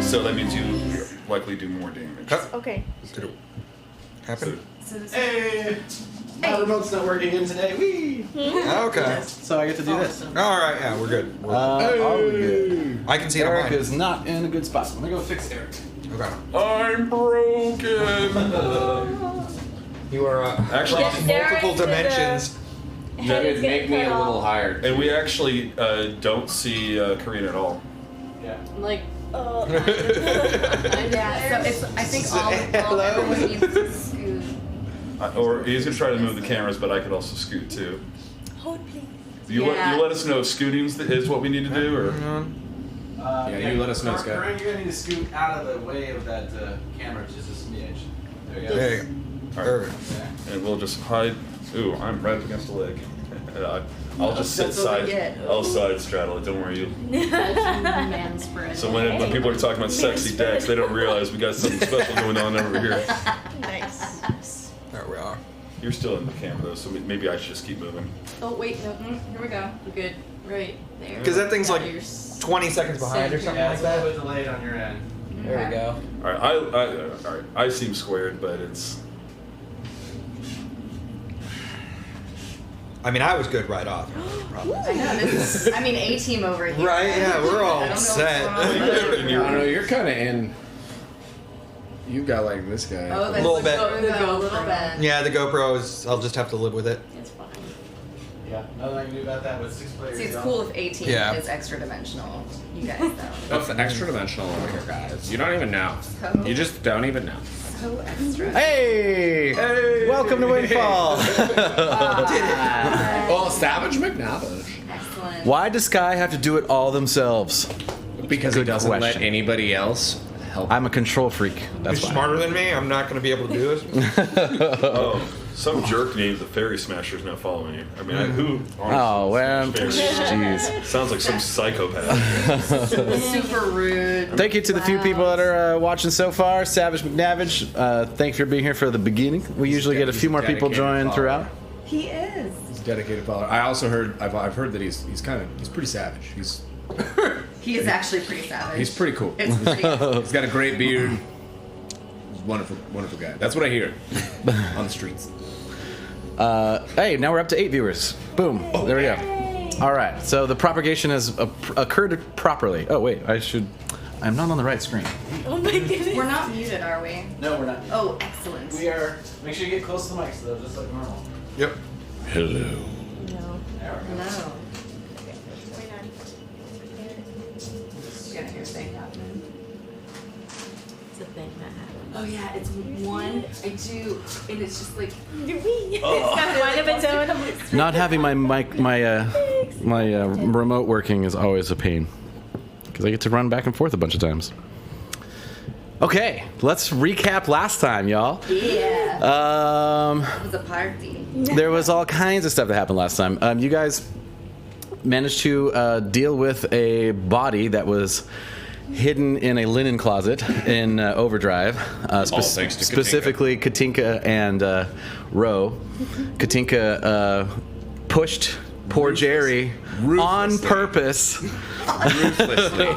So that means you likely do more damage. Okay. Did it happen? Hey! My remote's not working again today. Whee! Okay. So I get to do this. All right. Yeah, we're good. Are we good? I can see it on Eric mine. is not in a good spot. I'm gonna go fix Eric. Okay. I'm broken. You are Actually, Yes, Sarah multiple into the- dimensions. Head is Make getting me a cut little off. higher. and we actually don't see Karina at all. Yeah. Like, Yeah, so it's, I think all everyone needs to scoot. Or he's gonna try to move the cameras, but I could also scoot too. Hold, please. You let us know if scooting is what we need to do, or Yeah, you let us know, Scott. You're gonna need to scoot out of the way of that camera just a smidge. There you go. There you go. all right. Perfect. And we'll just hide. Ooh, I'm right up against the leg. I'll just sit That's what we side. get. I'll side straddle it. Don't worry. man spread. So when people are talking about sexy decks, they don't realize we got something special going on over here. Nice. There we are. You're still in the camera though, so maybe I should just keep moving. Oh, wait, no. Here we go. We're good. Right there. Because that thing's like You're 20 seconds behind or something Yeah, like it's a little that. bit delayed on your end. There we go. All right, all right. I seem squared, but it's. I mean, I was good right off. Probably. I know, this is, A-team over here. Right? Yeah, we're all I don't know what's set. going on. I don't know, you're kind of in. You got like this guy. Oh, that's Little bit. A little bit. Yeah, the GoPro is. I'll just have to live with it. It's fine. Yeah, nothing I can do about that with 6 players. See, it's cool if A-team Yeah. is extra dimensional. You guys though. That's extra dimensional over here, guys. You don't even know. You just don't even know. So extra. Hey! Welcome to Windfall! Well, Savage McNavish. Excellent. Why does Sky have to do it all themselves? Because Good he doesn't question. let anybody else help. I'm a control freak. That's You're why. smarter than me. I'm not going to be able to do this. Oh, some jerk named the Fairy Smasher is now following you. I mean, who? Oh, well, honestly smashes fairies? jeez. Sounds like some psychopath. Super rude. Thank you to the few people that are watching so far. Savage McNavage, thanks for being here for the beginning. We usually get a few more people join throughout. He is. He's a dedicated follower. I also heard. I've heard that he's pretty savage. He is actually pretty savage. He's pretty cool. It's pretty good. He's got a great beard. He's a wonderful guy. That's what I hear on the streets. Hey, now we're up to 8 viewers. Boom. There we go. All right. So the propagation has occurred properly. Oh wait, I'm not on the right screen. Oh my goodness. We're not muted, are we? No, we're not. Oh, excellent. We are. Make sure you get close to the mics, though, just like normal. Yep. Hello. No. There we go. No. You gotta hear thing happening. It's a thing that happened. Oh yeah, it's one. I do, and it's just like. It's got mind of its own. Not having my mic, my remote working is always a pain because I get to run back and forth a bunch of times. Okay, let's recap last time, y'all. Yeah. It was a party. There was all kinds of stuff that happened last time. You guys managed to deal with a body that was hidden in a linen closet in Overdrive. All thanks to Katinka. Specifically, Katinka and Ro. Katinka pushed poor Jerry on purpose. Ruthlessly.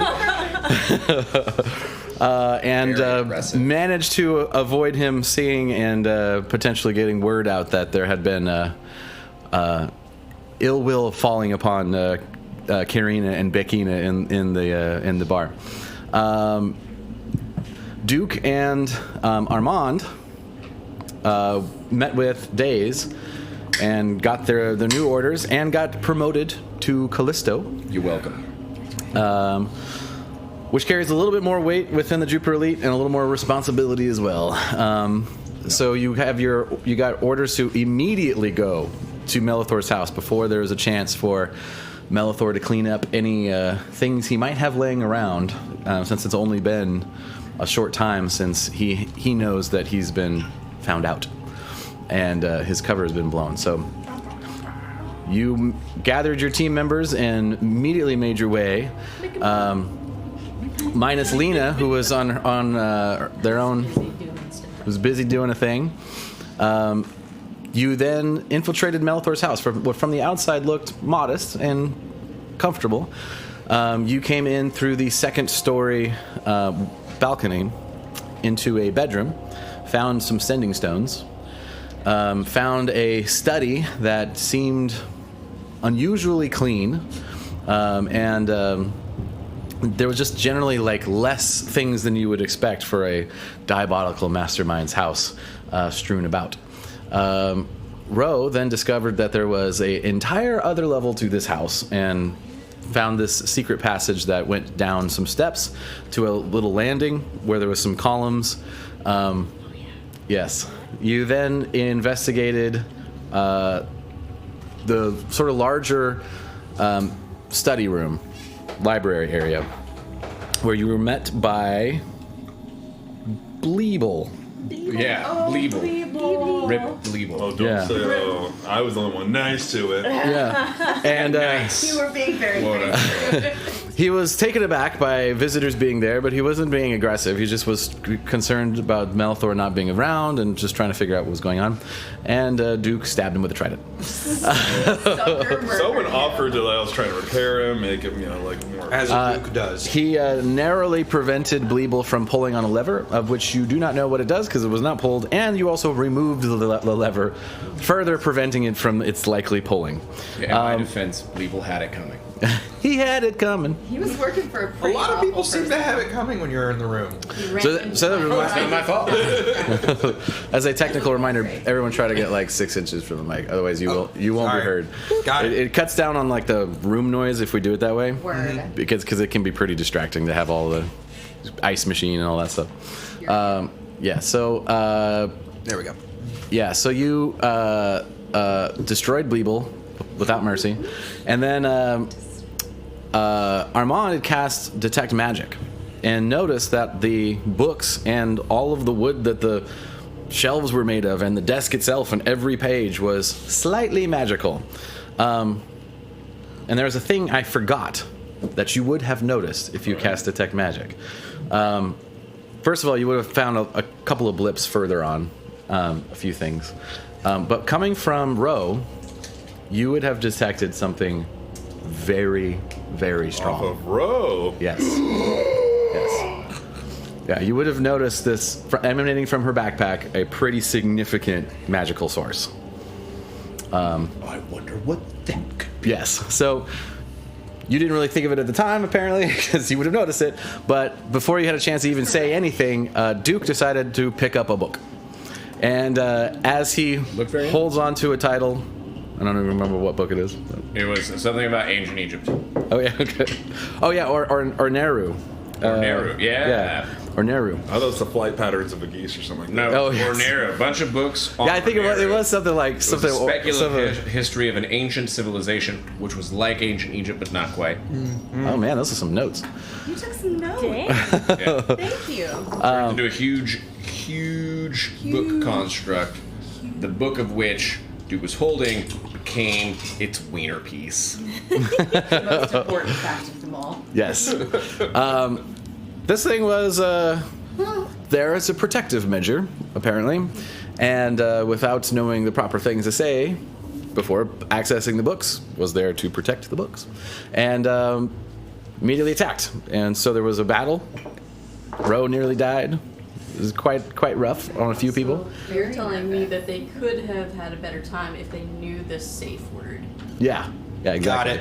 And Very aggressive. managed to avoid him seeing and potentially getting word out that there had been ill will falling upon Karina and Bekina in the bar. Duke and Armand met with Days and got their new orders and got promoted to Callisto. You're welcome. Which carries a little bit more weight within the Jupiter Elite and a little more responsibility as well. So you got orders to immediately go to Melethor's house before there is a chance for Melethor to clean up any things he might have laying around, since it's only been a short time since he knows that he's been found out and his cover has been blown. So you gathered your team members and immediately made your way. Minus Lena, who was on their own, was busy doing a thing. You then infiltrated Melethor's house. What from the outside looked modest and comfortable. You came in through the second story balcony into a bedroom, found some sending stones, found a study that seemed unusually clean, and there was just generally like less things than you would expect for a diabolical mastermind's house strewn about. Ro then discovered that there was an entire other level to this house and found this secret passage that went down some steps to a little landing where there was some columns. Yes. You then investigated the sort of larger study room, library area, where you were met by Bleeble. Yeah, Bleeble. Rip Bleeble. Oh, don't say, oh, I was the only one nice to it. Yeah. And You were being very nice. he was taken aback by visitors being there, but he wasn't being aggressive. He just was concerned about Melethor not being around and just trying to figure out what was going on. And Duke stabbed him with a trident. Someone offered to, I was trying to repair him, make him, like more. As a Duke does. He narrowly prevented Bleeble from pulling on a lever, of which you do not know what it does because it was not pulled, and you also removed the lever, further preventing it from its likely pulling. Yeah, in my defense, Bleeble had it coming. He had it coming. He was working for a A pretty lot of awful people seem to person. have it coming when you're in the room. He ran So into that my reminds It's not my fault. As a technical reminder, everyone try to get like 6 inches from the mic, otherwise you won't be sorry. heard. Got it. It cuts down on like the room noise if we do it that way, Word. because it can be pretty distracting to have all the ice machine and all that stuff. Yeah. So There we go. yeah. So you destroyed Bleeble without mercy, and then Armand had cast Detect Magic, and noticed that the books and all of the wood that the shelves were made of, and the desk itself and every page was slightly magical. And there was a thing I forgot that you would have noticed if you cast Detect Magic. First of all, you would have found a couple of blips further on, a few things. But coming from Ro, you would have detected something very, very strong. Off of Ro. Yes. Yes. Yeah, you would have noticed this emanating from her backpack, a pretty significant magical source. I wonder what that could be. Yes. So you didn't really think of it at the time, apparently, because you would have noticed it. But before you had a chance to even say anything, Duke decided to pick up a book. And as he very holds on to a title, I don't even remember what book it is. It was something about ancient Egypt. Oh yeah, okay. Oh yeah, or Neru. Or Neru, yeah. Or Neru. I thought it was the flight patterns of a geese or something like No, that. Oh, or yes. Neru. A bunch of books on Yeah, I think it was something like It was something. a speculative something- history of an ancient civilization, which was like ancient Egypt, but not quite. Oh man, those are some notes. You took some notes. Dang. Yeah. Thank you. Turned into a huge book construct, the book of which Duke was holding became its wiener piece. The most important fact of them all. Yes. This thing was there as a protective measure, apparently, and without knowing the proper things to say before accessing the books, was there to protect the books, and immediately attacked. And so there was a battle. Ro nearly died. It was quite rough on a few people. So you're telling me that they could have had a better time if they knew the safe word. Yeah, exactly. Got it.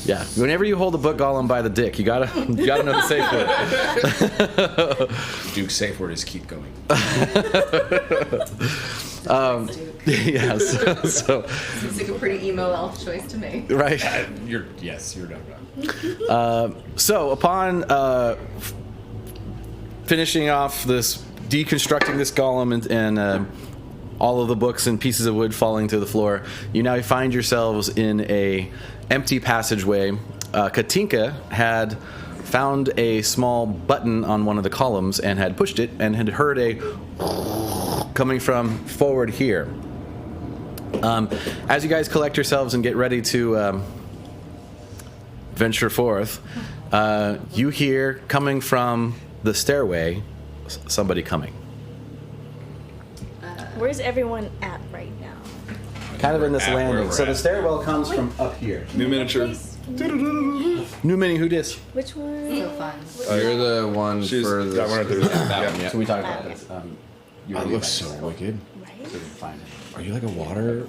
Yeah, whenever you hold a book golem by the dick, you gotta know the safe word. Duke's safe word is keep going. Yes. So Seems like a pretty emo elf choice to me. right. You're done. So upon finishing off this, deconstructing this golem and all of the books and pieces of wood falling to the floor, you now find yourselves in a empty passageway. Katinka had found a small button on one of the columns and had pushed it and had heard a coming from forward here. As you guys collect yourselves and get ready to venture forth, you hear coming from the stairway somebody coming. Where's everyone at right now? Kind of in this At where landing. we're So the at. stairwell comes from up here. New miniature. New mini who dis? Which one? So fun. You're the one She's for the. that one right there. That one, yeah. So we talked about this. It looks so wicked. Right? Find it. Are you like a water?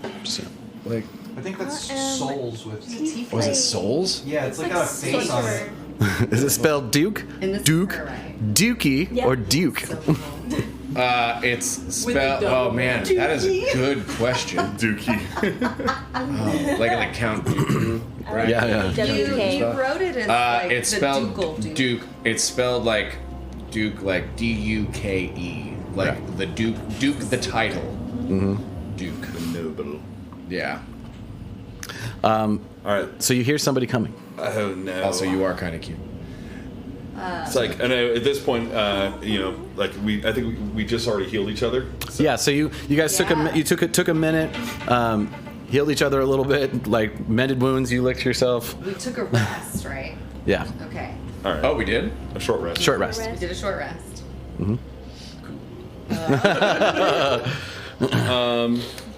Like, I think that's souls with. was it souls? Yeah, it's like got a face on it. Is it spelled Duke? In this Duke? right. Dukey? Yeah. Or Duke? So cool. It's spelled. double Oh man, that is a good question. Dookie. Like Count Dooku, right? Yeah. You wrote it in like It's the spelled Ducal Duke. Duke. It's spelled like Duke, like D-U-K-E, like the Duke the title. Mm-hmm. Duke. Noble. Yeah. All right. So you hear somebody coming. Oh no. Also, you are kind of cute. It's like, and at this point, you know, like I think we just already healed each other. Yeah. So you guys took a minute, healed each other a little bit, like mended wounds. You licked yourself. We took a rest, right? Yeah. Okay. All right. Oh, we did? A short rest. Short rest. We did a short rest.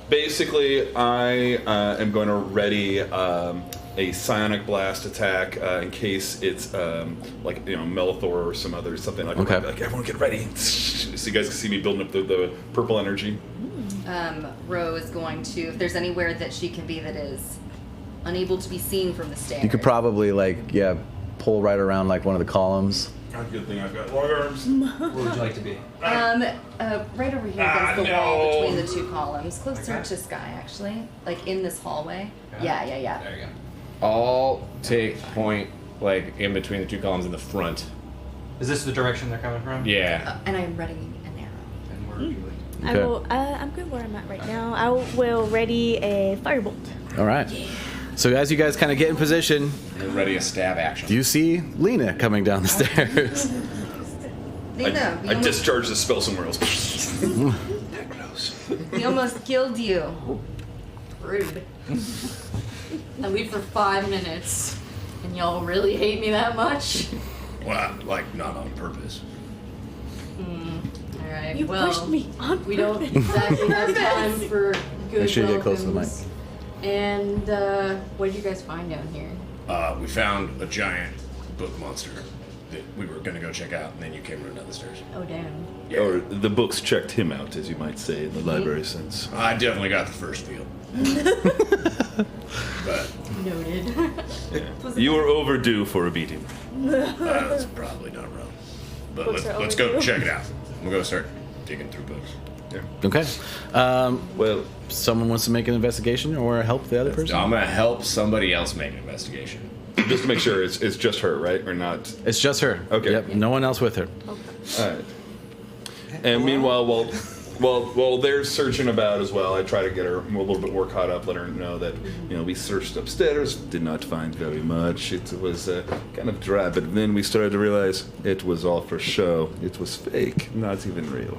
Basically, I am going to ready a psionic blast attack in case it's like, you know, Melethor or some other something like. Okay. Like everyone get ready, so you guys can see me building up the purple energy. Ro is going to, if there's anywhere that she can be that is unable to be seen from the stairs. You could probably pull right around like one of the columns. Good thing I've got long arms. Where would you like to be? Right over here against the wall between the two columns, closer to Sky, actually, like in this hallway. Yeah. There you go. I'll take point, like, in between the two columns in the front. Is this the direction they're coming from? Yeah. And I'm readying an arrow. And where would you like? I will. I'm good where I'm at right now. I will ready a firebolt. All right. So as you guys kind of get in position, You're ready a stab action. you see Lena coming down the stairs. Lena, I discharge the spell somewhere else. That close. we almost killed you. Rude. I leave for 5 minutes, and y'all really hate me that much? Well, like, not on purpose. All right. You well, pushed me on. we don't exactly have time for good Make sure you get close to the welcomes. And what did you guys find down here? We found a giant book monster that we were gonna go check out, and then you came running down the stairs. Oh damn. Yeah. Or the books checked him out, as you might say, in the library sense. I definitely got the first feel. But Noted. You were overdue for a beating. that's probably not wrong. But Books are let's go overdue. check it out. We'll go start digging through books. Yeah. Okay. Well, Someone wants to make an investigation or help the other person? I'm gonna help somebody else make an investigation. just to make sure, it's just her, right, or not? It's just her. Okay. Yep. No one else with her. All right. And meanwhile, while they're searching about as well, I try to get her a little bit more caught up, let her know that, you know, we searched upstairs, did not find very much. It was kind of dry, but then we started to realize it was all for show. It was fake, not even real.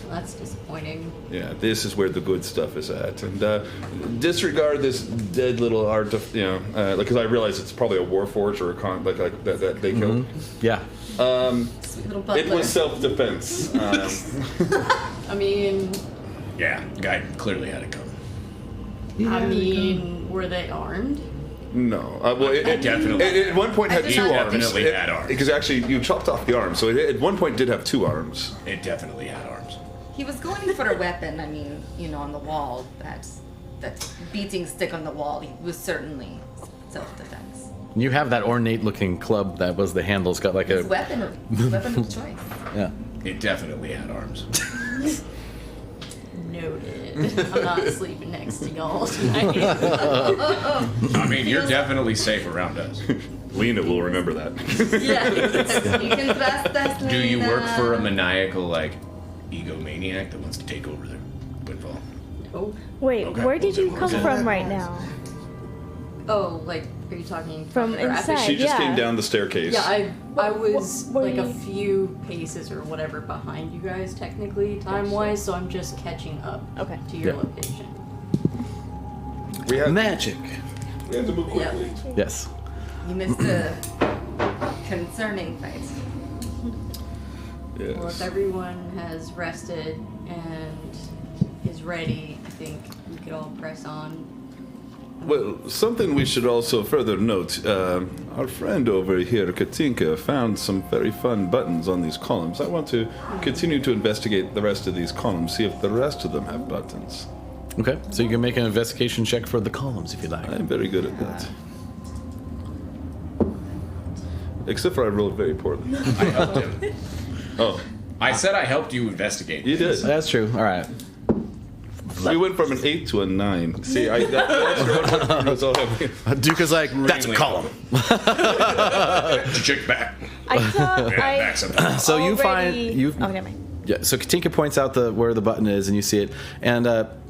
Well, that's disappointing. Yeah, this is where the good stuff is at. And disregard this dead little artifact, you know, because I realize it's probably a warforged or a like that they killed. Yeah. Sweet little butler. It was self-defense. I mean, Yeah, the guy clearly had it coming. were they armed? No. Well, it Definitely. It, at one point had I think two it arms. definitely had arms. Because actually, you chopped off the arms, so it at one point did have two arms. It definitely had arms. He was going for a weapon. I mean, you know, on the wall. That beating stick on the wall. He was certainly self-defense. You have that ornate-looking club that was the handle's got like His a weapon of choice. yeah. It definitely had arms. Noted. I'm not sleeping next to y'all tonight. I mean, you're definitely safe around us. Lena will remember that. Yeah. You can trust us, Do you work Lena. for a maniacal, like, egomaniac that wants to take over the Windfall? Oh. Wait, Okay, where did you well, come then from right now? Oh, like, are you talking From or after? inside. She just Yeah. came down the staircase. Yeah, I was Were like a you- few paces or whatever behind you guys technically time-wise, so I'm just catching up Okay. to your Yeah. location. We have Magic. to move quickly. Yes. You missed a concerning fight. Yes. Well, if everyone has rested and is ready, I think we could all press on. Well, something we should also further note, our friend over here, Katinka, found some very fun buttons on these columns. I want to continue to investigate the rest of these columns, see if the rest of them have buttons. Okay, so you can make an investigation check for the columns if you like. I'm very good at that. Except for I rolled very poorly. I helped him. Oh, I said I helped you investigate. you did. That's true. All right. We went from an 8 to a 9. See, that extra one was all having. Duke is like, that's a Really? column. Check back. I thought Back sometimes. So you find you. Oh, never mind. Yeah. So Katinka points out where the button is, and you see it, and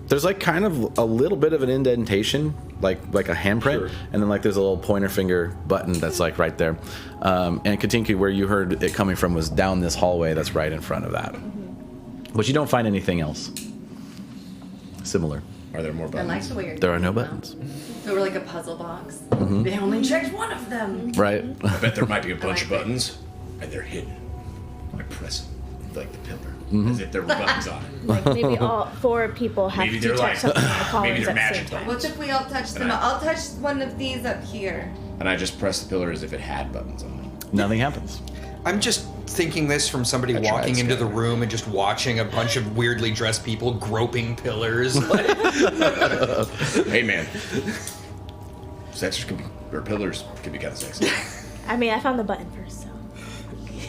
there's like kind of a little bit of an indentation, like a handprint, Sure. and then like there's a little pointer finger button that's like right there. And Katinka, where you heard it coming from, was down this hallway that's right in front of that. But you don't find anything else similar. Are there more I buttons? like the way you're There are no doing buttons. that. So we're like a puzzle box. Mm-hmm. They only checked one of them. Right. I bet there might be a bunch of like it. buttons, and they're hidden. I press them like the pillar, Mm-hmm. as if there were buttons on it. Like maybe all 4 people have Maybe to they're touch like- something on the maybe columns they're at the same magic time. What if we all touch them? I'll touch one of these up here. And I just press the pillar as if it had buttons on it. Nothing happens. I'm just thinking this from somebody I tried, walking into the Scott. room and just watching a bunch of weirdly dressed people groping pillars. Like, Hey man, sexers can be, or pillars can be kind of sexy. I mean, I found the button first, so.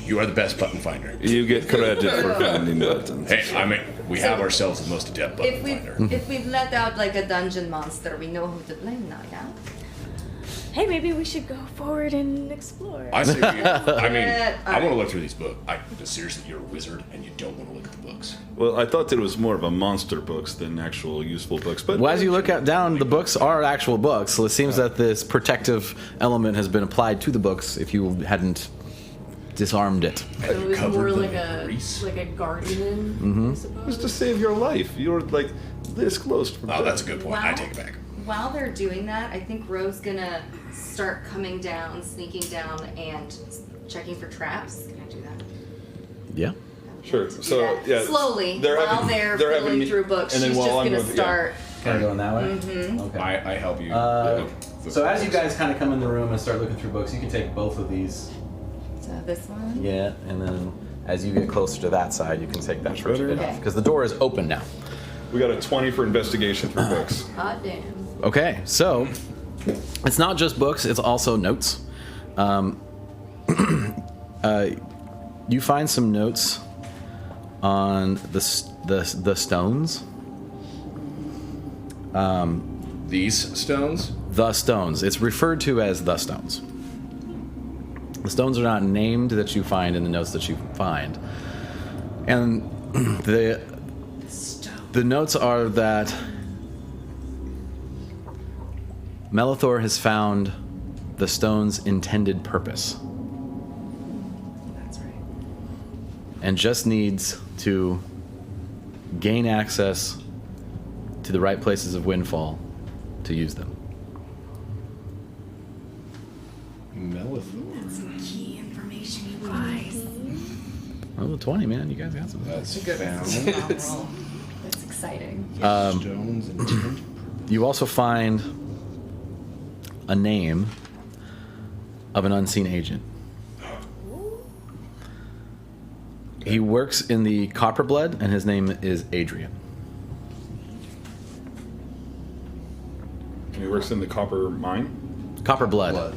You are the best button finder. You get credit for finding buttons. Hey, I mean, we have ourselves the most adept button If finder. we've let out like a dungeon monster, we know who to blame now, yeah? Hey, maybe we should go forward and explore. I say, I mean, Yeah, I want to alright. look through these books. Seriously, you're a wizard and you don't want to look at the books. Well, I thought that it was more of a monster books than actual useful books. But Well, as you look down, the books are actual books, so it seems that this protective element has been applied to the books if you hadn't disarmed it. So it was Covered more them like in grease. a guardian, Mm-hmm. I suppose. just to save your life, you're like this close. From Oh, that's a death. good point. I take it back. While they're doing that, I think Ro's gonna start coming down, sneaking down, and checking for traps. Can I do that? Yeah. Sure. Do So that yeah, slowly they're while having- they're they're having filling me- through books. and then She's just while I'm gonna with- yeah. start. Kind of going that way? Mm-hmm. Okay. I help you. So as you guys kind of come in the room and start looking through books, you can take both of these. So this one. Yeah, and then as you get closer to that side, you can take that first better. bit off Okay. because the door is open now. We got a 20 for investigation through books. Hot damn. Okay, so it's not just books; it's also notes. You find some notes on the stones. These stones? The stones. It's referred to as the stones. The stones are not named that you find in the notes that you find, and the notes are that Melethor has found the stone's intended purpose. That's right. And just needs to gain access to the right places of Windfall to use them. Melethor. Key information, you guys. Oh, 20, man. You guys got some. That's Good found. roll. That's exciting. Stones and tint. You also find a name of an unseen agent. He works in the Copperblood, and his name is Adrian. He works in the copper mine. Copperblood.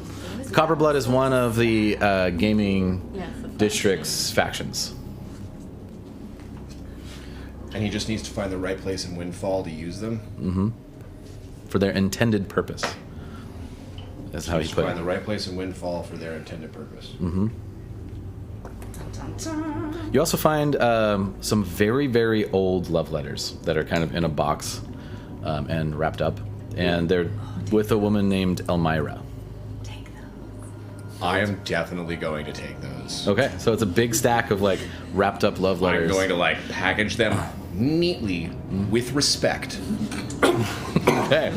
Copperblood is one of the gaming Yeah, it's the district's factions. And he just needs to find the right place in Windfall to use them. For their intended purpose. That's how he Just put find it. the right place in Windfall for their intended purpose. You also find some very, very old love letters that are kind of in a box and wrapped up. And they're with a woman named Elmira. Take them. I am definitely going to take those. Okay, so it's a big stack of like wrapped up love I'm letters. going to like package them neatly with respect Okay.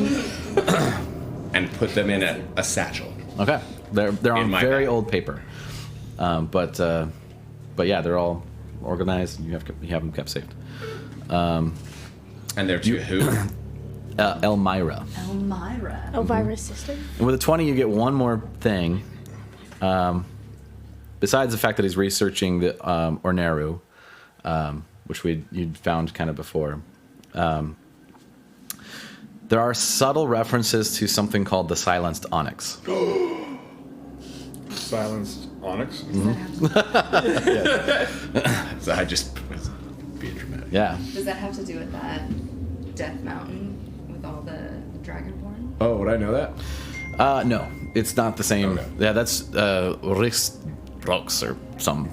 and put them in a satchel. Okay. They're on my very bag. old paper. But yeah, they're all organized and you have them kept safe. And they're to who? Elmira. Elmira. Elvira's sister. And with a 20, you get one more thing. Besides the fact that he's researching the Orneru, which you'd found kind of before. There are subtle references to something called the Silenced Onyx. Silenced Onyx? So I just was being dramatic. Yeah. Does that have to do with that Death Mountain with all the Dragonborn? Oh, would I know that? No, it's not the same. Okay. Yeah, that's Rix or some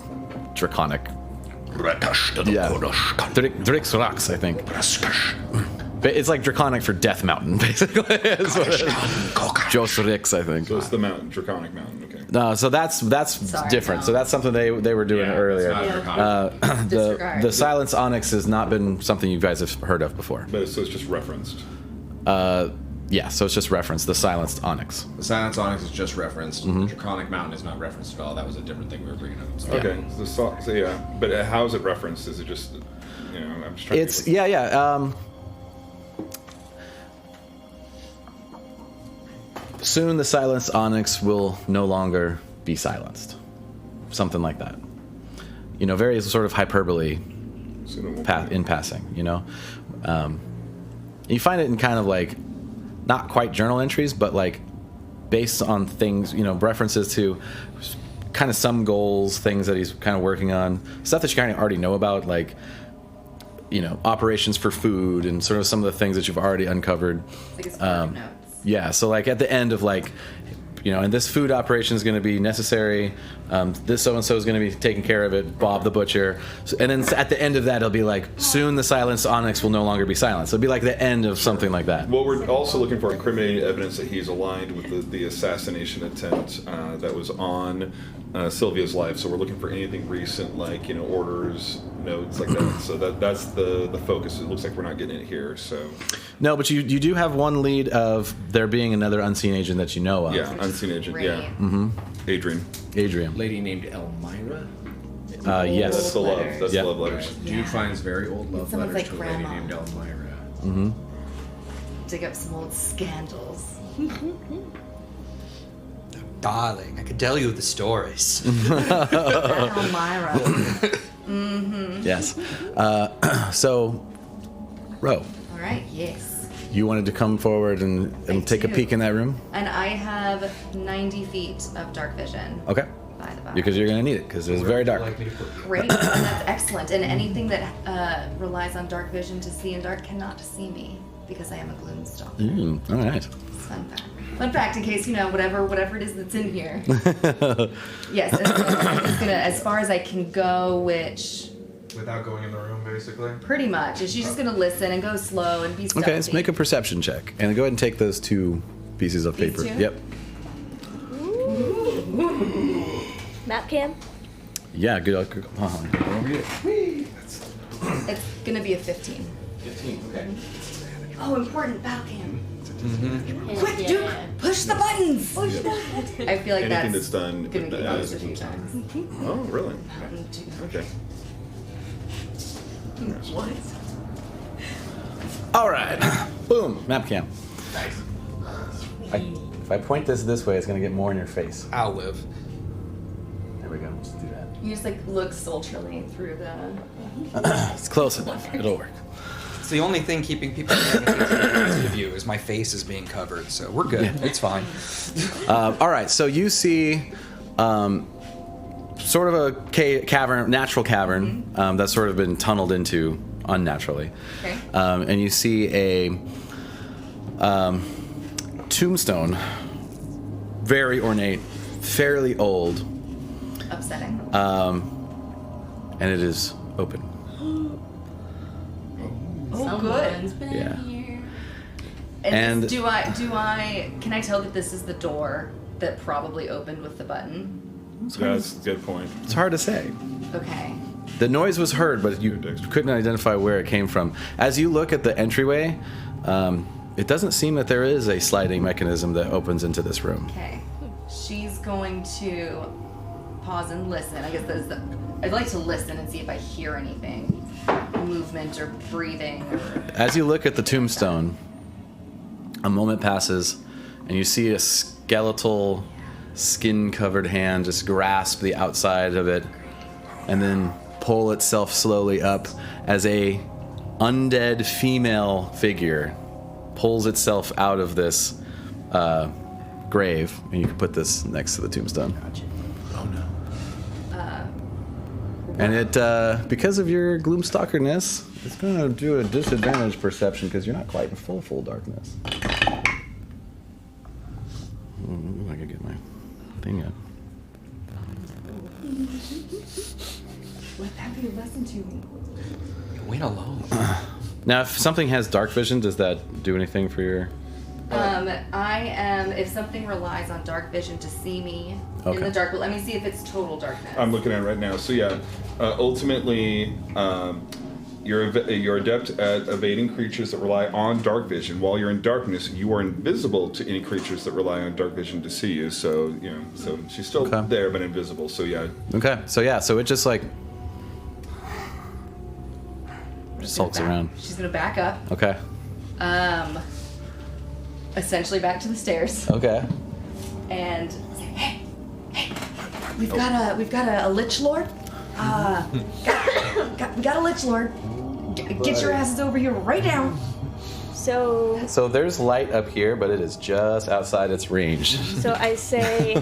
draconic. Yeah. Drix, I think. But it's like draconic for Death Mountain, basically. Jos Rix, I think. So it's the mountain, Draconic Mountain, okay. No, so that's Sorry, different. no. So that's something they were doing Yeah, earlier. it's not draconic. Disregard. The Silence Onyx has not been something you guys have heard of before. But so it's just referenced. Yeah, so it's just referenced the Silenced Onyx. The Silenced Onyx is just referenced. The Draconic Mountain is not referenced at all. That was a different thing we were bringing up. So. Okay, so yeah. But how is it referenced? Is it just, I'm just trying It's to... yeah. Soon the Silenced Onyx will no longer be silenced. Something like that. Very sort of hyperbole in passing, You find it in kind of like, not quite journal entries, but like based on things, references to kind of some goals, things that he's kind of working on, stuff that you kind of already know about, like, operations for food and sort of some of the things that you've already uncovered. Like it's notes. Yeah, so like at the end of like, and this food operation is going to be necessary. This so-and-so is going to be taking care of it, Bob the Butcher. And then at the end of that, it'll be like, soon the Silenced Onyx will no longer be silenced. It'll be like the end of something like that. Well, we're also looking for incriminating evidence that he's aligned with the assassination attempt that was on Sylvia's life. So we're looking for anything recent, like, orders, notes, like that. So that's the focus. It looks like we're not getting it here, so... No, but you do have one lead of there being another unseen agent that you know of. Yeah, unseen agent, Great. yeah. Adrian. Adrian. Lady named Elmira. Yes. That's the love. That's Yeah. the love letters. Jude finds very old love Someone's letters like to a lady grandma. named Elmira. Dig up some old scandals. Darling, I could tell you the stories. Elmira. Yes. So, Ro, All right, yes. you wanted to come forward and take a do. peek in that room? And I have 90 feet of dark vision. Okay. By the bar. Because you're going to need it, because it's very dark. Like me to put you. Great, and that's excellent. And anything that relies on dark vision to see in dark cannot see me because I am a gloom stalker. All right. Fun fact. Fun fact, in case whatever it is that's in here. Yes, and so I'm just gonna, as far as I can go, which Without going in the room, basically. pretty much is she's just gonna listen and go slow and be stealthy. Okay, let's make a perception check. And go ahead and take those 2 pieces of These paper. 2? Yep. Map cam. Yeah, good. It's gonna be a 15. 15, okay. Oh, important battle cam. Heck Quick, yeah. Duke, push the buttons. I feel like Anything that's that's done gonna with get that used a is- few times. Oh, really? Okay. What? All right. Boom. Map cam. Nice. If I point this way, it's going to get more in your face. I'll live. There we go. Let's do that. You just like look sultrily through the. It's close enough. It'll work. It's the only thing keeping people from the view is my face is being covered, so we're good. It's fine. All right. So you see sort of a cavern, natural cavern that's sort of been tunneled into unnaturally. Okay. And you see a tombstone, very ornate, fairly old, Upsetting. and it is open. Oh, good. Someone's been Yeah. here. And- do I? Can I tell that this is the door that probably opened with the button? That's a good point. It's hard to say. Okay. The noise was heard, but you couldn't identify where it came from. As you look at the entryway, it doesn't seem that there is a sliding mechanism that opens into this room. Okay. She's going to pause and listen. I guess I'd like to listen and see if I hear anything, movement or breathing. Or, As you look at the tombstone, A moment passes, and you see a skeletal, skin-covered hand just grasp the outside of it, and then pull itself slowly up as a undead female figure pulls itself out of this grave. And you can put this next to the tombstone. Oh no. And it, because of your gloomstalkerness, it's going to do a disadvantage perception because you're not quite in full darkness. Ooh, I can get my thing up. Let that be a lesson to me. Wait alone. Now, if something has dark vision, does that do anything for your... If something relies on dark vision to see me in Okay. the dark, let me see if it's total darkness. I'm looking at it right now. So yeah, ultimately, you're adept at evading creatures that rely on dark vision. While you're in darkness, you are invisible to any creatures that rely on dark vision to see you. So so she's still Okay. there but invisible. So yeah, Okay, so it just like... sulks around. She's gonna back up. Okay. Essentially back to the stairs Okay. and say, hey, we've got a lich lord. We got a lich lord. Get your asses over here right now. So So there's light up here, but it is just outside its range. I say,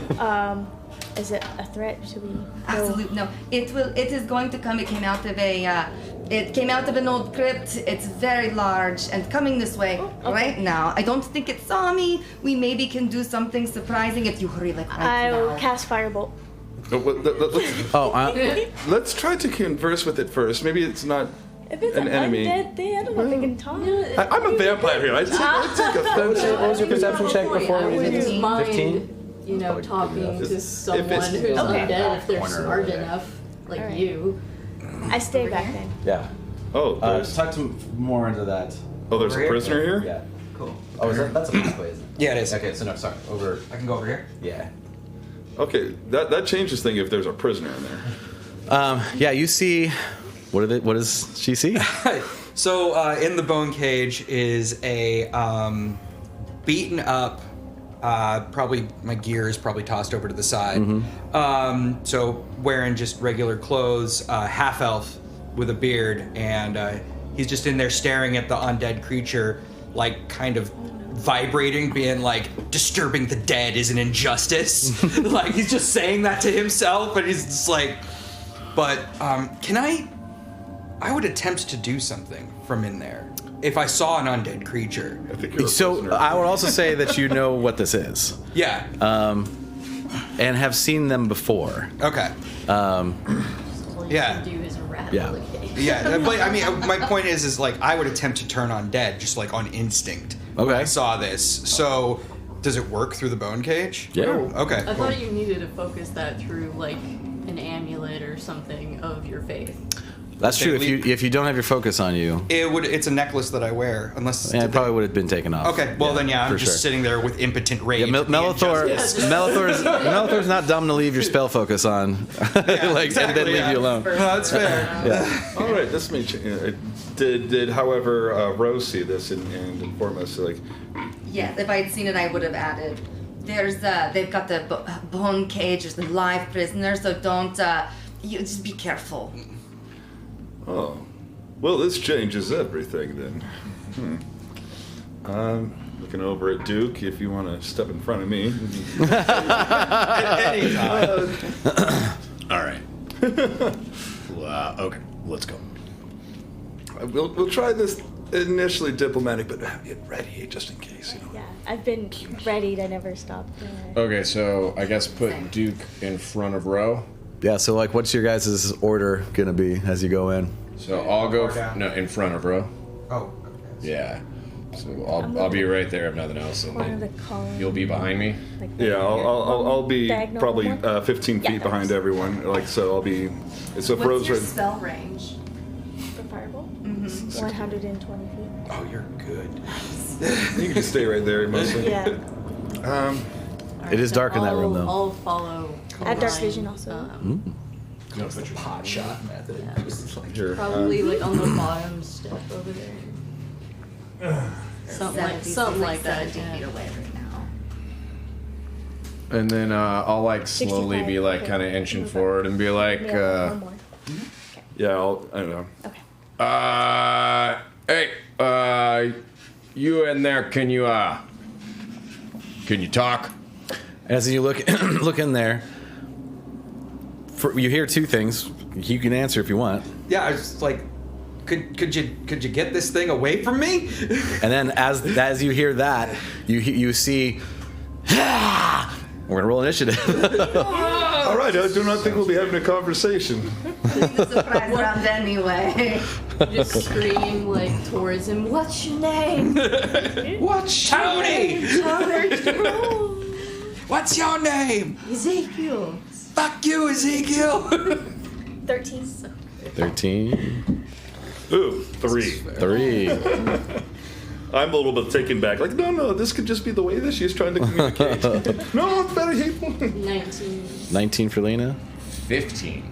is it a threat? Should we? Absolutely no. It is going to come. It came out of an old crypt. It's very large and coming this way right now. I don't think it saw me. We maybe can do something surprising if you hurry like right I'll now. cast firebolt. let's try to converse with it first. Maybe it's not If it's an enemy. undead thing, I don't know if they can talk. I'm a vampire here. I'd take offense. What was your perception check I before we wouldn't did? mind, 15? talking to someone it's- who's Okay. undead if they're Corner smart over there. enough, like Alright. you. I stay back then. Yeah. Oh, there's Talk to more into that. there's a prisoner here. Yeah. Cool. Oh, that's a pathway, isn't it? Yeah, it is. Okay, so no, sorry. Over. I can go over here. Yeah. Okay, that changes things if there's a prisoner in there. Yeah, you see. What does she see? So in the bone cage is a beaten up. Probably my gear is probably tossed over to the side. So wearing just regular clothes, half elf with a beard, and he's just in there staring at the undead creature, like kind of vibrating, being like, disturbing the dead is an injustice. Like he's just saying that to himself, and he's just like, but can I would attempt to do something from in there if I saw an undead creature. I think you're a So prisoner. I would also say that you know what this is, Yeah. and have seen them before. Okay. All you Yeah. can do is rattle Yeah. the cage. Yeah, but I mean, my point is like I would attempt to turn undead just like on instinct. When Okay. I saw this. So, does it work through the bone cage? Yeah. Okay. I thought you needed to focus that through like an amulet or something of your faith. That's true. If you don't have your focus on you, It's a necklace that I wear, unless. yeah, it probably would have been taken off. Okay. Well, then yeah, I'm for just sure. sitting there with impotent rage. Yeah, at the injustice. Melethor's not dumb to leave your spell focus on, and then leave you alone. No, that's fair. All right, this may change. Did however, Rose see this and inform us? Like, Yes, if I had seen it, I would have added. They've got the bone cage. There's the live prisoner, so don't. You just be careful. oh, well, this changes everything then. Looking over at Duke, if you want to step in front of me. All right. Okay, let's go. We'll try this initially diplomatic, but get ready just in case. Yeah, I've been readied. I never stopped. Okay, so I guess put Duke in front of Ro. Yeah. So like, what's your guys' order gonna be as you go in? So I'll go down. in front of Ro. Oh. Yeah. So I'll be right there if nothing else, and One of the then columns. you'll be behind me. Like Yeah, I'll be Diagonal probably one? 15 feet Yeah, behind thanks. everyone. Like, so I'll be. So if Rose What's your right. spell range? for firebolt. 120 feet. Oh, you're good. You can just stay right there mostly. Yeah. It is dark in that room, though. I'll follow. I have dark line, vision also. It's the pot shot method. Here, Probably like on the bottom step over there. Something like that. 70 feet away right now. And then I'll like slowly 65, be like okay. kind of inching forward and be like, Yeah, one more. Yeah, I don't know. Okay. hey, you in there? Can you talk? As you look look in there, you hear two things. You can answer if you want. Yeah, I was like, could you get this thing away from me? And then as you hear that, you see. We're gonna roll initiative. All right, I do not think we'll be having a conversation. This is a surprise round anyway. Just scream like towards him. What's your name? What's Tony? What's your name? Ezekiel. Fuck you, Ezekiel. 13. 13. Ooh, 3. 3. I'm a little bit taken back. Like, no, this could just be the way that she's trying to communicate. No, it's very hateful. 19. 19 for Lena. 15.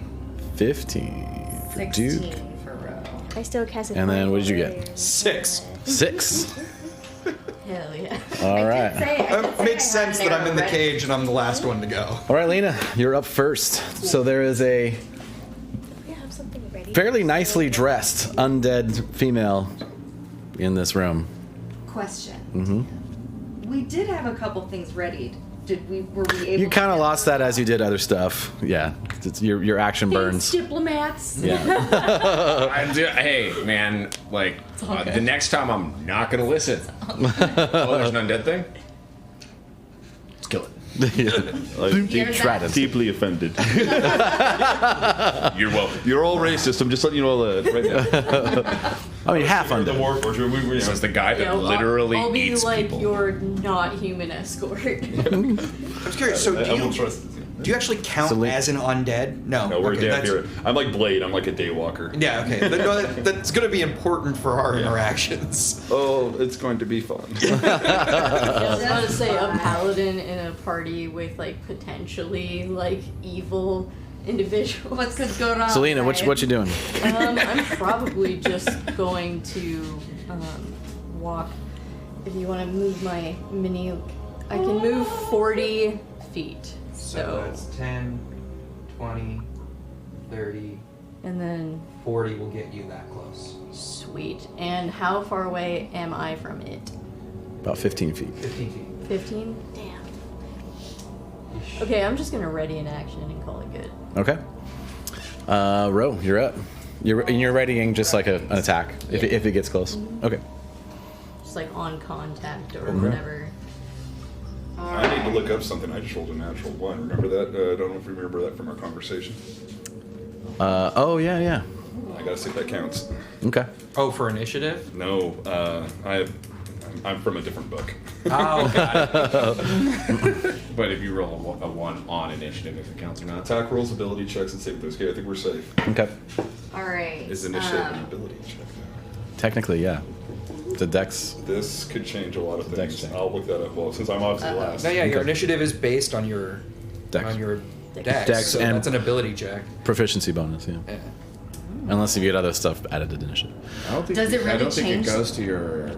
15 for Duke. 16 for Ro. I still cast it. And then what did you get? 6. 6. Hell yeah. All right. It makes sense that I'm in the cage and I'm the last one to go. All right, Lena, you're up first. So there is a We have something ready. fairly nicely dressed undead female in this room. Question. Mm-hmm. We did have a couple things ready. Were we able? You kind to of get lost that as you did other stuff. Yeah, your action burns. Diplomats. Yeah. Hey, man, like, okay. the next time I'm not going to listen. Oh, there's an undead thing? Let's kill it. Deep shredded. Deeply offended. You're welcome. You're all racist. I'm just letting you know that right now. I mean, half The undead. war forge. This is the guy that Yeah, literally I'll be eats like people. your not human escort. I'm just curious. So I do won't you trust. actually count So as an undead? No. No, we're okay, damn that's- here. I'm like Blade. I'm like a daywalker. Yeah. Okay. No, that's going to be important for our interactions. Oh, it's going to be fun. I was about to say a paladin in a party with like potentially like evil individuals. What could go wrong? Selena, right? what you doing? I'm probably just going to walk. If you want to move my mini, I can move 40 feet. So that's 10, 20, 30, and then 40 will get you that close. sweet. And how far away am I from it? About 15 feet. 15 feet. 15? Damn. Okay, I'm just gonna ready an action and call it good. Okay. Ro, you're up. You're readying just like an attack if it gets close. Okay. Just like on contact or whatever. I need to look up something. I just rolled a natural 1. Remember that? I don't know if you remember that from our conversation. Oh yeah. I gotta see if that counts. Okay. Oh, for initiative? No, I'm from a different book. Oh, got it. But if you roll a 1 on initiative, if it counts or not. Attack rolls, ability checks, and saving throws. Okay, I think we're safe. Okay. All right. Is initiative an ability check? Technically, yeah. The dex. This could change a lot of Dex things. check. I'll look that up. Well, since I'm obviously last. No, yeah, your Okay. initiative is based on your Dex. dex. Dex So and- that's an ability check. Proficiency bonus, yeah. Yeah. Unless you get other stuff added to the initiative. I don't think Does it I really don't think change? it goes to your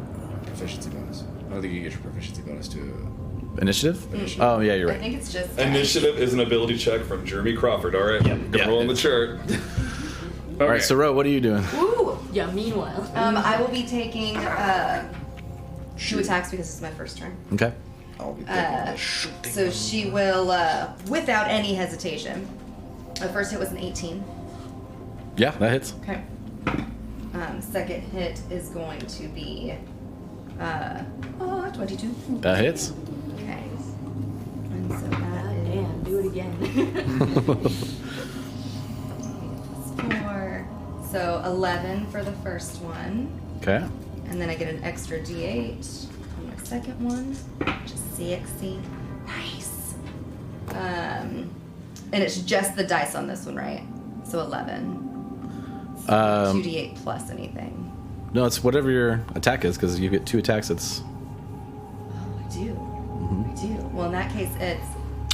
proficiency bonus. I don't think you get your proficiency bonus to. Initiative? Oh yeah, you're I right. think it's just Initiative is an ability check from Jeremy Crawford. All right, gonna Yeah. roll on the chart. All right, so Ro, what are you doing? Woo! Yeah, meanwhile. I will be taking 2 attacks because this is my first turn. Okay. I'll be So she will, without any hesitation. The first hit was an 18. Yeah, that hits. Okay. Second hit is going to be 22. That hits. Okay. And so that is Damn, do it again. 4. So 11 for the first one. Okay. And then I get an extra D8 on my second one, which is 60. Nice. And it's just the dice on this one, right? So 11. So 2D8 plus anything. No, it's whatever your attack is, because you get 2 attacks. It's Oh, I do. I do. Well, in that case, it's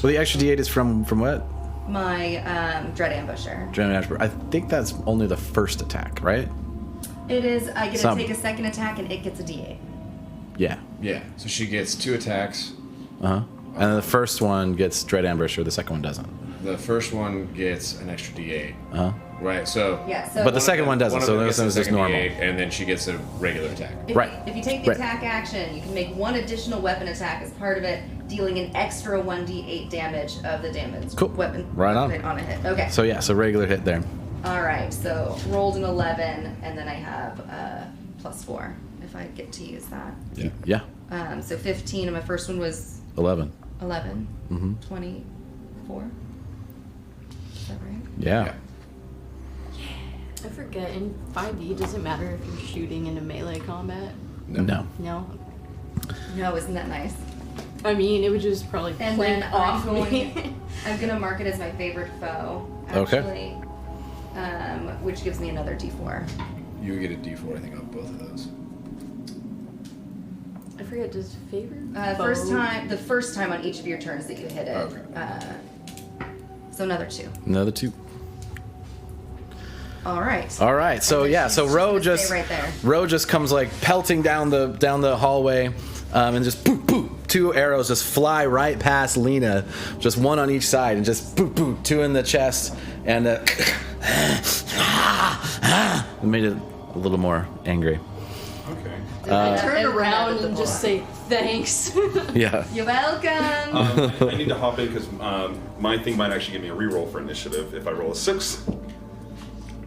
well, the extra D8 is from what? my Dread Ambusher. Dread Ambusher. I think that's only the first attack, right? It is, I get Some. to take a second attack and it gets a D8. Yeah. Yeah. So she gets 2 attacks. Uh-huh. And then the first one gets Dread Ambush, or the second one doesn't. The first one gets an extra D8. Uh-huh. Right. So. Yeah. So But the second one doesn't, One of so them this gets one's the just second normal. D8, and then she gets a regular attack. Right. If you take the Right. attack action, you can make one additional weapon attack as part of it, dealing an extra 1d8 damage of the damage. Cool. Weapon. Right on. Hit on a hit. Okay. So yeah, so regular hit there. All right. So rolled an 11, and then I have +4 if I get to use that. Yeah. So 15, and my first one was 11. 11. Mm-hmm. 24. Is that right? Yeah. I forget, in 5e, does it matter if you're shooting into melee combat? No. No? No, isn't that nice? I mean, it would just probably And plink then off me. I'm gonna mark it as my favorite foe. Okay. Actually, which gives me another D4. You get a D4, I think, on both of those. I forget, does favor? The first time on each of your turns that you hit it. Okay. So another 2. Another 2. All right. All right. So yeah, so She's Ro gonna just stay right there. Ro just comes like pelting down the hallway, and just poof poof. 2 arrows just fly right past Lena, just one on each side, and just poof poof. 2 in the chest, and made it a little more angry. Okay. I turn around and just say, thanks. Yeah. You're welcome. I need to hop in because my thing might actually give me a reroll for initiative if I roll a 6.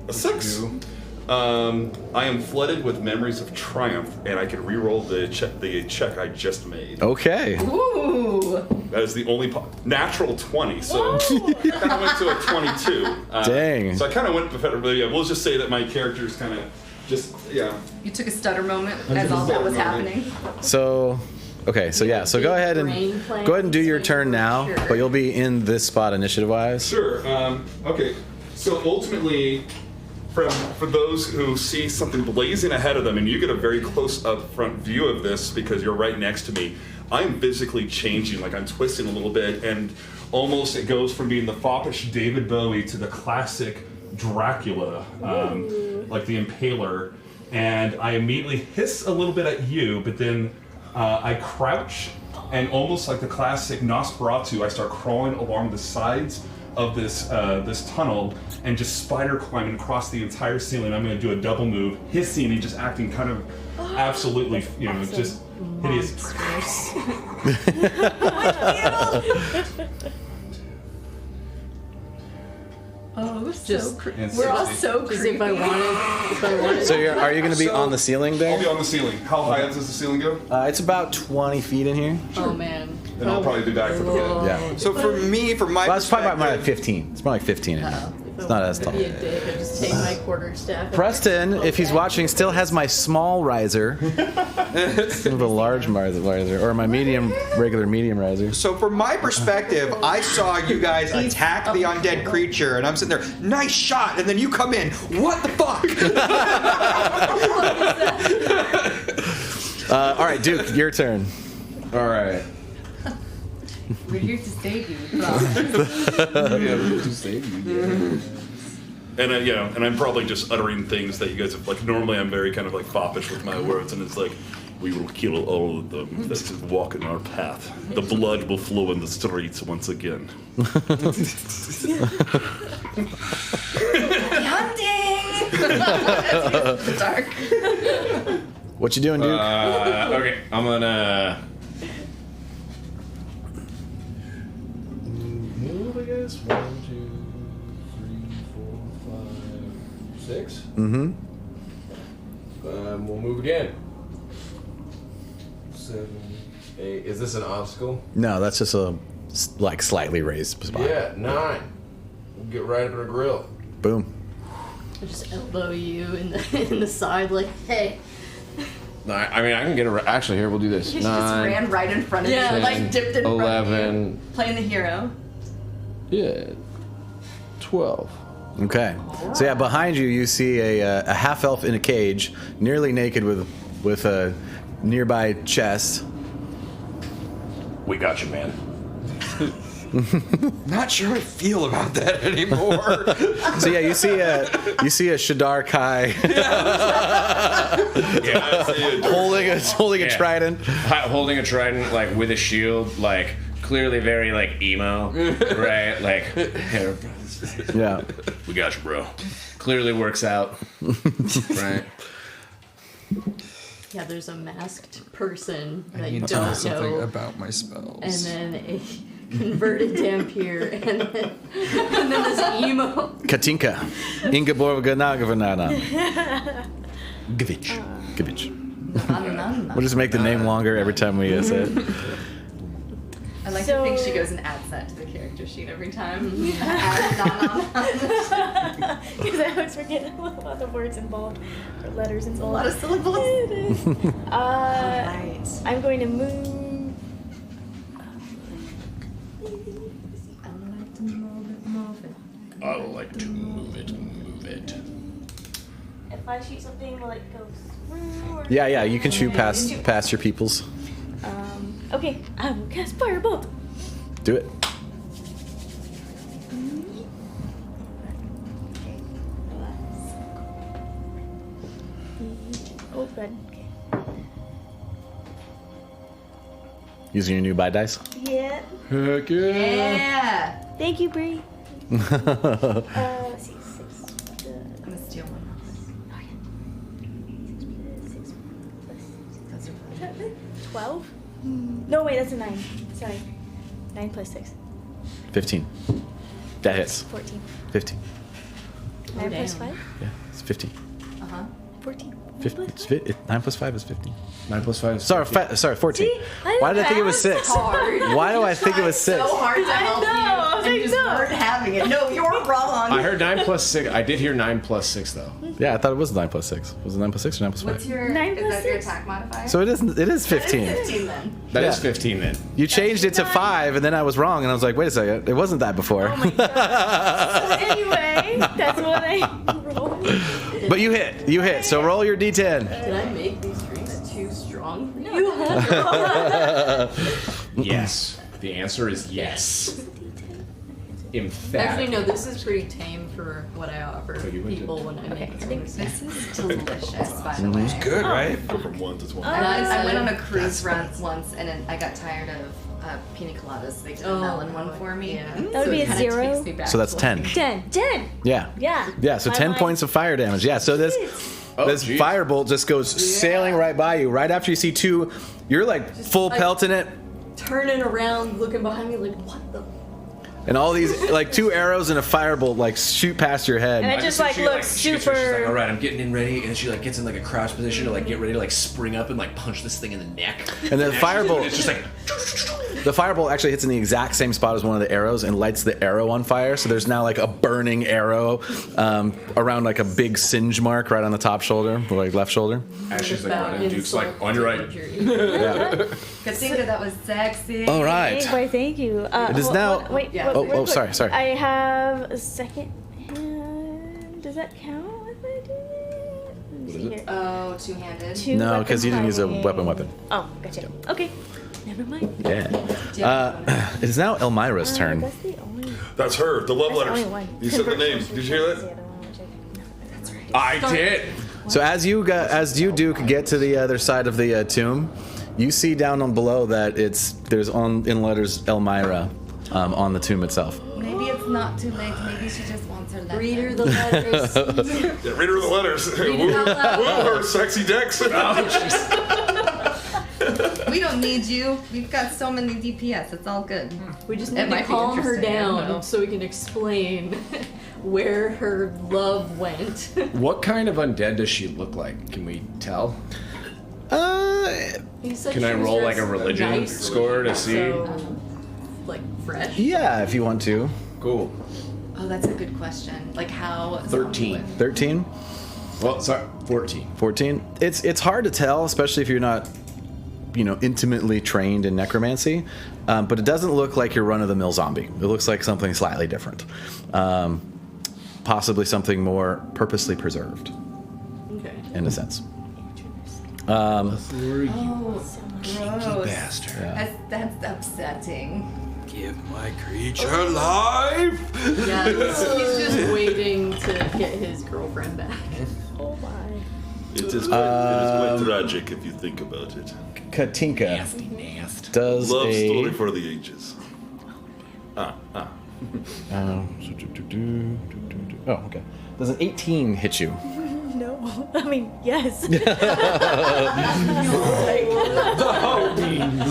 A 6. I am flooded with memories of triumph, and I can reroll the check I just made. Okay. Ooh. That is the only natural 20, so I kind of went to a 22. Dang. So I kind of went, we'll just say that my character's kind of just, yeah. You took a stutter moment I as took a all that stutter was moment. happening. So, okay. So yeah. So go ahead and do your turn now, Sure. but you'll be in this spot initiative-wise. Sure. Okay. So ultimately, for those who see something blazing ahead of them, and you get a very close up front view of this because you're right next to me, I'm physically changing, like I'm twisting a little bit, and almost it goes from being the foppish David Bowie to the classic Dracula, like the Impaler, and I immediately hiss a little bit at you, but then I crouch, and almost like the classic Nosferatu, I start crawling along the sides of this tunnel and just spider climbing across the entire ceiling. I'm going to do a double move, hissing and just acting kind of absolutely, just hideous. Oh, Just- we're all so Because creepy. if I wanted So are you going to be on the ceiling I'll there? be on the ceiling. How high up does the ceiling go? It's about 20 feet in here. Oh man. Then I'll probably be back for the beginning. Yeah. So for me, from my Well, it's probably about perspective, 15. It's probably like 15 in here. It's not as tall. Be a dick. I just take my quarter staff. Preston, if he's watching, still has my small riser. Instead of a large riser, or my regular medium riser. So from my perspective, I saw you guys attack the undead creature, and I'm sitting there, nice shot, and then you come in, what the fuck? All right, Duke, your turn. All right. We're here to save you. And and I'm probably just uttering things that you guys have, like, normally I'm very kind of like foppish with my words, and it's like, we will kill all of them that walk in our path. The blood will flow in the streets once again. Hunting! It's dark. What you doing, Duke? Okay, I'm gonna move, I guess. 1, 2, 3, 4, 5, 6. Mm-hmm. We'll move again. 7, 8. Is this an obstacle? No, that's just a slightly raised spot. Yeah, 9. We'll get right up in the grill. Boom. I just elbow you in the side, like, hey. I mean, I can get a. Actually, here, we'll do this. You just 9, ran right in front of Yeah, you, like dipped in front of 11. you. Playing the hero. Yeah. 12. Okay. So yeah, behind you, you see a half elf in a cage, nearly naked with a nearby chest. We got you, man. Not sure I feel about that anymore. So yeah, you see a Shadar Kai holding a trident. Holding a trident, like with a shield, like clearly very like emo, right? Like, hey, Yeah. we got you, bro. Clearly works out, right? Yeah, there's a masked person that I you need to know don't something know, about my spells. and then a converted Dampier, and then this emo. Katinka. Ingeborg Nagavanana. Gvich. We'll just make the name longer every time we say it. I like So- to think she goes and adds that to the character sheet every time. Because I always forget a lot of words involved, or letters A involved. lot of syllables. Right. I'm going to move. I like to move it, move it. If I shoot something, will it go through? Or Yeah, you can shoot past your peoples. Okay, I will cast Firebolt. Do it. Oh, good. Okay. Using your new buy dice. Yeah. Heck yeah. Yeah. Thank you, Bree. Let's see, 6. I'm gonna steal one. Oh, yeah. 6 That's your plan. plus 12? No, wait, that's a 9. Sorry. 9 plus 6. 15. That hits. 14. 15. 9 plus damn. 5? Yeah, it's 15. Uh-huh. 14. 15. 9 plus 5 is 15. 9 plus 5 is Sorry, 14. See? Why did I think it was 6? Hard. Why do I think it was 6? So hard to help know, I was you, like, and just no. weren't having it. No, you're wrong. I heard 9 plus 6. I did hear 9 plus 6 though. Yeah, I thought it was 9 plus 6. Was it 9 plus 6 or 9 plus 5? What's your 9 is plus that your 6? attack modifier? So it is 15. That is 15 then. That is Yeah. 15 then. You changed it to 5, and then I was wrong, and I was like, wait a second, it wasn't that before. Oh my god. Anyway, that's what I rolled. But you hit. So roll your d10. Did I make these drinks too strong for you? You have Yes. The answer is yes. Emphatic. Actually, no, this is pretty tame for what I offer you went to- people when I make drinks. This is delicious, by the way. Good, right? Go from 1 to 20. I went on a cruise once, and then I got tired of pina coladas. So they did a melon one for me. Yeah. That would be it a kinda 0. takes me back So that's to, 10. 10. Yeah. Yeah. So My 10 mind- points of fire damage. Yeah, so this geez. firebolt just goes sailing right by you. Right after you see 2, you're like full like- pelt in it. Turning around, looking behind me, like, what the? And all these, like 2 arrows and a firebolt, like shoot past your head. And it just like looks She gets her, she's like, all super. right, I'm getting in ready, and she like gets in like a crouch position to like get ready to like spring up and like punch this thing in the neck. And the firebolt, It's just like the firebolt actually hits in the exact same spot as one of the arrows and lights the arrow on fire. So there's now like a burning arrow around like a big singe mark right on the top shoulder, or like left shoulder. As she's like About running, Duke's like, insult on your to right. injury. Yeah. Katinka, that was sexy. All right. Why, thank you. It is now- Wait, Yeah. real Oh, quick. sorry. I have a second hand. Does that count if I do it? Let me see here. Oh, two-handed. Two No, weapon because you didn't use a fighting. weapon. Oh, gotcha. Okay. Never mind. Yeah. It is now Elmira's turn. That's the only. That's her. The love That's letters. only one. You said the names. Did you hear that? That's right. I did. So as you Duke get to the other side of the tomb, you see down on below that there's in letters Elmira on the tomb itself. Maybe it's not too late. Maybe she just wants her letter. Read her the letters. Yeah, read her the letters. Read it out loud. Woo, her sexy decks. We don't need you. We've got so many DPS. It's all good. We just It need might to be calm her interesting, I don't know. down so we can explain where her love went. What kind of undead does she look like? Can we tell? You said Can she I was roll like a dressed religion nicely, score to see? So, like fresh. Yeah, if you want to. Cool. Oh, that's a good question. Like how? 13. 13, Well, sorry, 14. 14. It's hard to tell, especially if you're not, intimately trained in necromancy. But it doesn't look like your run-of-the-mill zombie. It looks like something slightly different. Possibly something more purposely preserved, Okay. in a sense. Gross. Bastard. Yeah. That's upsetting. Give my creature life. Yeah, he's just waiting to get his girlfriend back. Oh my. It is quite tragic if you think about it. Katinka Nasty. does Love a... story for the ages. Oh, okay. Does an 18 hit you? No. I mean, yes.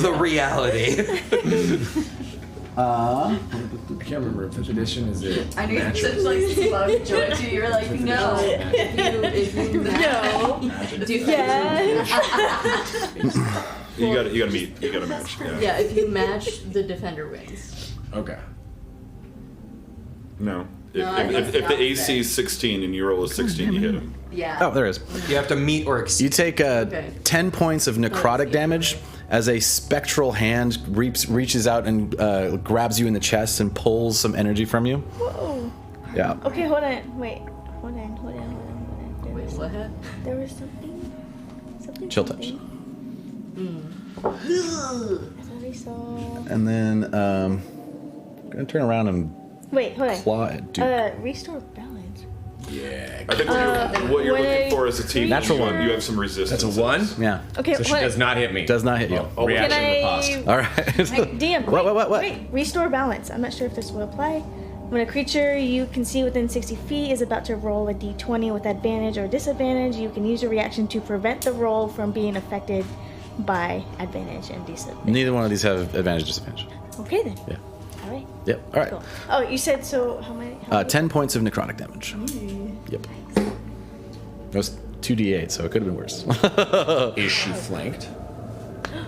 The reality. I can't remember if 5th edition is it. I knew you natural? such like slug joy too. You're like, no. If you match, do Yes. You gotta match. yeah, if you match, the defender wins. Okay. No. No, I think If it's the the AC is 16 and you roll a 16, you hit him. Yeah. Oh, there is. You have to meet or exceed. You take 10 points of necrotic damage as a spectral hand reaches out and grabs you in the chest and pulls some energy from you. Whoa. Yeah. Okay, hold on. Wait. Hold on. Wait, what? There was something. Chill touch. I thought I saw. And then gonna turn around and Wait, hold on. claw it. Restore balance. Yeah. I think what you're when looking I for is a team. Natural one. You have some resistance. That's a 1? Yeah. Okay, So she hold does on. not hit me. Does not hit you. Oh, Reaction Can riposte. All right. Hey, DM. What? Wait, restore balance. I'm not sure if this will apply. When a creature you can see within 60 feet is about to roll a d20 with advantage or disadvantage, you can use your reaction to prevent the roll from being affected by advantage and disadvantage. Neither one of these have advantage, disadvantage. Okay then. Yeah. All right. Yep. All right. Cool. Oh, you said so. How many? How many? 10 points of necrotic damage. Yep. It was 2d8, so it could have been worse. Is she flanked?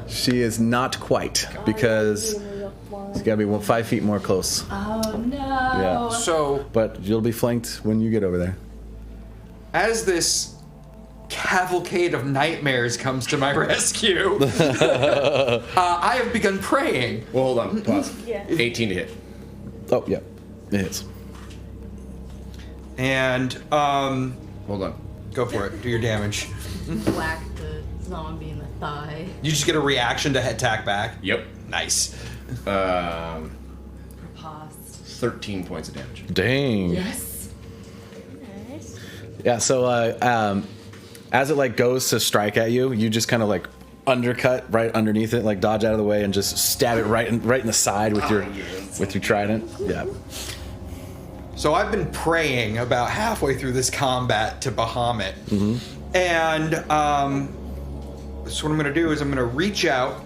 She is not quite, because it's got to be 5 feet more close. Oh no. Yeah. So, But you'll be flanked when you get over there. as this cavalcade of nightmares comes to my rescue, I have begun praying. Well, hold on. Pause. Yeah. 18 to hit. Oh, yeah. It hits. And, Hold on. go for it. Do your damage. Whack the zombie in the thigh. You just get a reaction to attack back. Yep. Nice. 13 points of damage. Dang. Yes. Nice. Yeah, so as it like goes to strike at you, you just kind of like undercut right underneath it, like dodge out of the way and just stab it right in the side with your trident. Yeah. So I've been praying about halfway through this combat to Bahamut. And so what I'm going to do is I'm going to reach out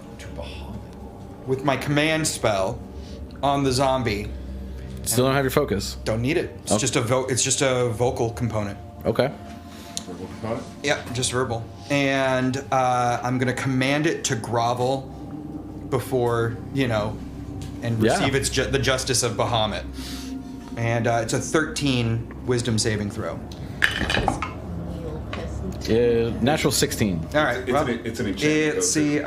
with my command spell on the zombie. Still don't have your focus. Don't need it. It's just a vocal component. Okay. Yep, just verbal. And I'm going to command it to grovel before, and receive the justice of Bahamut. And it's a 13 wisdom saving throw. Natural 16. All right. It's an enchantment. Let's see.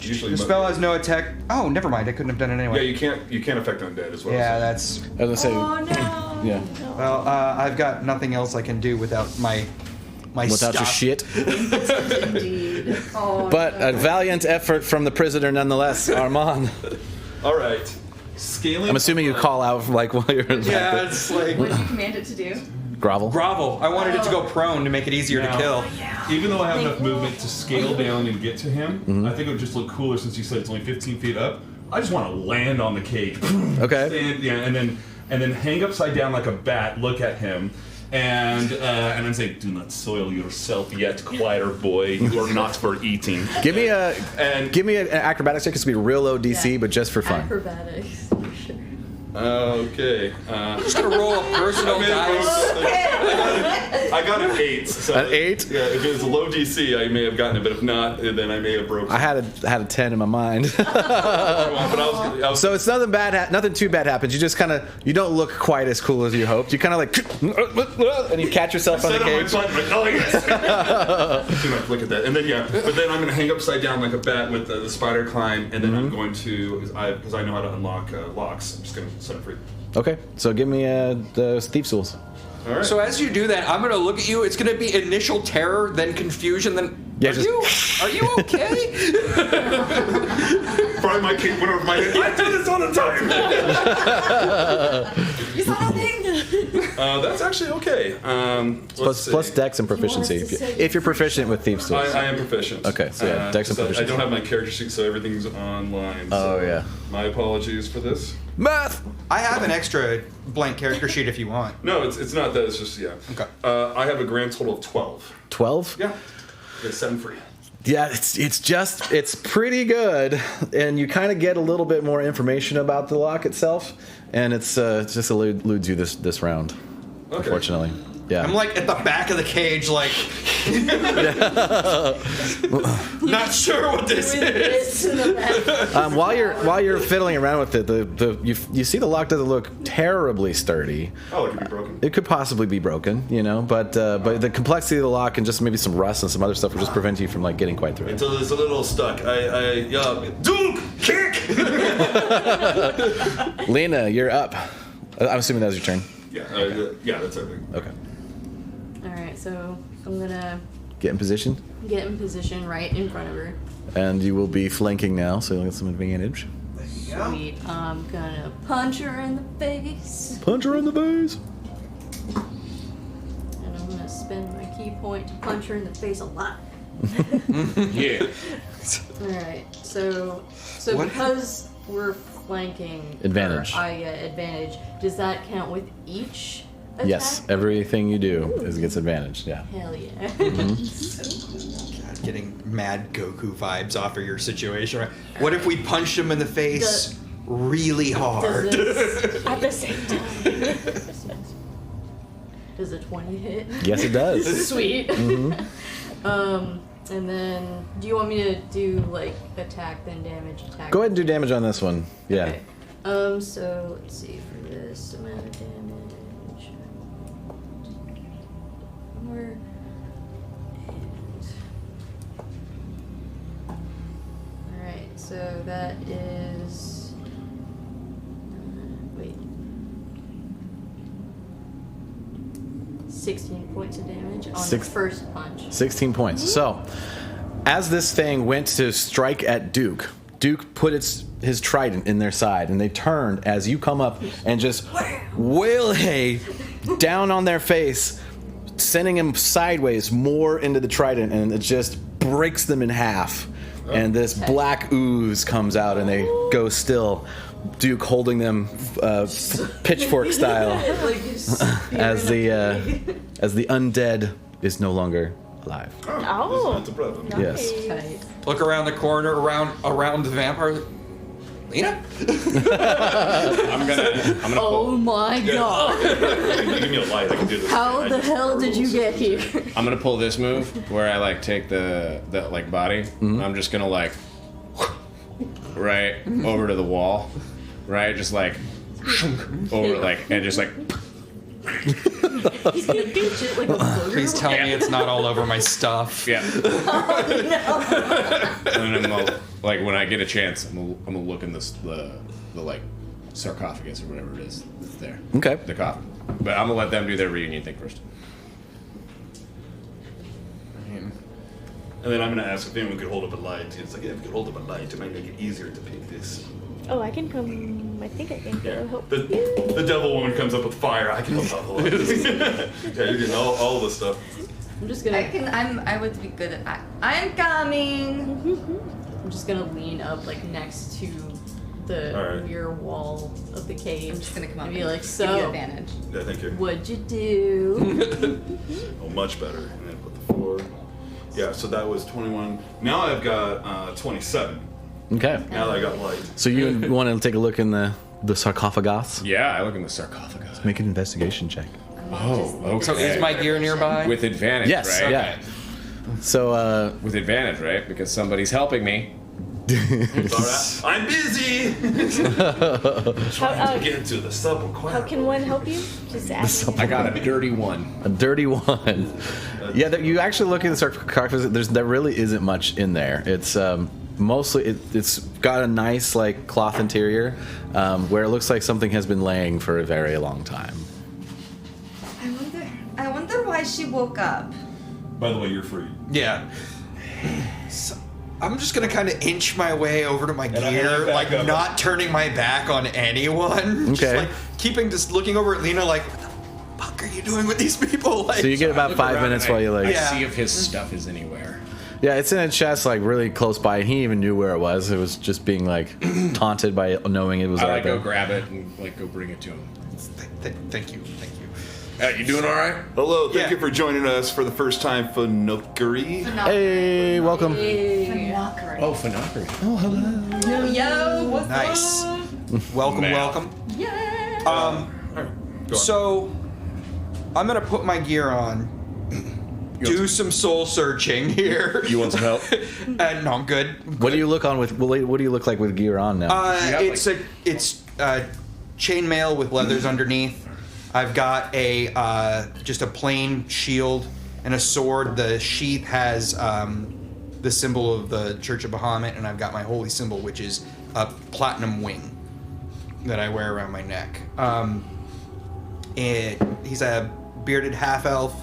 Usually The spell has no attack. Oh, never mind. I couldn't have done it Yeah, anyway. you can't affect undead as well. Yeah, so. that's. I was gonna say, Oh no. yeah. Well, I've got nothing else I can do without my Without your stuff. shit. Indeed. Oh. But a valiant effort from the prisoner nonetheless, Armand. All right. Scaling. I'm assuming you call out like while you're in Yeah, it's like What did you command it to do? grovel. grovel. I wanted it to go prone to make it easier to kill. Even though I have enough movement to scale down and get to him, I think it would just look cooler since you said it's only 15 feet up. I just want to land on the cage. Okay. And then hang upside down like a bat, look at him, and then say, "Do not soil yourself yet, quieter boy. You are not for eating." Give me And an acrobatics check. It's gonna be real low DC, Yeah. but just for fun. Acrobatics. Sure. okay. Just gonna roll a personal dice. I got an 8. So An 8? Yeah, if it was a low DC, I may have gotten it, but if not, then I may have broken. I had a 10 in my mind. But I was So it's nothing bad. Nothing too bad happens. You just you don't look quite as cool as you hoped. You kind of like, and you catch yourself on the set on my cage. butt, but oh yes. Too much. Look at that. And then but then I'm going to hang upside down like a bat with the spider climb, and then I'm going to because I know how to unlock locks. I'm just going to set it free. Okay, so give me the thief's tools. All right. So as you do that, I'm gonna look at you. It's gonna be initial terror, then confusion, then Yeah, Are you okay? Probably my kick went over my head. I do this all the time. You saw nothing? That's actually okay. plus Dex and proficiency if you're proficient with Thieves' Tools. I am proficient. Okay, so yeah, Dex and so proficiency. I don't have my character sheet, so everything's online. Oh, So yeah. My apologies for this. Math. I have an extra blank character sheet if you want. No, it's not that. It's just Okay. I have a grand total of 12. 12? Yeah. Okay, 7 free. Yeah, it's pretty good, and you kind of get a little bit more information about the lock itself, and it just eludes you this round, unfortunately. Yeah. I'm like at the back of the cage, like not sure what this is. While you're fiddling around with it, you see the lock doesn't look terribly sturdy. Oh, it could be broken. It could possibly be broken, but the complexity of the lock and just maybe some rust and some other stuff will just prevent you from like getting quite through it. Until it's a little stuck. I yell, Duke, kick! Lena, you're up. I'm assuming that was your turn. Yeah, that's everything. Okay. Alright, so I'm gonna Get in position, get in position right in front of her. and you will be flanking now, so you'll get some advantage. Sweet. I'm gonna punch her in the face. Punch her in the face. And I'm gonna spend my key point to punch her in the face a lot. Yeah. Alright, so What? because we're flanking Advantage. her, I get advantage. Does that count with each attack? Yes, everything you do gets advantage. Yeah. Hell yeah. God, getting mad Goku vibes off of your situation. Right? What if we punched him in the face really hard? At the same time. Does a 20 hit? Yes, it does. Sweet. And then, do you want me to do like attack then damage attack? Go ahead and do damage on this one. Yeah. Okay. So let's see for this amount of damage. More. Alright, so that is. Wait. 16 points of damage on the first punch. 16 points. So, as this thing went to strike at Duke put his trident in their side, and they turned as you come up and just waylay down on their face, sending him sideways more into the trident, and it just breaks them in half. And this black ooze comes out, and they go still. Duke holding them pitchfork style as the undead is no longer alive. Oh. That's a problem. Yes. Tight. Look around the corner, around the vampire. Lena? I'm gonna Oh pull, my god. Give me a light. I can do this. How the hell did you get here? I'm gonna pull this move where I like take the like body. I'm just gonna like right over to the wall, right? Just like over like and just like He's gonna pinch it like a booger. Please tell me it's not all over my stuff. yeah. And then I'm gonna, like when I get a chance, I'm gonna look in the like sarcophagus or whatever it is that's there. Okay. The coffin. But I'm gonna let them do their reunion thing first. And then I'm going to ask if anyone could hold up a light. It's like, yeah, if you could hold up a light, it might make it easier to pick this. Oh, I can come. I think I can go help. The devil woman comes up with fire. I can help out a lot. Yeah, you're getting all the stuff. I'm just gonna I would be good at that. I'm coming. I'm just gonna lean up like next to the Alright. rear wall of the cage. I'm just gonna come up and be and like, give you so advantage. Yeah, thank you. what'd you do? Oh, much better. And then put the 4. Yeah, so that was 21. Now I've got 27. Okay. Now that I got light. So you want to take a look in the sarcophagus? Yeah, I look in the sarcophagus. Make an investigation check. Oh, okay. So is my gear nearby? With advantage, Yes. right? Yeah. So With advantage, right? Because somebody's helping me. It's all right. I'm busy. How, Get to the subway. how can one help you? Just ask. I got a dirty one. a dirty one. Yeah, you actually look at the sarcophagus. There really isn't much in there. It's mostly it's got a nice like cloth interior, where it looks like something has been laying for a very long time. I wonder why she woke up. By the way, you're free. Yeah. So I'm just gonna kind of inch my way over to my I gear, hand like back up. not turning my back on anyone. Just Okay. like just looking over at Lena, like, what the fuck are you doing with these people? Like, So you get about Look 5 around minutes and while you like. I Yeah. see if his stuff is anywhere. Yeah, it's in a chest like really close by. He even knew where it was. It was just being like taunted by knowing it was I out like there. go grab it and like go bring it to him. thank you. You doing all right? Hello, thank Yeah. you for joining us for the first time for Nookery. Hey, welcome. Oh, Finockery. Yo, what's Nice. up? Welcome, Man. welcome. Yeah. Go on. So I'm gonna put my gear on, do some soul searching here. You want some help? No, I'm good. What do you look on with? What do you look like with gear on now? got, It's chainmail with leathers underneath. I've got a just a plain shield and a sword. The sheath has the symbol of the Church of Bahamut, and I've got my holy symbol, which is a platinum wing that I wear around my neck. He's a bearded half elf.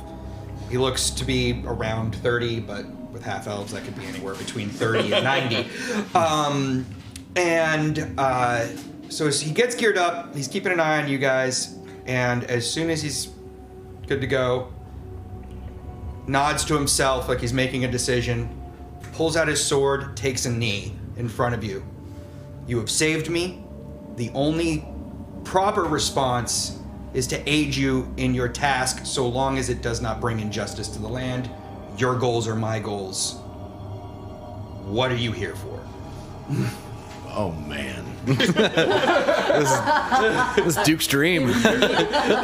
He looks to be around 30, but with half elves, that could be anywhere between 30 and 90. So as he gets geared up, he's keeping an eye on you guys, and as soon as he's good to go, nods to himself like he's making a decision, pulls out his sword, takes a knee in front of you. You have saved me. The only proper response is to aid you in your task so long as it does not bring injustice to the land. Your goals are my goals. What are you here for? Oh man. This Duke's dream.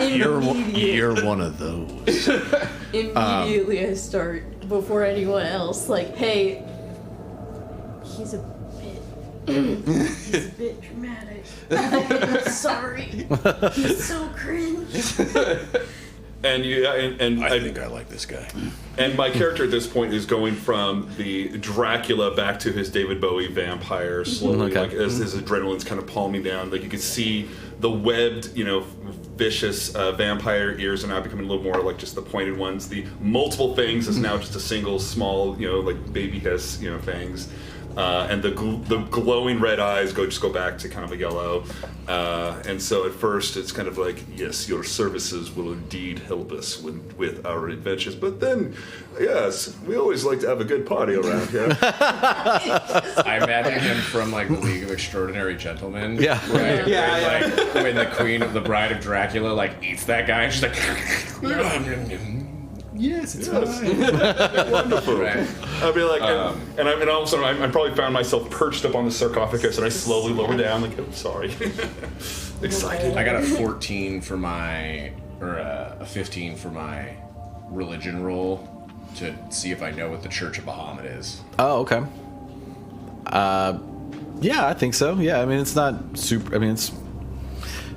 You're one of those. Immediately I start, before anyone else, like, hey, he's a bit dramatic. I'm sorry. He's so cringe. And I think I like this guy. And my character at this point is going from the Dracula back to his David Bowie vampire slowly, Okay. like as his adrenaline's kind of palming down. Like you can see the webbed, vicious vampire ears are now becoming a little more like just the pointed ones. The multiple fangs is now just a single small, like baby has, fangs. And the glowing red eyes go back to kind of a yellow. And so at first it's kind of like, yes, your services will indeed help us with our adventures. But then, yes, we always like to have a good party around here. I imagine him from like the League of Extraordinary Gentlemen. Yeah. Right? Yeah, Like when the bride of Dracula like eats that guy and she's like yes, it's Wonderful. Right. I'd be like, and all of a sudden I probably found myself perched up on the sarcophagus and I slowly lower down, like, oh, sorry. Excited. I got a 14 for a 15 for my religion roll to see if I know what the Church of Bahamut is. Oh, okay. Yeah, I think so. Yeah, I mean it's not super. I mean it's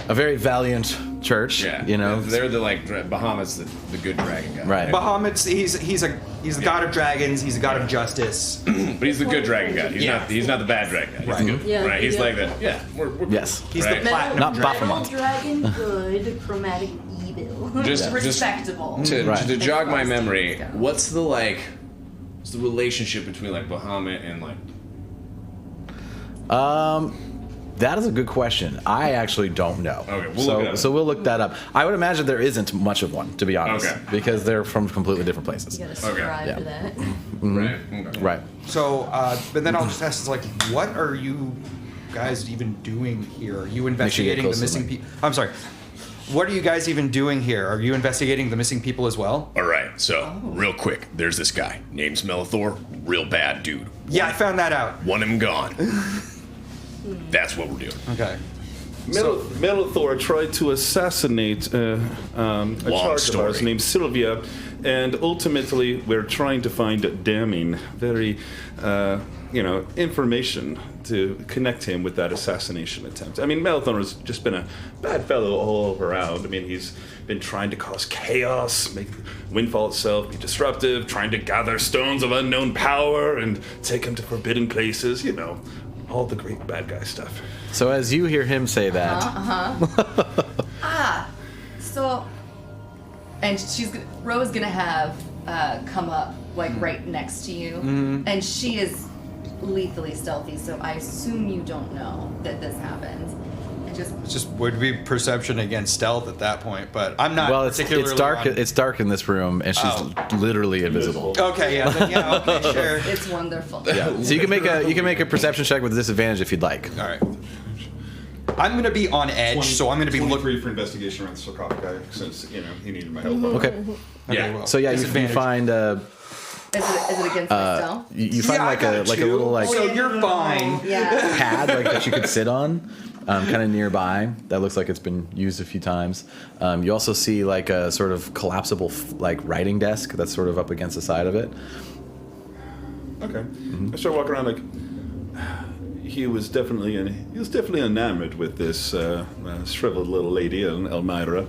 a very valiant church. Yeah, they're the Bahamut's the good dragon guy. Right. Bahamut's he's the god of dragons. He's a god of justice. But he's the good dragon guy. He's not the bad dragon guy. He's Right. good. Yeah, Right. He's yeah. like that. Yeah. We're Yes. He's right. the platinum. Not dragon. Baphomet. Dragon good, chromatic evil. Just Respectable. Right. to jog my memory, Yeah. what's the relationship between like Bahamut and like That is a good question. I actually don't know. Okay, we'll look it up. So we'll look that up. I would imagine there isn't much of one, to be honest, Okay. because they're from completely different places. You gotta strive Yeah. for that. right? Okay. Right. So, but then I'll just ask, like, what are you guys even doing here? Are you investigating the closer to missing the people? I'm sorry. What are you guys even doing here? Are you investigating the missing people as well? All right, so real quick, there's this guy. Name's Melethor. Real bad dude. Yeah, I found that out. Want him gone. That's what we're doing. Okay. Melethor tried to assassinate a charge of ours story. named Sylvia, and ultimately we're trying to find damning, very, information to connect him with that assassination attempt. I mean, Melethor has just been a bad fellow all around. I mean, he's been trying to cause chaos, make Windfall itself be disruptive, trying to gather stones of unknown power and take him to forbidden places, all the great bad guy stuff. So as you hear him say that, So, and Ro's gonna have come up like right next to you, and she is lethally stealthy. So I assume you don't know that this happened. It just would be perception against stealth at that point, but I'm not. Well, it's dark. on- It's dark in this room, and she's literally invisible. Okay, okay, sure. It's wonderful. Yeah. So you can make a perception check with disadvantage if you'd like. All right. I'm gonna be on edge, so I'm gonna be looking. 23 for investigation around the sarcophagi, since he needed my help. Okay. well, So yeah, you disadvantage. find Is it against my stealth? you find Yeah, I like got a two, little like so you're fine. Yeah. pad like that you could sit on, kind of nearby. That looks like it's been used a few times. You also see like a sort of collapsible like writing desk that's sort of up against the side of it. Okay. I started walking around like he was definitely enamored with this shriveled little lady, Elmira.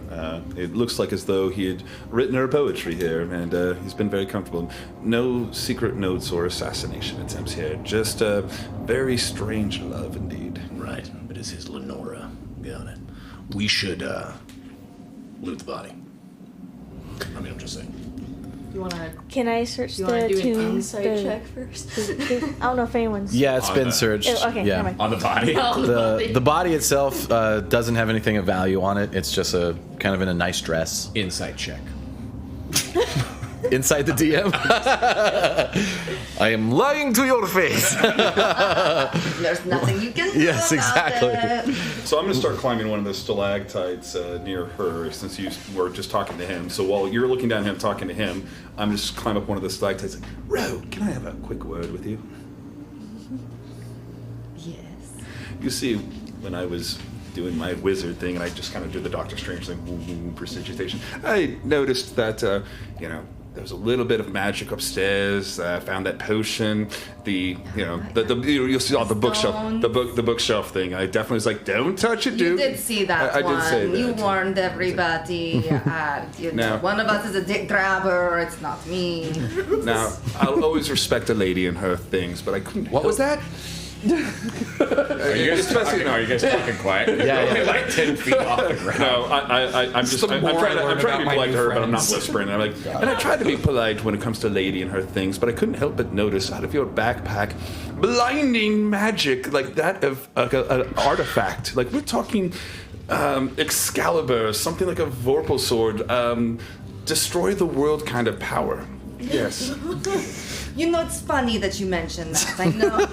It looks like as though he had written her poetry here, and he's been very comfortable. No secret notes or assassination attempts here. Just very strange love indeed. Right, but it's his Lenora. Got it. We should loot the body. I mean, I'm just saying. You wanna Can I search you the wanna do an tomb? insight check first? I don't know if anyone's. Yeah, it's On been the- searched. Oh, okay, yeah. never mind. On the body. The body itself doesn't have anything of value on it. It's just a kind of in a nice dress. Insight check. Inside the DM. I am lying to your face. There's nothing you can do Yes, about exactly. it. So I'm going to start climbing one of the stalactites near her, since you were just talking to him. So while you're looking down him, talking to him, I'm just climb up one of the stalactites. Like, Road, can I have a quick word with you? Yes. You see, when I was doing my wizard thing, and I just kind of do the Doctor Strange thing, woo, woo, prestidigitation, I noticed that, there was a little bit of magic upstairs. I found that potion. You'll see on the bookshelf, the bookshelf thing. I definitely was like, don't touch it, You dude. did see that I one. did say that. You warned everybody. Now- One of us is a dick grabber. It's not me. Now, I'll always respect a lady and her things, but I couldn't. What was that? Are you guys talking quiet? Yeah, You're only yeah. like 10 feet off the ground. No, I'm just. I'm more trying I to learn be about my polite to new her, but I'm not friends. whispering. I'm like, and I try to be polite when it comes to lady and her things, but I couldn't help but notice out of your backpack, blinding magic like that of an artifact. Like we're talking Excalibur, something like a Vorpal sword, destroy the world kind of power. Yes. You know, it's funny that you mentioned that. I know.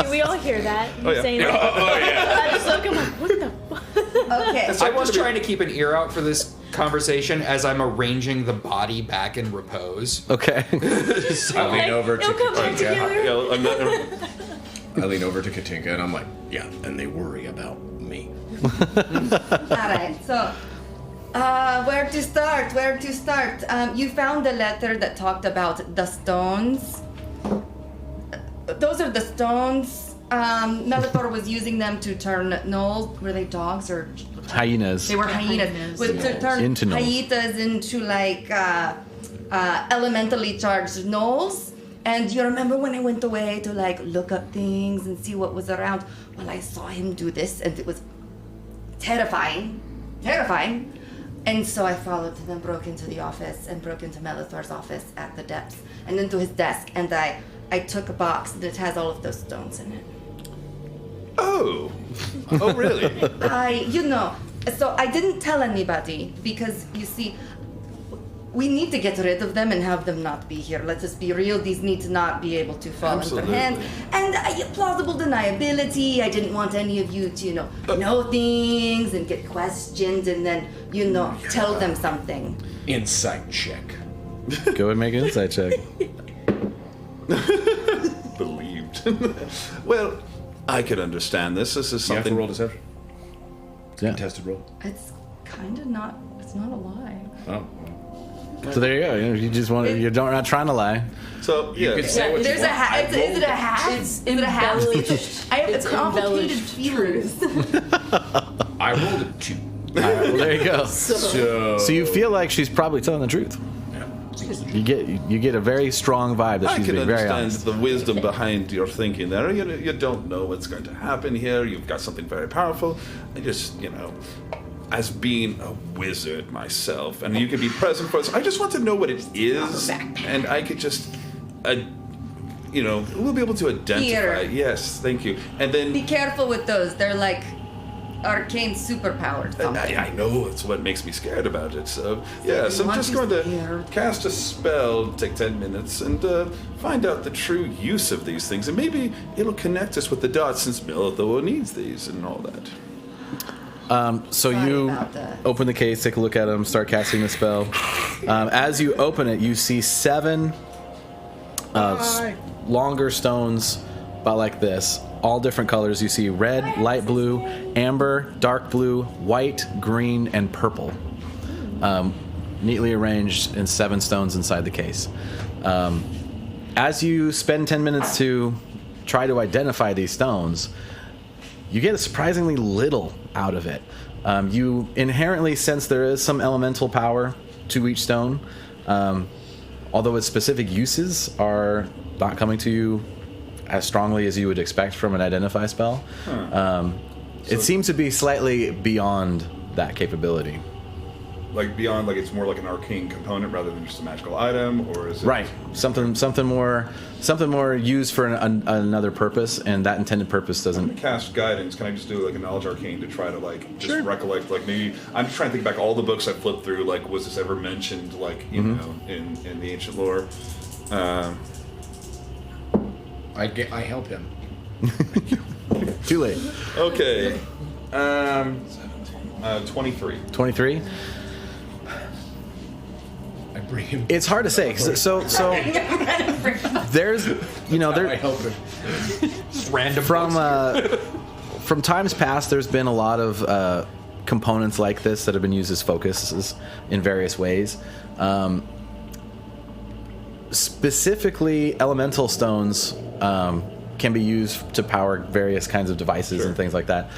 Can we all hear that? You yeah. saying that? I just look. I'm like, what the fuck? Okay. I'm just trying to keep an ear out for this conversation as I'm arranging the body back in repose. Okay. I lean over to It'll come back Katinka. together. I lean over to Katinka and I'm like, yeah, and they worry about me. All right. So, where to start? Where to start? You found a letter that talked about the stones. Those are the stones. Melethor was using them to turn gnolls. Were they dogs or Hyenas. they were hyenas? Hyenas. Was to turn Into gnolls. hyenas into like elementally charged gnolls. And you remember when I went away to like look up things and see what was around? Well, I saw him do this, and it was terrifying. And so I followed him and broke into the office and broke into Melethor's office at the depths and into his desk. And I took a box that has all of those stones in it. Oh. Oh, really? So I didn't tell anybody because, you see, we need to get rid of them and have them not be here. Let's just be real. These need to not be able to fall into Absolutely. their hands. And plausible deniability. I didn't want any of you to, know things and get questioned and then, tell them something. Insight check. Go and make an insight check. Believed. Well, I could understand this. This is You have to something. roll deception. Yeah. Contested roll. It's kind of not, it's not a lie. Oh. So there you go. You just want to. You're not trying to lie. So yeah. could say what you There's a want. hat. Is it a hat? It's Is it a hat? embellished. I have It's complicated embellished feelings. I rolled a 2. All right, well, there you go. So So you feel like she's probably telling the truth. You get a very strong vibe that I she's can being very understand honest. the wisdom behind your thinking there. You don't know what's going to happen here. You've got something very powerful. I just, as being a wizard myself, and you could be present for us. I just want to know what it is, and I could just, we'll be able to identify. Here. Yes, thank you. And then Be careful with those. They're like arcane superpowered something. I know it's what makes me scared about it. So yes, I'm want just you going to scared. cast a spell, take 10 minutes, and find out the true use of these things, and maybe it'll connect us with the dots since Melethor needs these and all that. So Sorry you about that. open the case, take a look at them, start casting the spell. As you open it, you see 7 longer stones, about like this, all different colors. You see red, light blue, amber, dark blue, white, green, and purple. Neatly arranged in 7 stones inside the case. As you spend 10 minutes to try to identify these stones, you get surprisingly little out of it. You inherently sense there is some elemental power to each stone, although its specific uses are not coming to you as strongly as you would expect from an identify spell. It seems to be slightly beyond that capability. Like beyond, like it's more like an arcane component rather than just a magical item, or is it Right, something more used for another purpose, and that intended purpose doesn't. cast guidance? Can I just do like a knowledge arcane to try to like just recollect, like maybe I'm just trying to think back all the books I flipped through, like was this ever mentioned, like you know, in the ancient lore? I help him. Too late. Okay, 23. 23. I bring him. It's hard to say. So there's, I help him. Random from times past, there's been a lot of components like this that have been used as focuses in various ways. Specifically, elemental stones can be used to power various kinds of devices and things like that.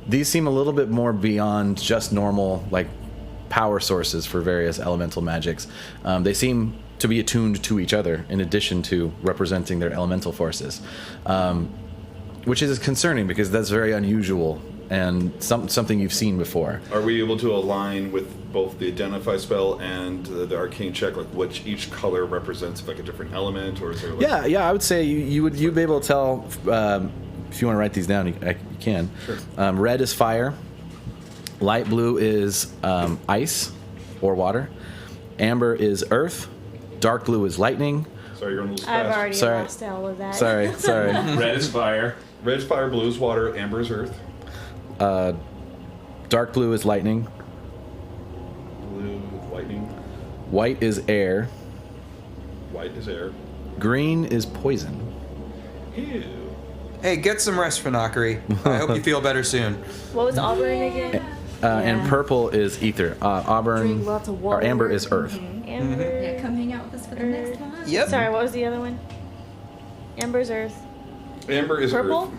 These seem a little bit more beyond just normal, like, power sources for various elemental magics. They seem to be attuned to each other in addition to representing their elemental forces, which is concerning because that's very unusual and something you've seen before. Are we able to align with both the identify spell and the arcane check, like which each color represents like a different element, or is there? Like Yeah. I would say you'd be able to tell if you want to write these down. You can. Sure. Red is fire. Light blue is ice or water. Amber is earth. Dark blue is lightning. Sorry, you're on a little I've fast. already Sorry. lost all of that. Sorry. Red is fire. Red is fire, blue is water, amber is earth. Dark blue is lightning. Blue, lightning. White is air. White is air. Green is poison. Ew. Hey, get some rest, Fanakari. I hope you feel better soon. What was Auburn again? And purple is ether. Auburn Drink lots of or water. amber is earth. Amber. Yeah, come hang out with us for the next one. Yep. Sorry, what was the other one? Amber's Earth. Amber is Purple? earth.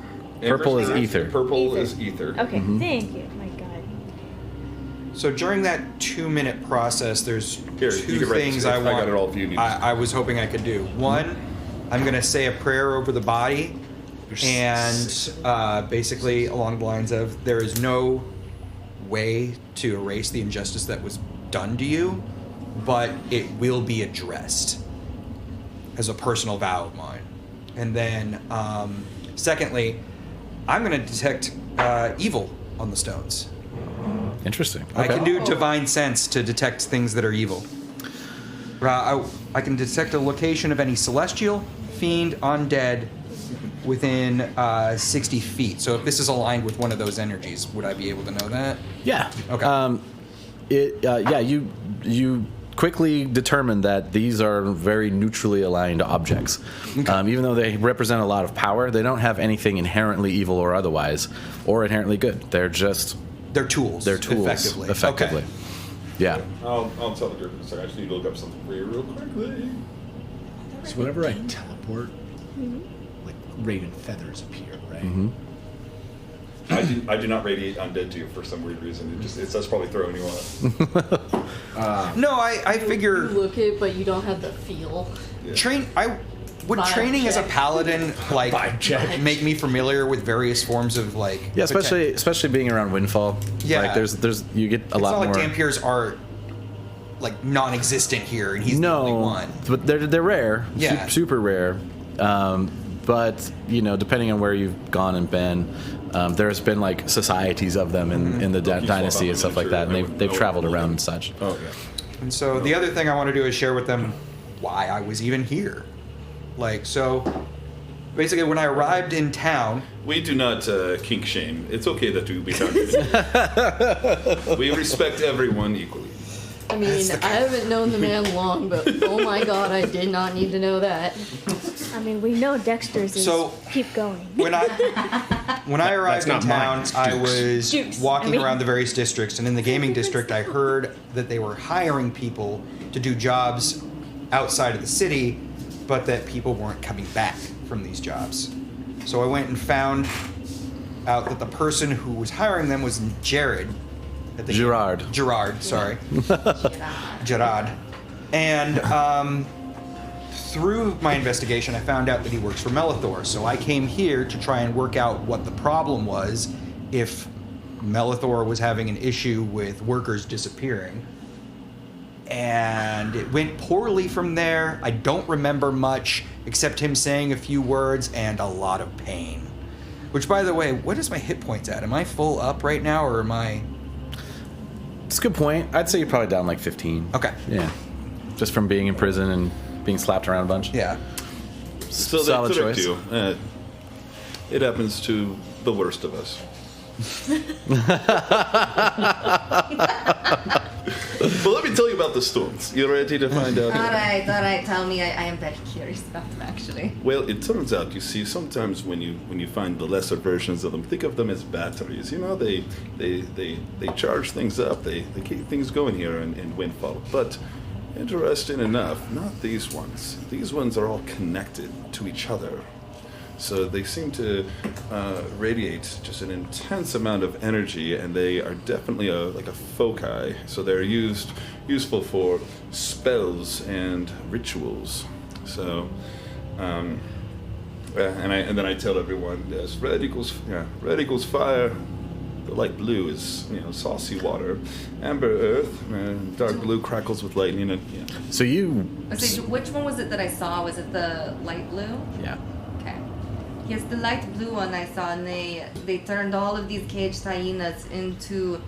Amber's Purple is earth, ether. Purple Ether. is ether. Okay, thank you. My God. So during that 2-minute process, there's Here, you two can write things this. I I want. got it all if you need it. I was hoping I could do. One, I'm going to say a prayer over the body, and basically along the lines of there is no way to erase the injustice that was done to you, but it will be addressed as a personal vow of mine. And then, secondly, I'm going to detect evil on the stones. Interesting. I Okay. can do divine sense to detect things that are evil. I can detect a location of any celestial, fiend, undead within 60 feet. So if this is aligned with one of those energies, would I be able to know that? Yeah. Okay. You quickly determine that these are very neutrally aligned objects. Even though they represent a lot of power, they don't have anything inherently evil or otherwise, or inherently good. They're just They're tools. effectively. Okay. Yeah. I'll tell the group in a second. I just need to look up something for you real quickly. So whenever I teleport, like raven feathers appear, right? Mm-hmm. I do not radiate undead to you for some weird reason. It's us probably throwing you off. No, I You figure look it, but you don't have the feel. train. Would Vibe training as a check. paladin make me familiar with various forms of Yeah, especially being around Windfall. Yeah. Like there's you get a It's lot not more. like Dampier's are like non-existent here, and he's the only one. But they're rare. Yeah. Super rare. But depending on where you've gone and been, there's been like societies of them in the dynasty and stuff like that, and they've traveled around and such. Oh yeah. And so the other thing I want to do is share with them why I was even here. Like, so basically when I arrived in town... We do not kink shame. It's okay that you be targeted. We respect everyone equally. I mean, I haven't known the man long, but oh my god, I did not need to know that. I mean, we know Dexter's is So- keep going. When I arrived in not mine, town, it's I Duke's. was Duke's, walking I mean. around the various districts, and in the gaming district, I heard that they were hiring people to do jobs outside of the city, but that people weren't coming back from these jobs. So I went and found out that the person who was hiring them was Jared. Gerard, sorry. Gerard. And through my investigation, I found out that he works for Melethors. So I came here to try and work out what the problem was, if Melethor was having an issue with workers disappearing. And it went poorly from there. I don't remember much, except him saying a few words and a lot of pain. Which, by the way, what is my hit points at? Am I full up right now, or am I... It's a good point. I'd say you're probably down like 15. Okay. Yeah. Just from being in prison and being slapped around a bunch. Yeah. So Solid that's choice. It happens to the worst of us. Well, let me tell you about the storms. You ready to find out? All right. Tell me. I am very curious about them, actually. Well, it turns out, you see, sometimes when you find the lesser versions of them, think of them as batteries. You know, they charge things up. They keep things going here in Windfall. But interesting enough, not these ones. These ones are all connected to each other. So they seem to radiate just an intense amount of energy, and they are definitely like a foci. So they're useful for spells and rituals. So, and then I tell everyone, yes, red equals fire. The light blue is saucy water. Amber earth, and dark blue crackles with lightning. And yeah. So you. So which one was it that I saw? Was it the light blue? Yeah. Okay. Yes, the light blue one I saw, and they turned all of these caged hyenas into,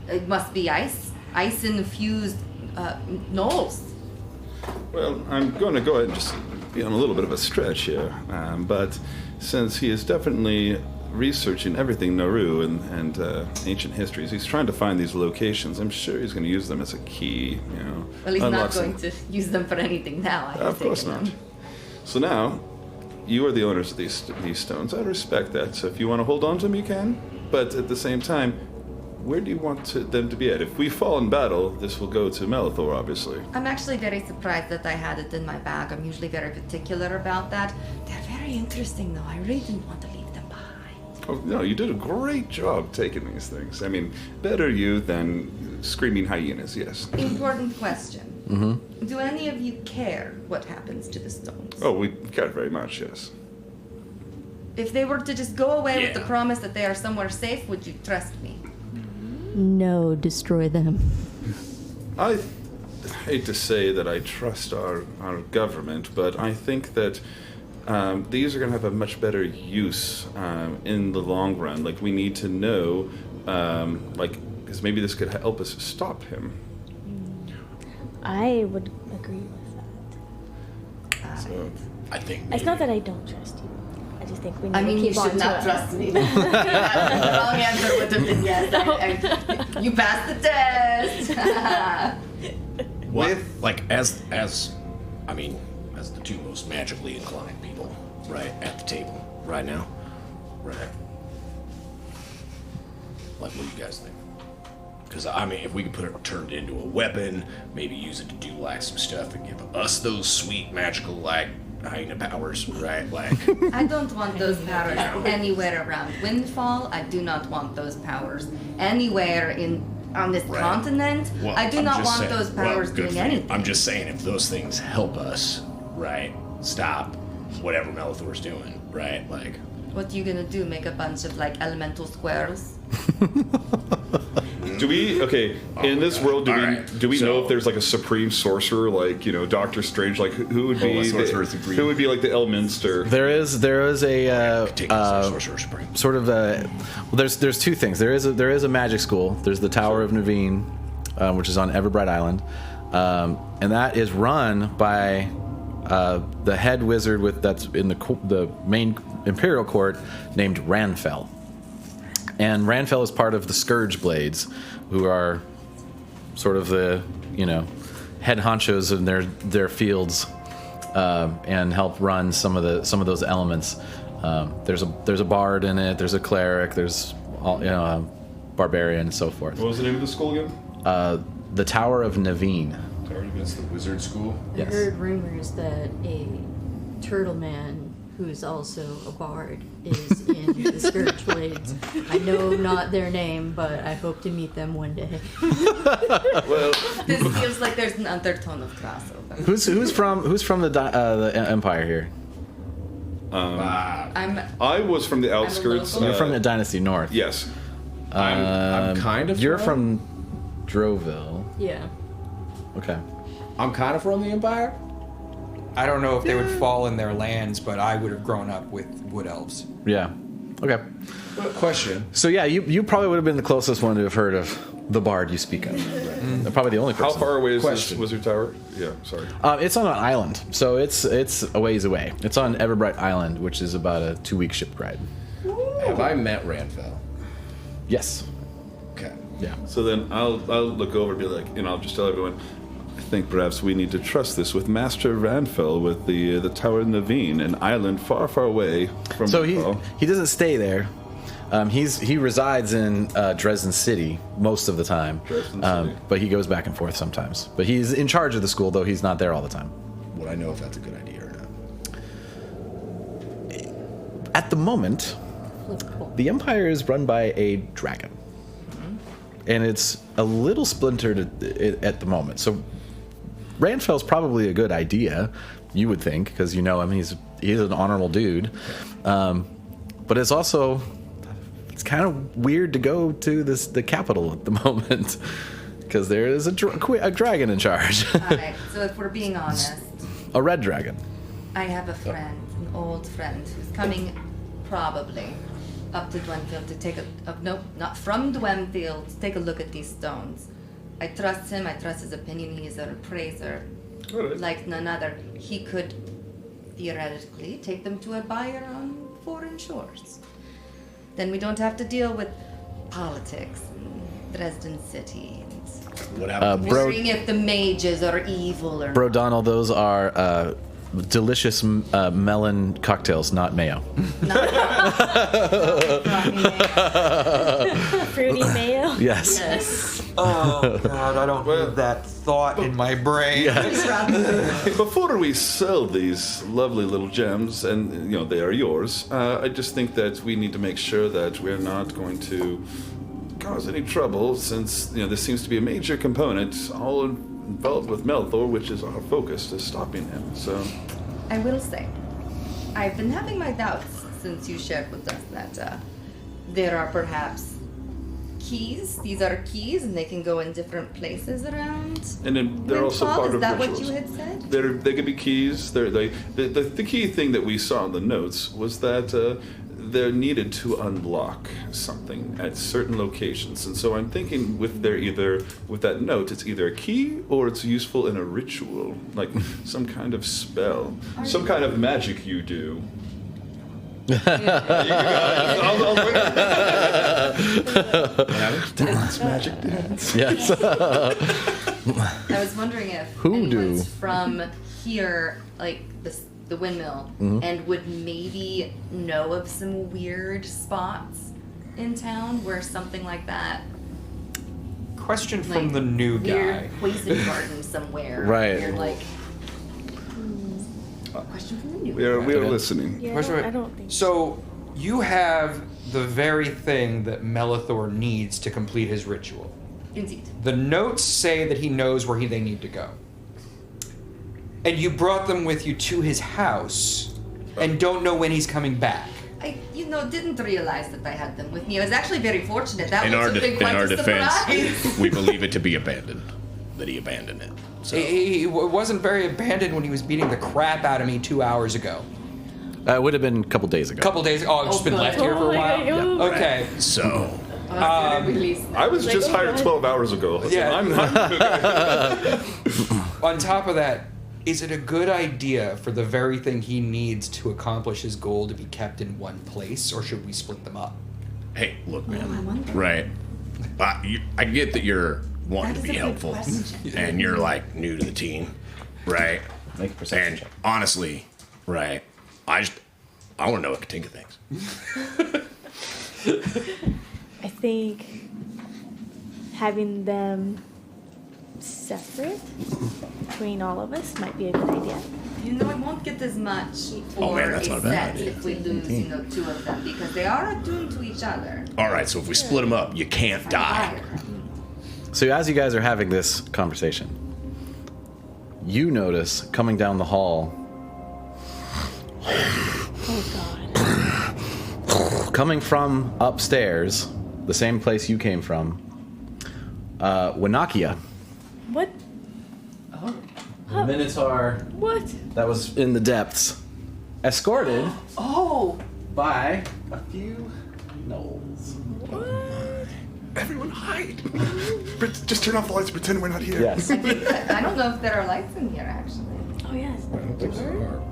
it must be ice-infused gnolls. Well, I'm going to go ahead and just be on a little bit of a stretch here, but since he is definitely researching everything Naru and ancient histories, he's trying to find these locations. I'm sure he's going to use them as a key, Well, he's not unlocks going them. to use them for anything now. Of course not. So now, you are the owners of these stones. I respect that. So if you want to hold on to them, you can. But at the same time, where do you want them to be at? If we fall in battle, this will go to Melethor, obviously. I'm actually very surprised that I had it in my bag. I'm usually very particular about that. They're very interesting, though. I really didn't want to leave them behind. Oh, no, you did a great job taking these things. I mean, better you than screaming hyenas, yes. Important question. Mm-hmm. Do any of you care what happens to the stones? Oh, we care very much, yes. If they were to just go away with the Yeah. promise that they are somewhere safe, would you trust me? No, destroy them. I hate to say that I trust our government, but I think that these are going to have a much better use in the long run. Like, we need to know, because maybe this could help us stop him. I would agree with that. So, I think It's not that I don't trust you. I just think we need I mean, to you keep should on not to trust me. The wrong answer would have been yes. You passed the test. what, like as the two most magically inclined people, right at the table right now, right? Like, what do you guys think? Because I mean, if we could turn it into a weapon, maybe use it to do like some stuff and give us those sweet magical like hyena powers, right? Like, I don't want those powers anywhere around Windfall. I do not want those powers anywhere on this Right. continent. well, I do I'm not just want saying- those powers good doing for you. anything. I'm just saying, if those things help us, right, stop whatever Melethor's doing, right? Like, What you gonna do? Make a bunch of like elemental squares? Do we in this world do Alright, we know so- if there's like a supreme sorcerer, like Doctor Strange, like who would be Sorcerer Supreme. who would be like the Elminster? There is a take us to Sorcerer Supreme. sort of a there's two things. There is a magic school. There's the Tower of Naveen, which is on Everbright Island, and that is run by the head wizard that's in the main Imperial Court named Ranfell. And Ranfell is part of the Scourge Blades, who are sort of the head honchos in their fields, and help run some of those elements. There's a bard in it. There's a cleric. There's a barbarian and so forth. What was the name of the school again? The Tower of Naveen. It's the wizard school. I Yes. heard rumors that a turtle man who's also a bard is in the Scourge Blades. I know not their name, but I hope to meet them one day. Well, This feels like there's an undertone of crossover. Who's from the Empire here? I was from the outskirts. local. You're from the Dynasty North. Yes. I'm kind of. You're from Droville. Yeah. Okay. I'm kind of from the Empire. I don't know if they would fall in their lands, but I would have grown up with wood elves. Yeah. Okay. Question. So yeah, you probably would have been the closest one to have heard of the bard you speak of. Probably the only person. How far away is this Question. Wizard Tower? Yeah, sorry. It's on an island, so it's a ways away. It's on Everbright Island, which is about a 2-week ship ride. Have I met Ranfell? Yes. Okay. Yeah. So then I'll look over and be like, I'll just tell everyone, I think perhaps we need to trust this with Master Ranfell with the Tower of Naveen, an island far, far away from. So Windfall. he doesn't stay there. He resides in Dresden City most of the time. Dresden City. But he goes back and forth sometimes. But he's in charge of the school, though he's not there all the time. Would I know if that's a good idea or not? At the moment, the Empire is run by a dragon. And it's a little splintered at the moment. So Ranfell's probably a good idea, you would think, because you know him. He's an honorable dude. But it's also... It's kind of weird to go to the capital at the moment because there is a dragon in charge. Alright, so if we're being honest, A red dragon. I have a friend, an old friend, who's coming probably up to Dwenfield to take nope, not from Dwenfield, to take a look at these stones. I trust him, I trust his opinion, he is an appraiser Alright. like none other. He could theoretically take them to a buyer on foreign shores. Then we don't have to deal with politics in Dresden City and What happened? wondering if the mages are evil or Bro Donald, those are delicious melon cocktails, not mayo. Fruity mayo. Yes. Yes. Oh God, I don't need that thought in my brain. Before we sell these lovely little gems, and they are yours, I just think that we need to make sure that we're not going to cause any trouble, since this seems to be a major component, all involved with Melethor, which is our focus to stopping him. So, I will say, I've been having my doubts since you shared with us that there are perhaps keys. These are keys, and they can go in different places around. and then they're also Windfall? part Is of that rituals. what you had said? They could be keys. The key thing that we saw in the notes was that they're needed to unlock something at certain locations, and so I'm thinking with that note, it's either a key or it's useful in a ritual, like some kind of spell, some kind of magic you do. Dance, magic dance. Yes. I was wondering if Hoodoo. anyone's from here, like the windmill, and would maybe know of some weird spots in town where something like that. Question from Like, the new guy. weird poison garden somewhere. Right. You're like. Question from the new We are Okay. listening. Yeah, Question- I don't think So you have the very thing that Melethor needs to complete his ritual. Indeed. The notes say that he knows where they need to go. And you brought them with you to his house and don't know when he's coming back. I, didn't realize that I had them with me. I was actually very fortunate. That In our, was a big in our defense, surprise. we believe it to be abandoned. That he abandoned it. So. He wasn't very abandoned when he was beating the crap out of me 2 hours ago. It would have been a couple days ago. Couple days. Oh, I've just been good. left here for a while. Yeah. Okay. So. I was just hired 12 hours ago. So Yeah. I'm On top of that, is it a good idea for the very thing he needs to accomplish his goal to be kept in one place, or should we split them up? Hey, look, I man. wonder. Right. I get that you're wanting That to is be a good helpful, question. and you're like new to the team, right? Make a perception And check. honestly, right, I want to know what Katinka thinks. I think having them separate between all of us might be a good idea. I won't get as much for Oh, man, that's a not a bad set idea. if we lose, 2 of them, because they are attuned to each other. All right, so if we split them up, you can't die. So as you guys are having this conversation, you notice coming down the hall, Oh God. coming from upstairs, the same place you came from, Winakia. What? The Minotaur What? that was in the depths, escorted Oh! by a few gnolls. Everyone hide. Just turn off the lights and pretend we're not here. Yes. I don't know if there are lights in here, actually. Oh yes.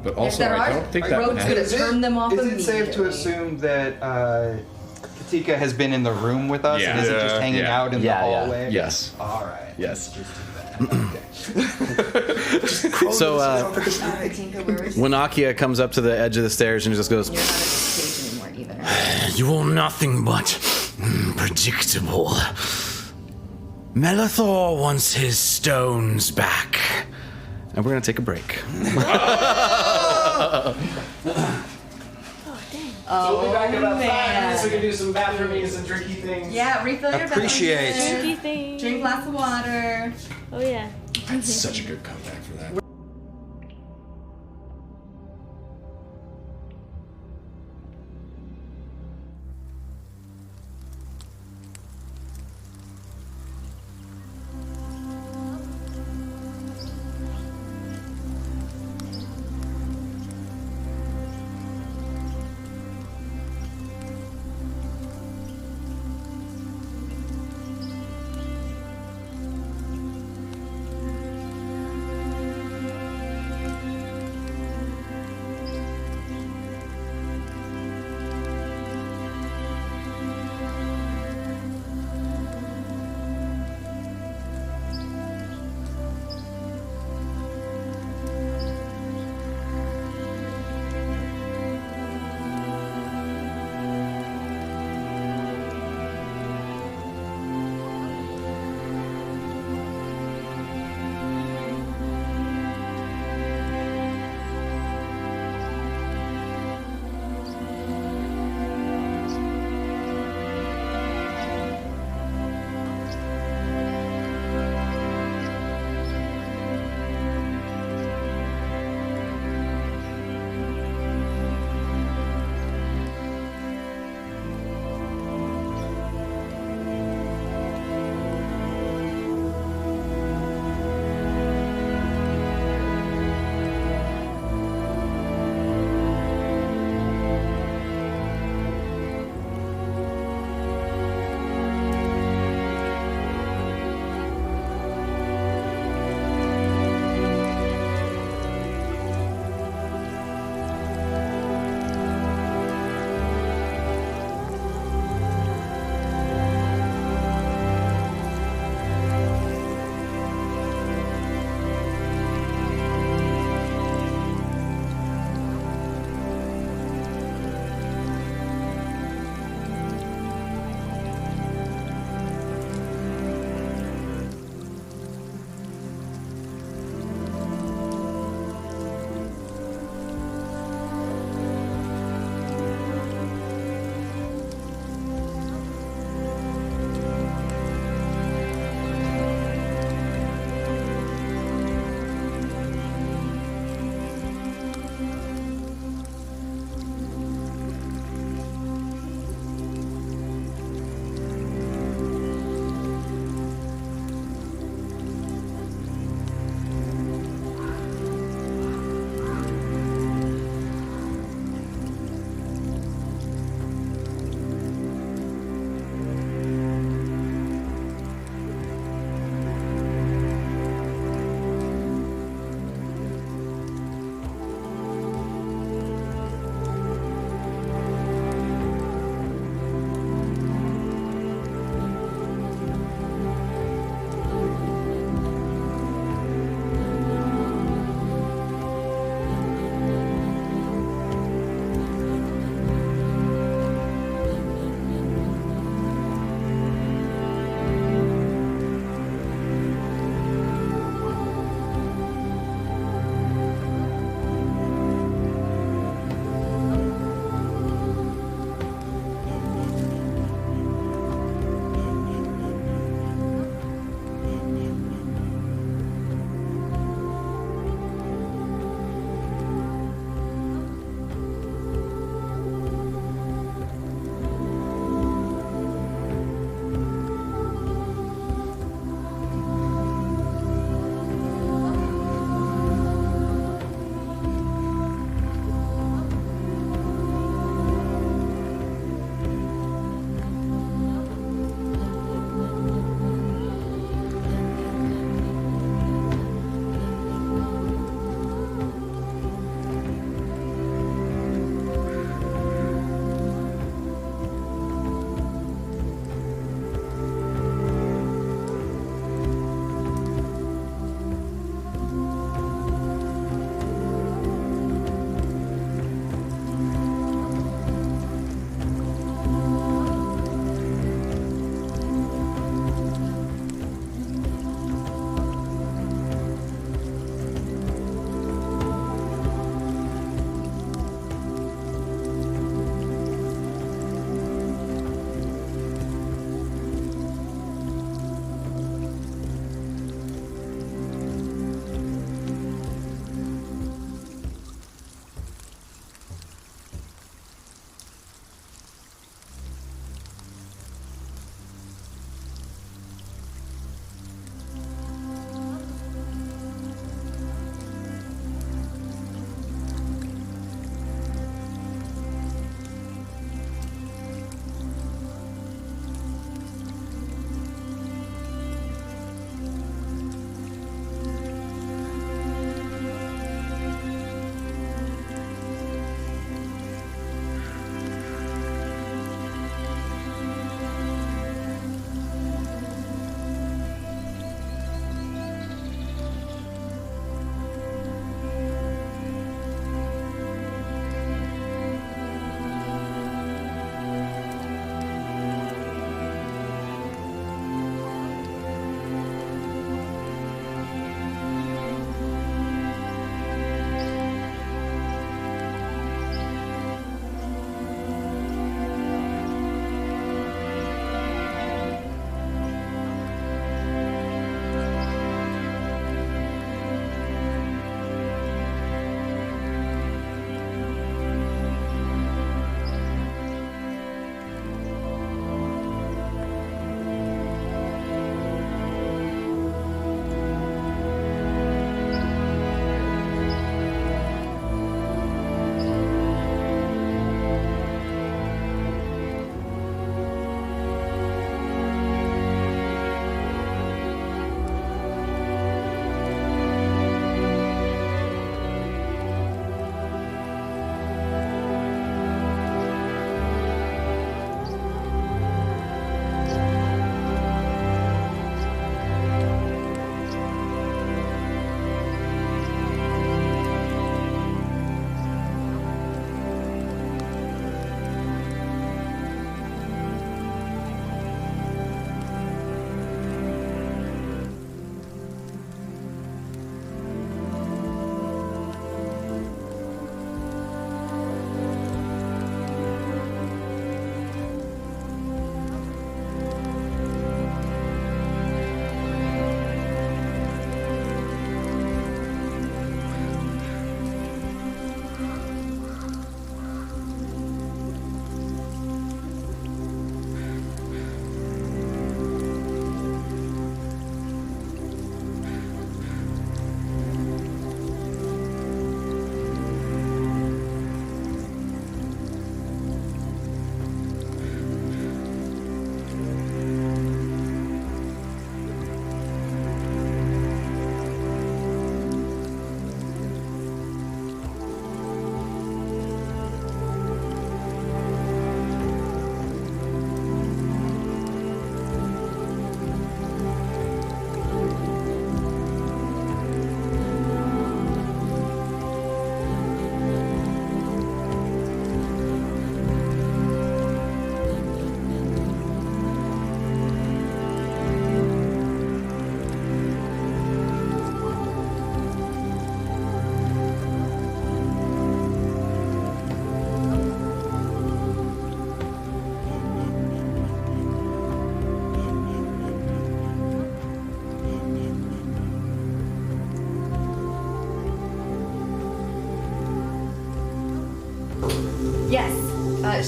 But If also, there I are, don't think that Rogue's matters. gonna turn them off Is immediately. it safe to assume that Katika has been in the room with us and Yeah. isn't just hanging Yeah. out in Yeah, the yeah. hallway? Yes. All right. Yes. Crawl So, into this office. Katinka, where is Winakia comes up to the edge of the stairs and just goes, You're not at this stage anymore either. "You are nothing but predictable. Melethor wants his stones back." And we're going to take a break. Oh, We'll be back in about 5 man. minutes. We can do some bathroomings and drinky things. Yeah, refill your Appreciate. beverages, Drinky thing. Drink lots of water. Oh yeah. That's such a good comeback for that.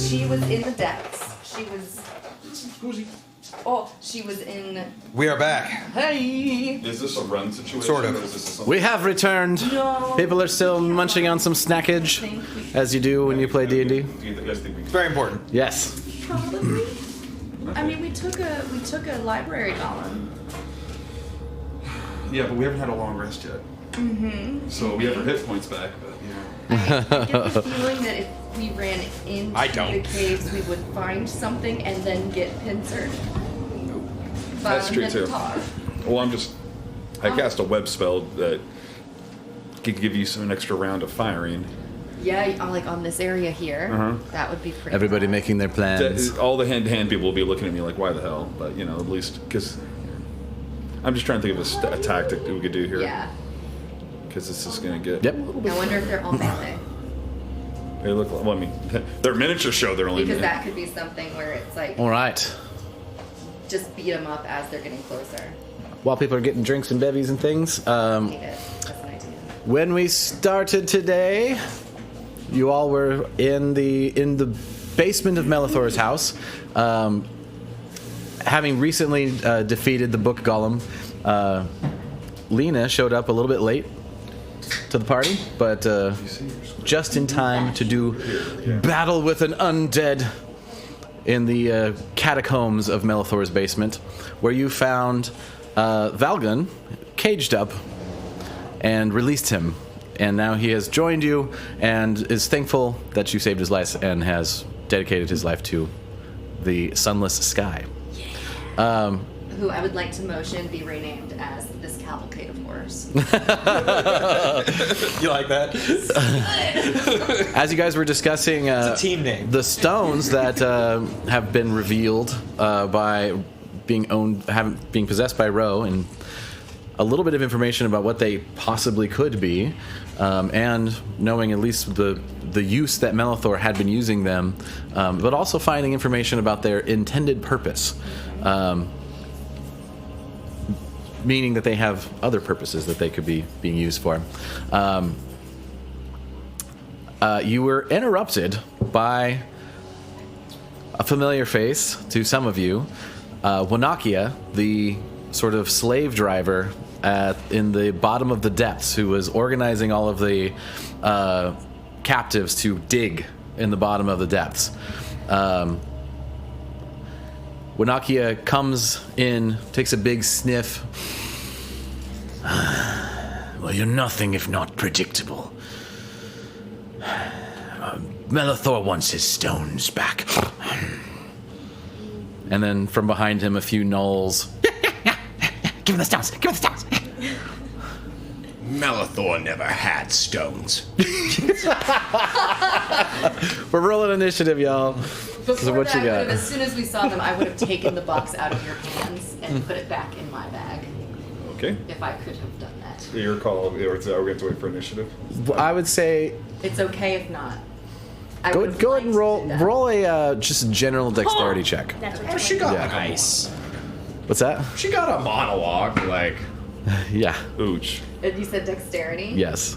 She was in the depths. She was. Oh, she was in. We are back. Hey. Is this a run situation? Sort of. Or is this We have returned. No. People are still munching on some snackage, as you do when you play D&D. Do you guys think we Very important. Yes. Probably. I mean, we took a library golem. Yeah, but we haven't had a long rest yet. Mm-hmm. So we have our hit points back, but yeah. I get the feeling that if we ran into I don't. the caves, we would find something and then get pincered. That's true too. Well, I cast a web spell that could give you an extra round of firing. Yeah, like on this area here. That would be pretty. Everybody hot. making their plans. All the hand-to-hand people will be looking at me like, why the hell? But, you know, at least, because I'm just trying to think of a tactic that we could do here. Yeah. Because this is going to get... Yep. I wonder if they're all melee. They look like, well, I mean, their miniature show they're only... Because that could be something where it's like, All right. just beat them up as they're getting closer. While people are getting drinks and bevies and things, Need it. That's an idea. when we started today, you all were in the basement of Melethors' house, having recently defeated the book golem. Lena showed up a little bit late to the party, but just in time to do battle with an undead in the catacombs of Melethors' basement, where you found Valgun caged up and released him. And now he has joined you and is thankful that you saved his life and has dedicated his life to the Sunless Sky. Who I would like to motion be renamed as this cavalcade of horrors. You like that? As you guys were discussing It's a team name. the stones that have been revealed by being possessed by Ro, and a little bit of information about what they possibly could be, and knowing at least the use that Melethor had been using them, but also finding information about their intended purpose, meaning that they have other purposes that they could be being used for. You were interrupted by a familiar face to some of you, Wanakia, the sort of slave driver in the bottom of the depths, who was organizing all of the captives to dig in the bottom of the depths. Wanakia comes in, takes a big sniff. Well, you're nothing if not predictable. Melethor wants his stones back. And then from behind him, a few gnolls. Give him the stones! Give him the stones! Melethor never had stones. We're rolling initiative, y'all. Before what that, you I got? would've- as soon as we saw them, I would have taken the box out of your hands and put it back in my bag. Okay. If I could have done that. Your call. Are we going to have to wait for initiative? I would say It's okay if not. I go would've ahead and liked roll to do that. roll a just general dexterity check. That's Oh, what she got Yeah. nice. What's that? She got a monologue, like. Yeah. Ooch. And you said dexterity? Yes.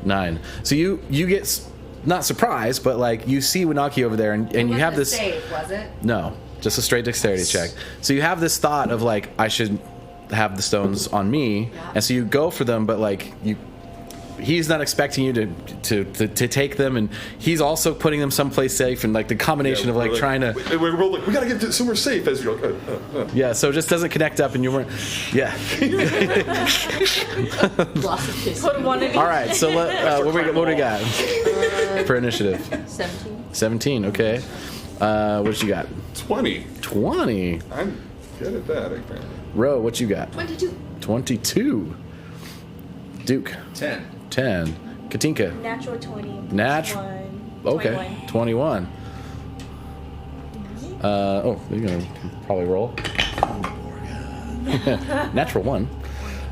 9. So you get not surprised, but like you see Winaki over there, and you have this. Save, was it? No, just a straight dexterity check. So you have this thought of like I should have the stones on me, Yeah. and so you go for them, but like he's not expecting you to take them, and he's also putting them someplace safe, and like the combination of like trying to. We're like, we got to get to somewhere safe as you're like, Yeah, so it just doesn't connect up, and you weren't. Yeah. Lots of kisses. Put one in All right. So what do we got for initiative? 17. 17. Okay. What you got? 20. 20. I'm good at that, apparently. Ro, what you got? 22. 22. Duke. 10. 10. Katinka. Natural 20. Natural. Okay. 21. You're gonna probably roll. Natural 1.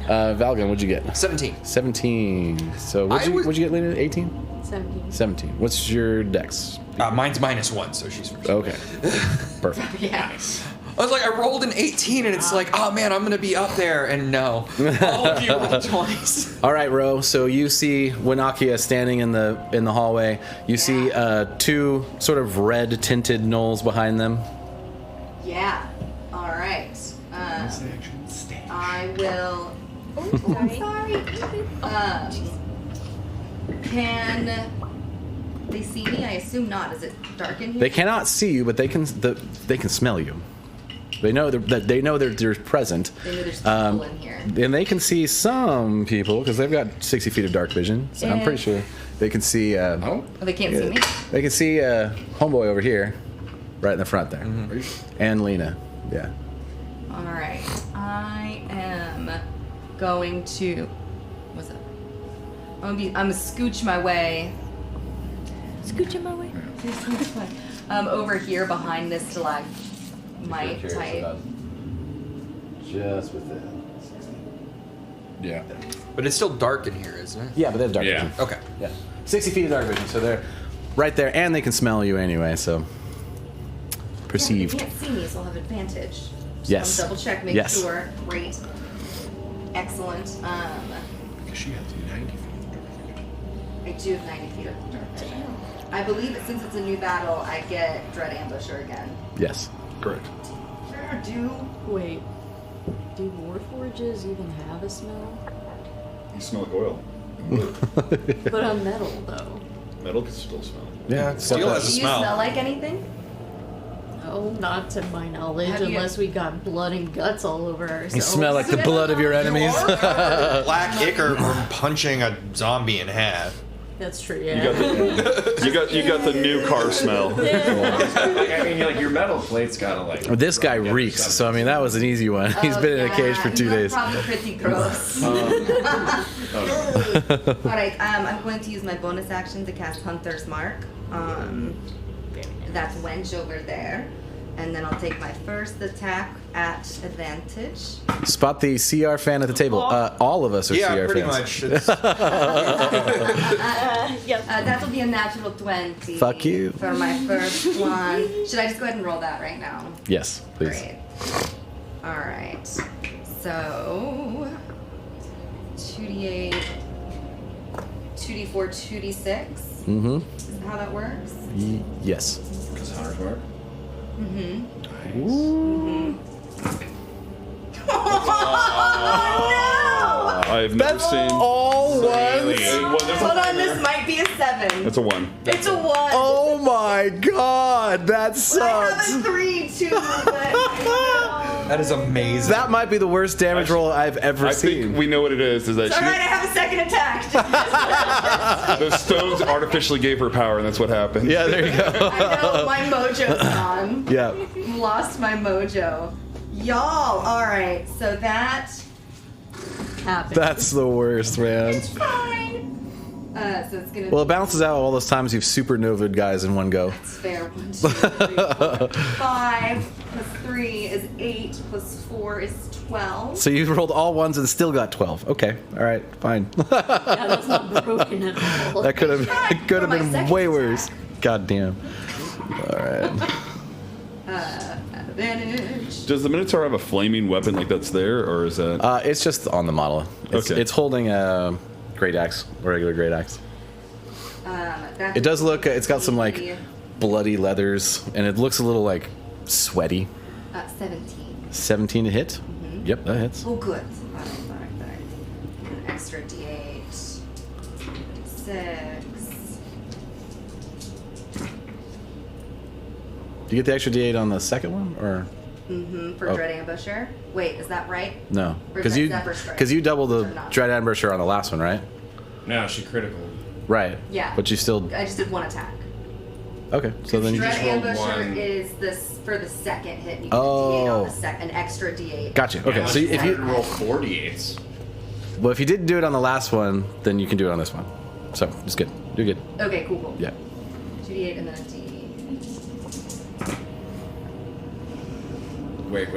Valgan, what'd you get? 17. 17. So what'd you get, Lena? 18? 17. 17. What's your dex? Mine's -1, so she's first. Okay. Perfect. Yeah. I was like, I rolled an 18, and it's like, oh man, I'm gonna be up there, and no, all of you rolled 20s. All right, Ro. So you see Winakia standing in the hallway. You see two sort of red tinted gnolls behind them. Yeah. All right. I will. Oh, sorry. Can they see me? I assume not. Is it dark in here? They cannot see you, but they can smell you. They know that they're present. They know there's people in here. And they can see some people because they've got 60 feet of dark vision. So I'm pretty sure they can see. Oh, they can't see me. They can see homeboy over here, right in the front there, and Lena. Yeah. All right. I am going to. What's up? I'm gonna scooch my way. Scooching my way. Over here behind this stalagmite type. Just within. Yeah. But it's still dark in here, isn't it? Yeah, but they have dark vision. Okay. Yeah. 60 feet of dark vision, so they're right there, and they can smell you anyway. So perceived. Yeah, they can't see me, so I'll have advantage. Just Yes. Double check, make Yes. sure. Great. Excellent. She has 90 feet. I do have 90 feet of dark vision. I believe that since it's a new battle, I get Dread Ambusher again. Yes. Correct. Sure do. Wait. Do Warforges even have a smell? You smell like oil. But on metal, though. Metal can still smell. Yeah, steel has a Do you smell. smell like anything? No, not to my knowledge, Have you- unless we got blood and guts all over ourselves. You smell like the blood of your enemies. Black ichor from punching a zombie in half. That's true, You yeah. got the new car smell. I mean, like your metal plate's gotta like. This guy reeks, so I mean that was an easy one. He's Oh, been in a cage for 2 you are days. Probably pretty gross. All right, I'm going to use my bonus action to cast Hunter's Mark. That's Wench over there. And then I'll take my first attack at advantage. Spot the CR fan at the table. All of us are Yeah, CR pretty fans. much. It's, Yep. That will be a natural 20. Fuck you. For my first one. Should I just go ahead and roll that right now? Yes, please. Great. All right. So 2d8, 2d4, 2d6. Mm-hmm. Is that how that works? Yes. Because Hunter's Mark. I've never seen. All ones. Hold on, this might be a 7. That's a 1. It's a 1. Oh my god, that I sucks. have a 3 too, but That is amazing. That might be the worst damage roll I've ever I seen. think we know what it is. Is that it's all right. I have a second attack. the stones artificially gave her power, and that's what happened. Yeah, there you go. I know my mojo's gone. Yeah. Lost my mojo. Y'all. All right. So that Happened. That's the worst, man. it's fine. So it's gonna. Well, it balances out all those times you've supernovaed guys in one go. It's fair. 1, 2, 3, 4. 5 plus 3 is 8 plus 4 is 12. So you rolled all ones and still got 12. Okay, all right, fine. Yeah, that's not broken at all. That could have For my been second way attack. worse. God damn. All right. Advantage. Does the Minotaur have a flaming weapon like that's there, or is that? It's just on the model. It's, Okay. it's holding a great axe, a regular great axe. That's It does look. It's got some like the, bloody leathers, and it looks a little like sweaty. 17. 17 to hit. Yep, that hits. Oh, good. All right. An extra d8. 6. Do you get the extra D8 on the second one, or For Oh. Dread Ambusher. Wait, is that right? no? Or Because is you that Zephyr Strike? because you doubled Or the not? Dread Ambusher on the last one, right? No, she critical. Right. Yeah. But you still I just did 1 attack. okay. So then you Dread just rolled Ambusher one. is this for the second hit. And you get Oh. a d8 on the an extra d8. gotcha. Okay. So if you roll 48s. well, if you didn't do it on the last one, then you can do it on this one. So it's good. You're good. Okay, cool. Yeah. 2d8 and then a d. Wait.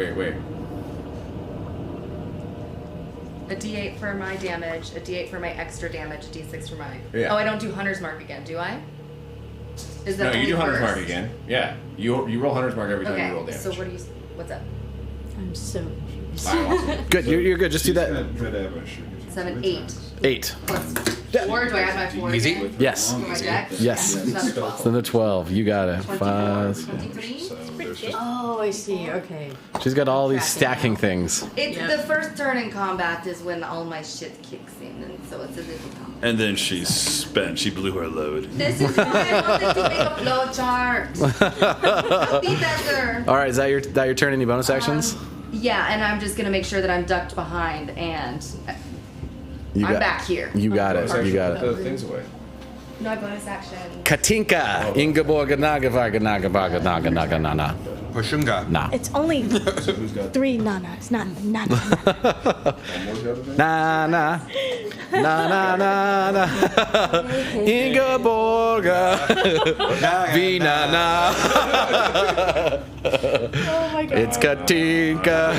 A d8 for my damage, a d8 for my extra damage, a d6 for my. Yeah. Oh, I don't do Hunter's Mark again, do I? Is No, that you only do Hunter's first? Mark again. Yeah, you roll Hunter's Mark every time you roll Okay, damage. so what do you? What's up? I'm so confused. Good. You're good. Just do that. 7, 8. 8. Plus 4. Do I add my 4? Easy. again? Yes. For my dex? Yes. Yeah, another 12. Then the 12. You got it. 5. 23? Oh, I see. Okay. She's got all these stacking things. It's Yep. the first turn in combat is when all my shit kicks in, and so it's a little combat. And then she's spent. She blew her load. This is why I wanted to make a flow chart. I'll be better. All right. Is that your turn? Any bonus actions? Yeah, and I'm just gonna make sure that I'm ducked behind, and You I'm got- back here. You got it. You got it. Throw things away. No bonus action. Katinka. Ingeborg Nagavaganagavaganagana. Pushunga. Nah. It's only 3 nanas, not nana. Na na. Na na na na. Ingeborga. Vina na. Oh my god. It's Katinka.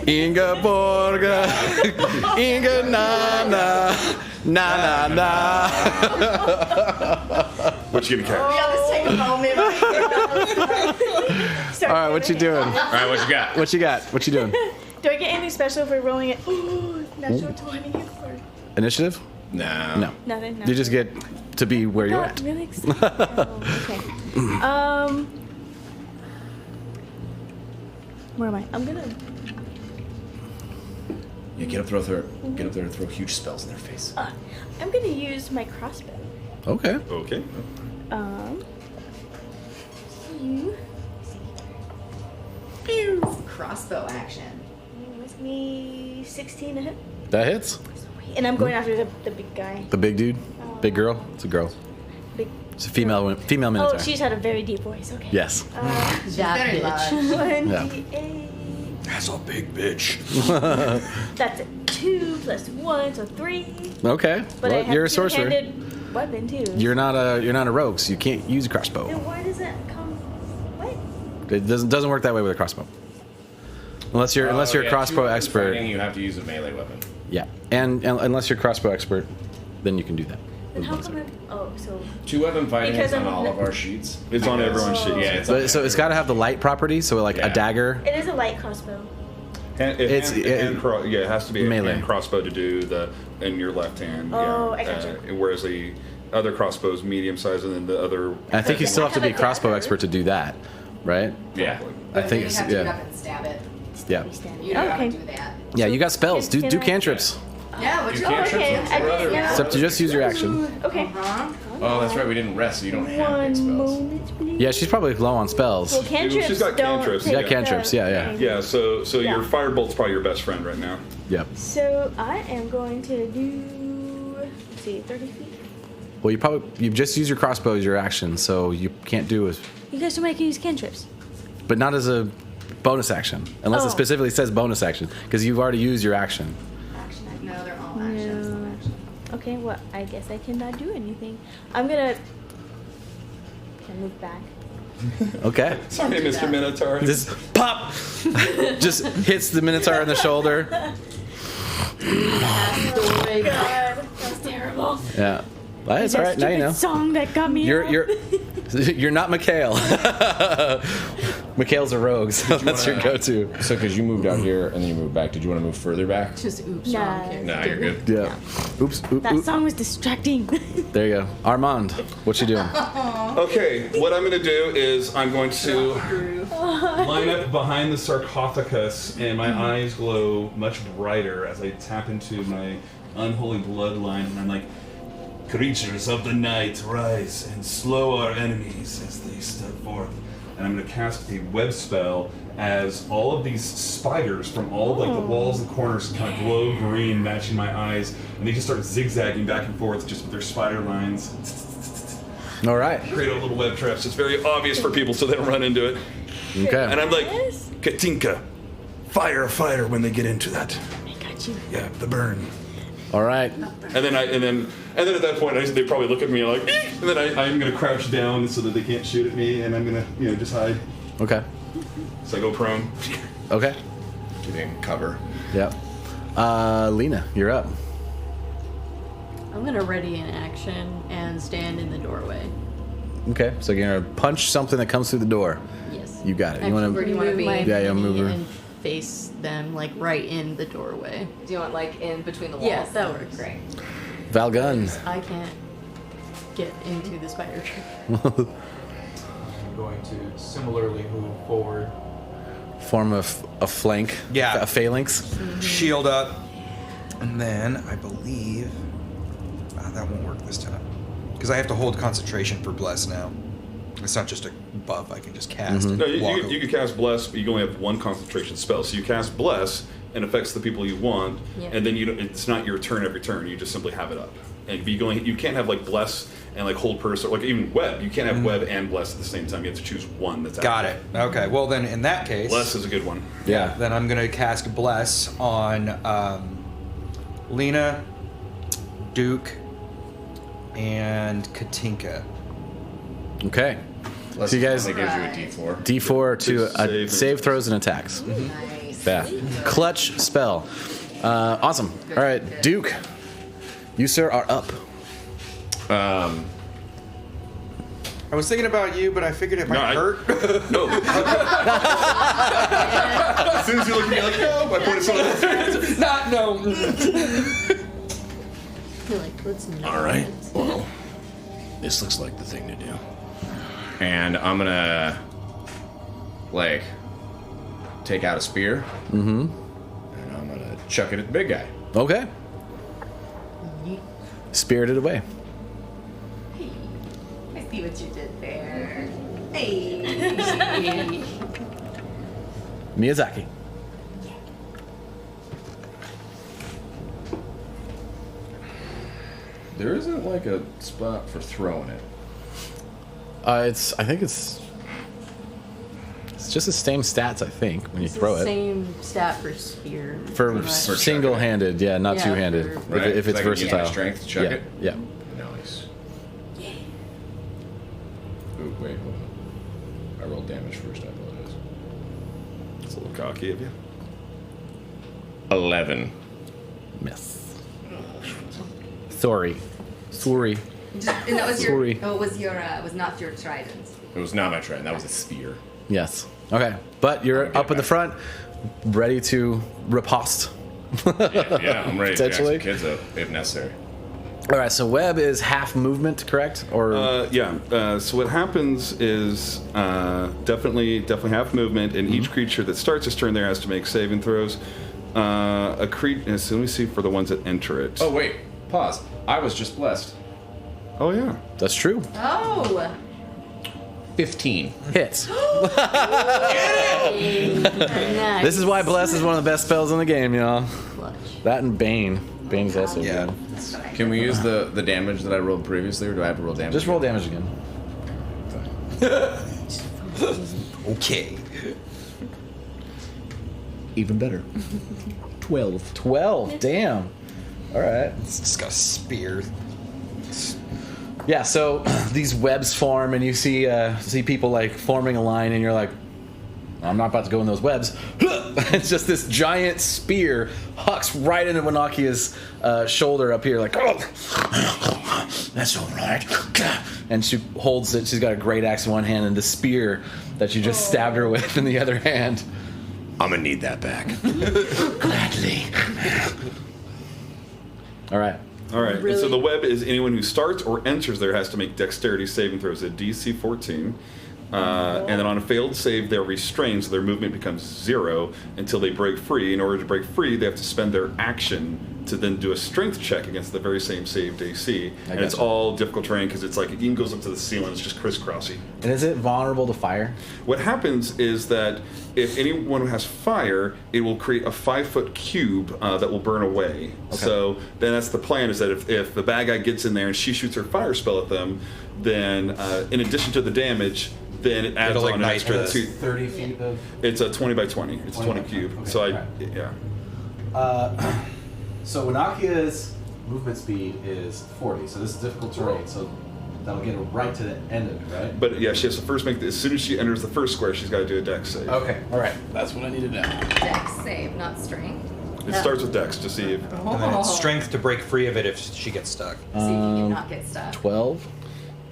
Ingeborga. Inga na na. Na na na. What you gonna catch? Yeah, let's take a moment. All right, what you doing? All right, what you got? What you got? What you doing? Do I get anything special for rolling it? Natural 20 or Initiative? No. No. nothing? You just get to be where you're Not at. really excited. Oh, okay. Where am I? I'm gonna. Yeah, get up there and throw huge spells in their face. I'm gonna use my crossbow. Okay. Okay. Crossbow action. With me 16 to hit. That hits. And I'm going after the big guy. The big dude? Big girl? It's a girl. Big. It's a female minotaur. Oh, she's had a very deep voice. Okay. Yes. That very bitch. large. 1d8. That's a big bitch. That's a 2 plus 1, so 3. Okay. But I Well, have you're a sorcerer. two-handed weapon too. You're not a rogue, so you can't use a crossbow. Then why does that come? What? It doesn't work that way with a crossbow. Unless you're a crossbow expert. You have to use a melee weapon. Yeah. And unless you're a crossbow expert, then you can do that. Then how come so 2-weapon fighting Because is on I'm all not- of our sheets. It's on everyone's sheet. Yeah, it's But, so it's got to have the light property, so like Yeah. a dagger. it is a light crossbow. It has to be Melee. a hand crossbow to do the in your left hand. Oh, yeah. I gotcha. Whereas the other crossbows medium size, and then the other. I think you still have to be a Have a crossbow dagger. expert to do that, right? Yeah. I think you it's have to get up yeah. and stab it. Yeah. You know how to Okay. do that. Yeah, you got spells. Do Can I- cantrips. Yeah, what you can't want? trip Okay, them. I What other- yeah. Except to just use your action. Okay. Oh, that's right. We didn't rest, so you don't have big One spells. moment, please. Yeah, she's probably low on spells. Well, cantrips She's got don't cantrips. take Yeah, cantrips, the- yeah. Yeah, so Yeah. your firebolt's probably your best friend right now. Yep. So I am going to do. Let's see, 30 feet. Well, you just use your crossbow as your action, so you can't do it, You guys told me I can use cantrips. but not as a bonus action, unless it Oh. specifically says bonus action, because you've already used your action. No, they're all actions. No. Okay, well, I guess I cannot do anything. I'm gonna. Can I move back? Okay. Sorry, Mr. Minotaur. Just pop. Just hits the minotaur in the shoulder. Oh my god, that was terrible. Yeah. Well, it's all right. Now you know. Song that got me. You're not Mikhail. Mikhail's a rogue, so that's your go-to. So, because you moved out here and then you moved back, did you want to move further back? Just oops. Nah. wrong character. Nah, you're good. Yeah. Oops. That Oops. song was distracting. There you go. Armand, what you doing? Okay, what I'm going to do is I'm going to line up behind the sarcophagus, and my eyes glow much brighter as I tap into my unholy bloodline, and I'm like, creatures of the night, rise and slow our enemies as they step forth. And I'm going to cast a web spell as all of these spiders from all of like the walls and corners kind of glow green, matching my eyes, and they just start zigzagging back and forth just with their spider lines. All right. Create a little web traps. It's very obvious for people, so they don't run into it. Okay. And I'm like, Katinka, fire a fighter when they get into that. I got you. Yeah, the burn. All right. And then at that point, they probably look at me like, "Eek!" And then I'm gonna crouch down so that they can't shoot at me, and I'm gonna, just hide. Okay. So I go prone. Okay. Getting cover. Yep. Lena, you're up. I'm gonna ready an action and stand in the doorway. Okay. So you're gonna punch something that comes through the door. Yes. You got it. You Actually, want where to? do you want to be? Yeah, yeah, move her. And face them like right in the doorway. Do you want like in between the walls? Yeah, that works. Great. Valgun. I can't get into the spider trap. I'm going to similarly move forward. Form of a flank. Yeah. A phalanx. Shield up. And then I believe that won't work this time. Because I have to hold concentration for Bless now. It's not just a buff I can just cast. And No, walk you can cast Bless, but you only have one concentration spell. So you cast Bless and affects the people you want, Yeah. and then it's not your turn every turn. You just simply have it up. And you can't have like Bless and like hold person, like even Web. You can't have Web and Bless at the same time. You have to choose one that's Got active. it. Okay. Well, then in that case, Bless is a good one. Yeah. then I'm going to cast Bless on Lena, Duke, and Katinka. Okay. Plus, So you guys- it gives you a D4. D4 to Save. save throws and attacks. Nice. Yeah. Clutch spell. Awesome. All right, Duke. You sir are up. I was thinking about you, but I figured it might hurt. No. As soon as you look at me, like, no, I pointed someone else. Not no. You're like, let's not. All right. Well, this looks like the thing to do. And I'm gonna like take out a spear. And I'm gonna chuck it at the big guy. Okay. Spirited away. I see what you did there. Hey. Miyazaki. There isn't like a spot for throwing it. I think it's just the same stats. I think when you throw it Same stat for spear. for pretty much. single-handed, yeah, not Yeah, two-handed. for- Right? If it's So I can use my versatile. strength to chuck yeah. it? Yeah. Nice. Ooh, wait, hold on. I rolled damage first, I apologize. It's a little cocky of you. 11. Miss. Sorry. And that was Sorry. your. Oh, it was not your trident. It was not my trident, that was a spear. Yes. Okay. But you're up at the front, ready to riposte. Yeah, I'm ready to jack some Potentially. kids up if necessary. All right. So Web is half movement, correct? Or So what happens is definitely half movement, and each creature that starts its turn there has to make saving throws. So let me see for the ones that enter it. Oh, wait, pause. I was just blessed. Oh yeah. that's true. Oh. 15. Hits. Nice. This is why Bless is one of the best spells in the game, y'all. Clutch. That and Bane. Bane's also Yeah. good. Can we use the damage that I rolled previously, or do I have to roll damage? Just roll damage again. Okay. Even better. 12. 12. Damn. All right. It's just got a spear. Yeah. So these webs form, and you see people like forming a line, and you're like, I'm not about to go in those webs. It's just this giant spear hucks right into Winakia's shoulder up here, like, oh, that's all right. And she holds it. She's got a great axe in one hand and the spear that you just stabbed her with in the other hand. I'm gonna need that back. Gladly. All right. All right. And so Really? the web is anyone who starts or enters there has to make dexterity saving throws at DC 14. And then on a failed save, they're restrained, so their movement becomes 0 until they break free. In order to break free, they have to spend their action to then do a strength check against the very same saved AC. And it's gotcha. all difficult terrain because it's like it even goes up to the ceiling. It's just crisscrossy. And is it vulnerable to fire? What happens is that if anyone has fire, it will create a 5-foot cube that will burn away. So then that's the plan, is that if the bad guy gets in there and she shoots her fire spell at them, then in addition to the damage, then it adds It'll on an ignite extra this. 30 feet of... It's a 20 by 20. It's a 20 cube. Okay, So okay. yeah. So Winakia's movement speed is 40, so this is difficult terrain, so that'll get her right to the end of it, right? But yeah, she has to first make as soon as she enters the first square, she's got to do a dex save. Okay, all right. That's what I need to know. Dex save, not strength. It starts with dex to see if And then it's strength to break free of it if she gets stuck. See if you can not get stuck. 12.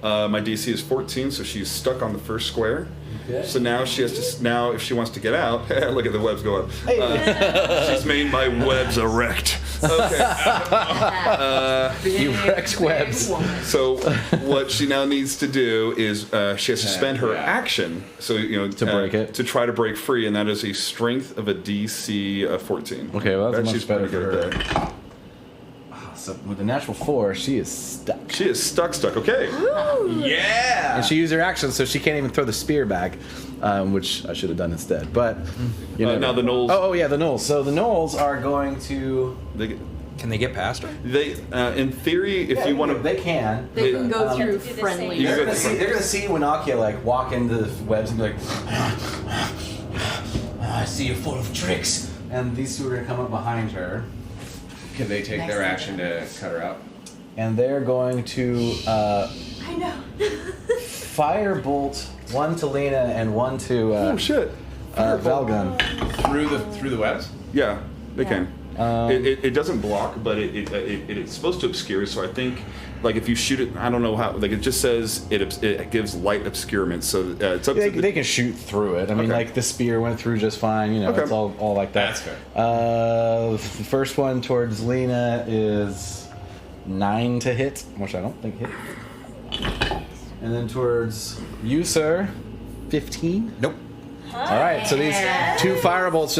My DC is 14, so she's stuck on the first square. Okay. So now she has to. Now, if she wants to get out, look at the webs go up. She's made my webs erect. Okay. Erect webs. So what she now needs to do is she has to spend her action. So to break it, to try to break free, and that is a strength of a DC 14. Okay, well that's Bet much she's better pretty for good her. at that. So with a natural 4, she is stuck. She is stuck. Okay. Yeah. And she used her action, so she can't even throw the spear back, which I should have done instead. But you know, now the gnolls. Oh yeah, the gnolls. So the gnolls are going to. Can they get past her? They, in theory, if you want to, they can. They can go through do the friendly. same. They're gonna see Winakia like walk into the webs and be like, I see you're full of tricks. And these two are gonna come up behind her. Can they take their action to cut her out? And they're going to I know. firebolt one to Lena and one to oh shit, Valgun. Through the webs? yeah, they can. It doesn't block, but it's supposed to obscure. So I think, like, if you shoot it, I don't know how. Like, it just says it gives light obscurement. So it's up to They can shoot through it. I mean, Okay. like the spear went through just fine. You know, Okay. it's all like that. That's fair. The first one towards Lena is 9 to hit, which I don't think hit. And then towards you, sir, 15. Nope. All right, so these two firebolts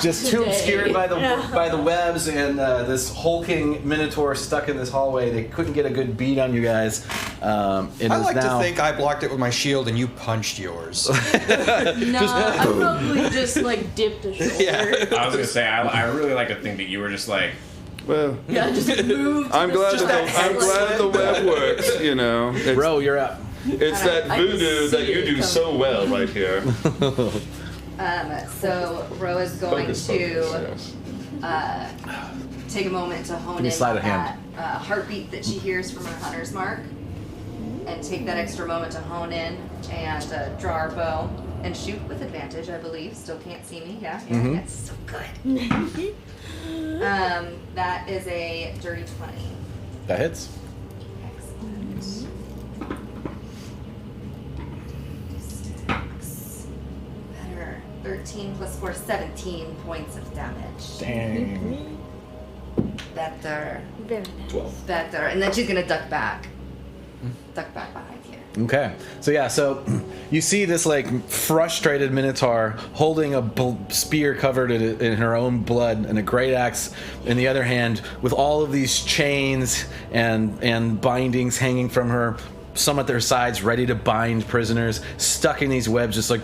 just too obscured by the webs and this hulking minotaur stuck in this hallway. They couldn't get a good beat on you guys. It I is like now, to think I blocked it with my shield and you punched yours. No, I probably just like dipped a shoulder. Yeah. I was gonna say I really like to think that you were just like, well. Yeah, just moved. I'm glad just I'm glad the web works. You know, it's, bro, you're up. it's that I can voodoo see that you it do coming. so well right here. So Ro is going Focus, to yes. take a moment to hone Give me in sleight on of hand. that heartbeat that she hears from her hunter's mark, and take that extra moment to hone in and draw our bow and shoot with advantage. I believe. Still can't see me. Yeah, that's so good. That is a dirty 20. That hits. Excellent. 6. Better. 13 plus 4, 17 points of damage. Dang. Better. Very nice. 12. Better. And then she's gonna duck back. Duck back behind you. Okay, so you see this like frustrated minotaur holding a spear covered in her own blood and a great axe in the other hand, with all of these chains and bindings hanging from her, some at their sides ready to bind prisoners, stuck in these webs, just like,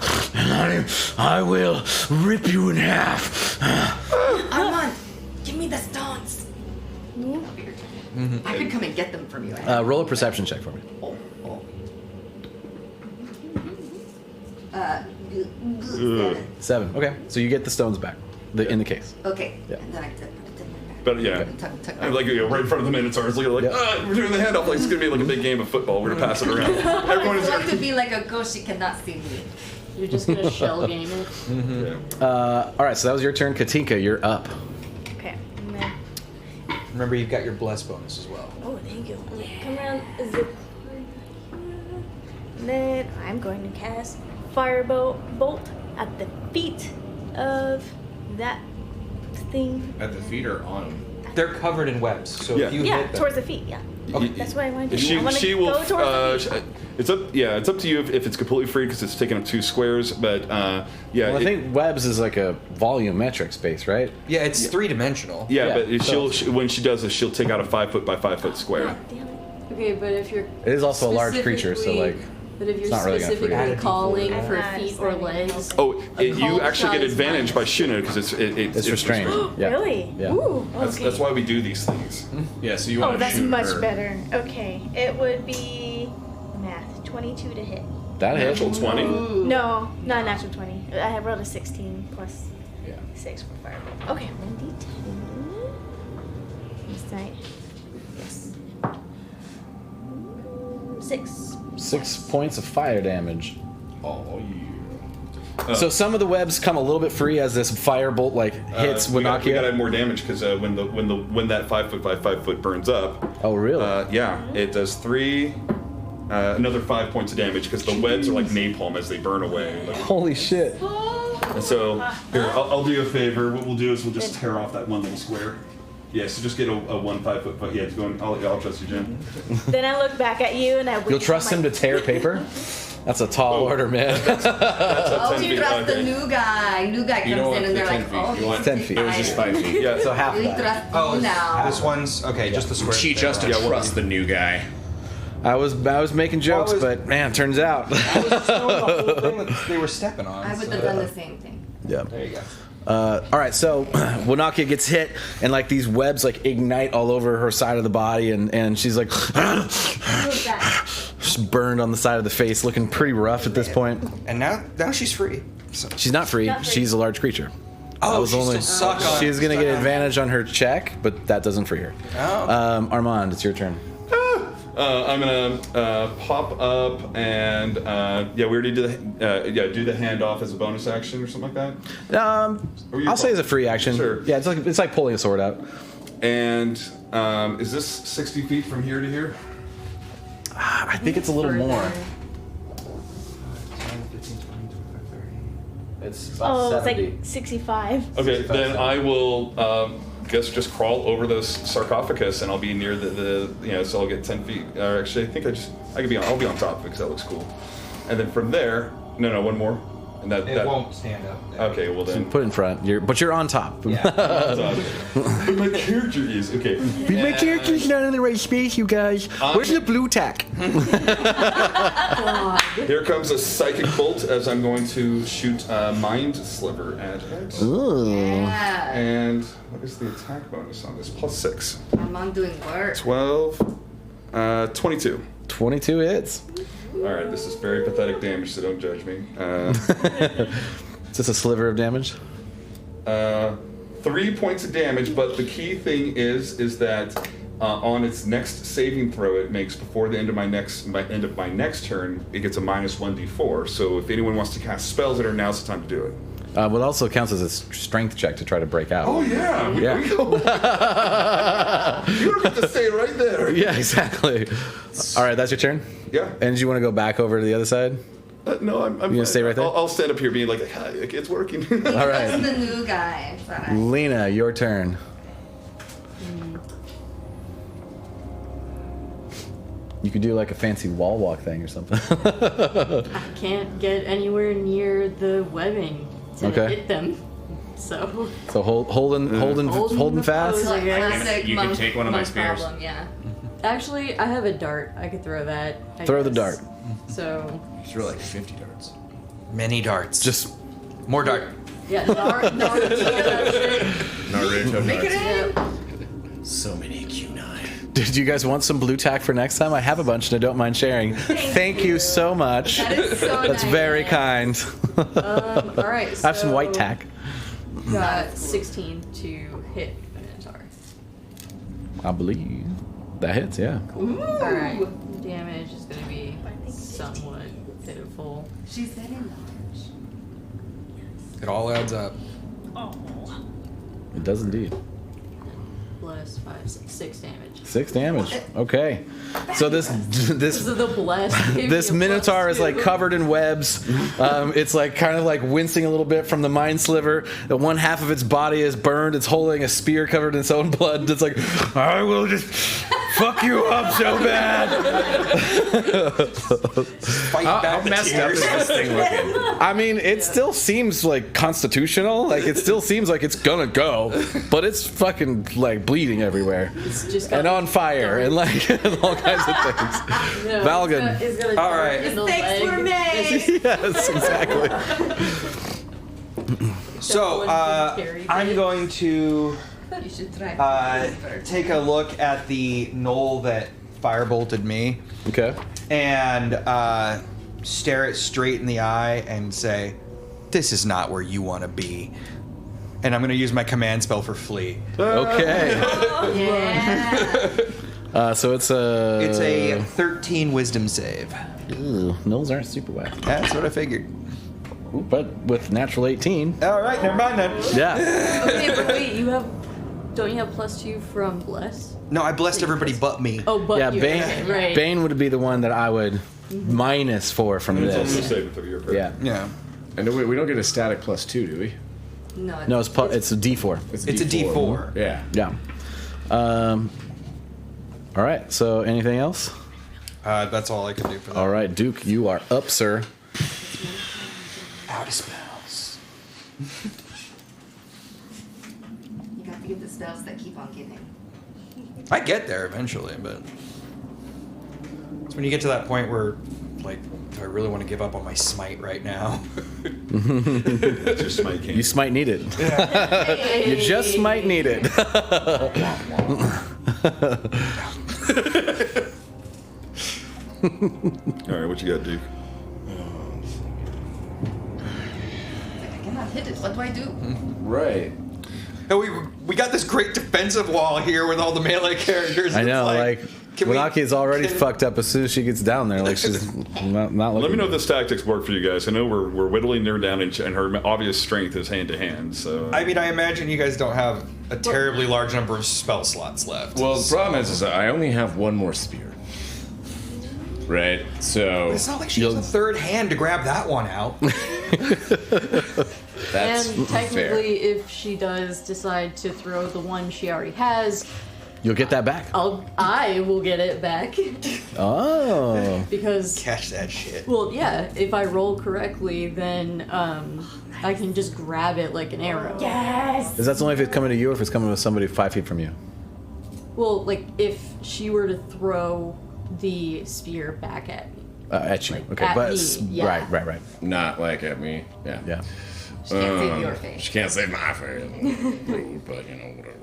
I will rip you in half. Armand, give me the stones. I could come and get them from you. Roll a perception check for me. Oh. 7. Okay, so you get the stones back in the case. Okay. Yeah. And then I put it in my bag. But yeah, Tuck I'm like right in front of the Minotaurs, looking like, Yeah. we're doing the handoff like it's gonna be like a big game of football. We're gonna pass it around. Everyone is I like to be like a ghost. She cannot see me. You're just gonna shell game it. Yeah. All right, so that was your turn. Katinka, you're up. Okay. And then, Remember, you've got your bless bonus as well. oh, thank you. Come around. Zip. And then I'm going to cast Firebolt at the feet of that thing. at the feet or on them? They're covered in webs, so Yeah. if you Yeah, hit them, towards the feet. Yeah. Okay. That's what I wanted to do. She I want to will. go towards the feet. It's up. Yeah, it's up to you if it's completely free because it's taking up 2 squares. But yeah, Well, I think webs is like a volumetric space, right? yeah, it's 3-dimensional. yeah, yeah, but so- when she does this, she'll take out a 5 foot by 5 foot square. God damn it. Okay, but if you're It is also a large creature, so specifically- like. But if you're it's not really gonna free specifically you. calling I'm for not feet or assigning legs, Oh, you cold actually shot get is advantage by minus. shooting it because it's Restrained. Yeah. Really? Yeah. Ooh, okay. That's why we do these things. Yeah, so you want Oh, to that's shoot much her. better. Okay, it would be math 22 to hit. That hit. Natural 20. No, not a natural 20. I have rolled a 16 plus Yeah. 6 for fireball. Okay, 1d10. This side. Yes. 6. 6 points of fire damage. Oh, yeah. So some of the webs come a little bit free as this firebolt like hits we gotta Winakia. add more damage because when that 5 foot by 5 foot burns up. Oh really? Yeah, it does 3, another 5 points of damage because the webs are like napalm as they burn away. Like, Holy shit. and so here, I'll do you a favor. What we'll do is we'll just tear off that one little square. Yeah, so just get a 1 5 foot. Yeah, it's going. I'll trust you, Jen. Then I look back at you and I. You'll trust him to tear paper? That's a tall order, man. That's a Oh, 10 you feet. trust the Okay. new guy. New guy comes You don't in want and the they're 10 like, feet. oh, You want 10 feet. It was just 5 feet. Yeah, So half We that. trust Oh, you now. this one's okay. Just the square. Teach us to Yeah, trust the new guy. I was making jokes, Well, but man, turns out. I was just knowing the whole thing that they were stepping on. I would so- have done the same thing. Yeah. There you go. All right, so Wanakia gets hit, and like these webs like ignite all over her side of the body, and she's like just burned on the side of the face, looking pretty rough at this point. And now she's free. So. She's not free. Not free. She's a large creature. Oh, was she's only- still stuck on. She's gonna stuck get on- advantage on her check, but that doesn't free her. Oh. Armand, it's your turn. I'm gonna pop up and we already did do the handoff as a bonus action or something like that. Or you I'll say it's a free action. Sure. Yeah, it's like pulling a sword out. And is this 60 feet from here to here? I think it's a little more. It's Oh, it's like 65. Okay, then I will guess just crawl over this sarcophagus and I'll be near the so I'll get 10 feet. Or actually, I think I'll be on top of it because that looks cool. And then from there, no, one more. And that won't stand up. Okay, well then. Put in front. But you're on top. But my character is okay. My character's not in the right space, you guys. Where's the blue tack? Here comes a psychic bolt as I'm going to shoot Mind Sliver at it. Yeah. And what is the attack bonus on this? +6. Armand doing work. 12. 22. 22 hits. All right, this is very pathetic damage, so don't judge me. Is this a sliver of damage? 3 points of damage, but the key thing is that on its next saving throw it makes before the end of my next turn, it gets a -1d4. So if anyone wants to cast spells at her, now's the time to do it. What also counts as a strength check to try to break out. Oh yeah, Yeah. We go. You don't have to stay right there. Yeah, exactly. All right, that's your turn? Yeah. And do you want to go back over to the other side? No, I'm gonna stay right there? I'll stand up here, being like, "Hi, it's working." All right. That's the new guy. It's all right. Lena, your turn. You could do like a fancy wall walk thing or something. I can't get anywhere near the webbing to Okay. hit them. So So holding the fast. pose, I guess. Classic You can monk- take one of my monk spears. problem, yeah. Actually, I have a dart. I could throw that. I Throw the guess. dart. So Throw like 50 darts. Many darts. Just more dart. yeah, Naruto, that shit. Naruto Make it darts. in. So many Q9. did you guys want some blue tack for next time? I have a bunch and I don't mind sharing. Thank you so much. That is so That's nice. very kind. All right. I have some white so tack. Got 16 to hit Minotaur. I believe that hits, yeah. All right. Damage is going to be somewhat pitiful. She's very large. It all adds up. It does indeed. Plus 6 damage. 6 damage. Okay. So this This is the blessed. Give this me a minotaur is +2. like covered in webs. It's like kind of like wincing a little bit from the mind sliver. The one half of its body is burned. It's holding a spear covered in its own blood. It's like, I will just fuck you up so bad. Fight back How the messed up tears. is this thing looking? I mean, it still seems like constitutional. Like it still seems like it's gonna go, but it's fucking like bleeding everywhere It's just got and on fire and like all kinds of things. No, Valgan. it's gonna All dart right. in the Mistakes leg. were made. Yes, exactly. So I'm going to You should try. take a look at the knoll that firebolted me Okay. and stare it straight in the eye and say, "This is not where you want to be." And I'm going to use my command spell for flee. Okay. Yeah. So it's a. It's a 13 wisdom save. Ew, nulls aren't super wacky. That's what I figured. But with natural 18. All right, never mind then. Yeah. Okay, but wait, you have Don't you have +2 from Bless? No, I blessed everybody but me. Oh, but Yeah, you. Bane. Okay, right. Bane would be the one that I would -4 from It's also this. saving through your prayer. Yeah. Yeah. And we don't get a static +2, do we? No, No, it's a D4. It's a D4. Yeah. Yeah. All right. So anything else? That's all I can do for that. All right, Duke, you are up, sir. Out of spells. You got to get the spells that keep on giving. I get there eventually, but it's when you get to that point where, like, do I really want to give up on my smite right now? Just my cane. You might need it. You just might need it. All right, what you got, Duke? I cannot hit it. What do I do? Right. And we got this great defensive wall here with all the melee characters. I It's know, like, can we- Winaki is already can- fucked up as soon as she gets down there. Like, she's not looking. Let me know if good. this tactics work for you guys. I know we're whittling her down, and her obvious strength is hand to hand. So I mean, I imagine you guys don't have a terribly large number of spell slots left. Well, the problem is I only have one more spear. Right? So It's not like she has a third hand to grab that one out. that's And technically, fair. if she does decide to throw the one she already has, You'll get that back. I will get it back. Oh. Because, Catch that shit. well, yeah, if I roll correctly, then I can just grab it like an arrow. Yes. Is that only if it's coming to you or if it's coming with somebody 5 feet from you? Well, like, if she were to throw the spear back at me. At you. Like, Okay. at But me, yeah. right. Not like at me. Yeah. Yeah. She can't save your face. She can't save my face. Rude, but you know, whatever.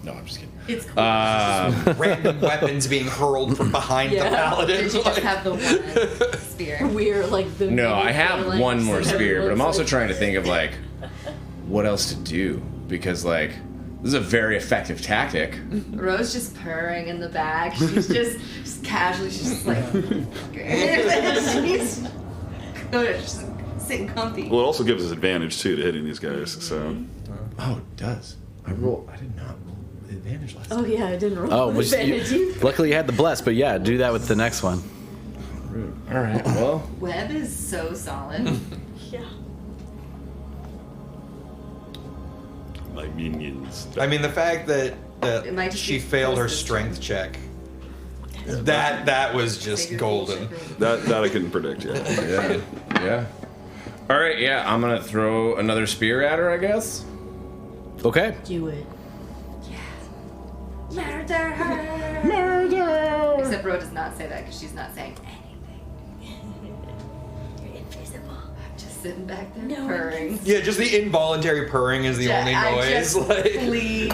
No, I'm just kidding. It's cool. Random weapons being hurled from behind Yeah. the paladin. Did you just have the one spear? We're like the. No, mini I have phalanx one more that spear, but I'm looks also like- trying to think of like what else to do because like this is a very effective tactic. Rose just purring in the back. She's just casually, she's just like, she's good. She's sitting comfy. well, it also gives us advantage too to hitting these guys. So Oh, it does. I did not roll with advantage last Oh yeah, I didn't roll. Oh, with was advantage you, either. luckily you had the bless, but yeah, do that with the next one. Rude. All right. Well, Web is so solid. Yeah. my minions. I mean, the fact that It might just she be failed her closest. strength check, that was just Figure golden. bullshit. That I couldn't predict yet. yeah, yeah. All right. Yeah, I'm gonna throw another spear at her. I guess. Okay. Do it. Murder her! Except Ro does not say that because she's not saying anything. You're invisible. I'm just sitting back there No one purring. Yeah, just the involuntary purring is the only I noise. just Like, plead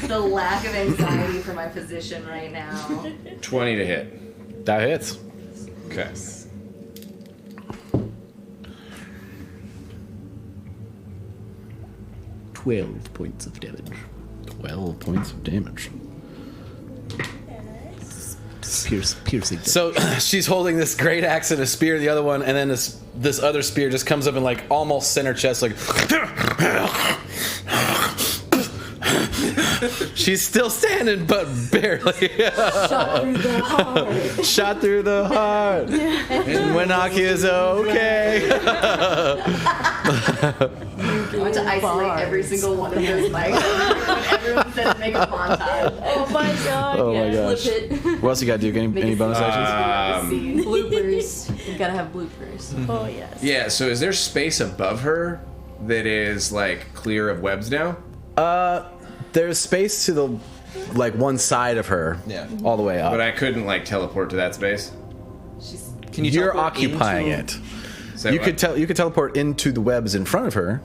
the lack of anxiety for my position right now. 20 to hit. That hits. Okay. Points of damage. 12 points of damage. Piercing. So she's holding this great axe and a spear, the other one, and then this other spear just comes up and like almost center chest, like. She's still standing, but barely. Shot through the heart. Shot through the heart. And Winaki is okay. I want to isolate every single one of those mics. Everyone said to make a montage. Oh my god. Oh my Yeah, gosh. flip it. What else you got, Duke? Any bonus actions? Scene. Bloopers. You gotta have bloopers. Oh yes. Yeah. So is there space above her that is like clear of webs now? There's space to the one side of her. Yeah. All the way up. But I couldn't like teleport to that space. She's can you You're teleport occupying into- it. Say You what? could teleport into the webs in front of her.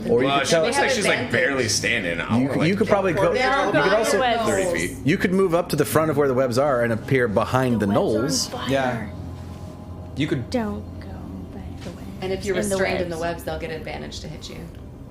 Or you Well, could she tele- looks like have she's like advantage. barely standing. I wanna, like, you could probably go. They're You on could fire. also Webs. 30 feet. you could move up to the front of where the webs are and appear behind the Webs are on knolls. fire. Yeah. You could. Don't go back the way. and if you're In the restrained in the webs. webs, they'll get advantage to hit you.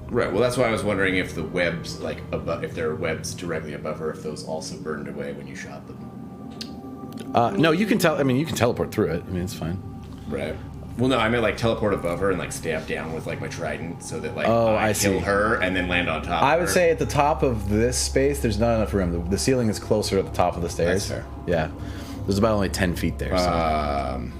Right. Well, that's why I was wondering if the webs, like above, if there are webs directly above her, if those also burned away when you shot them. No, you can tell. I mean, you can teleport through it. I mean, it's fine. Right. Well, no, I meant like teleport above her and like stab down with like my trident so that like I kill see. her and then land on top. I of would her. say at the top of this space, there's not enough room. The ceiling is closer at the top of the stairs. That's fair. Yeah, there's about only 10 feet there. So.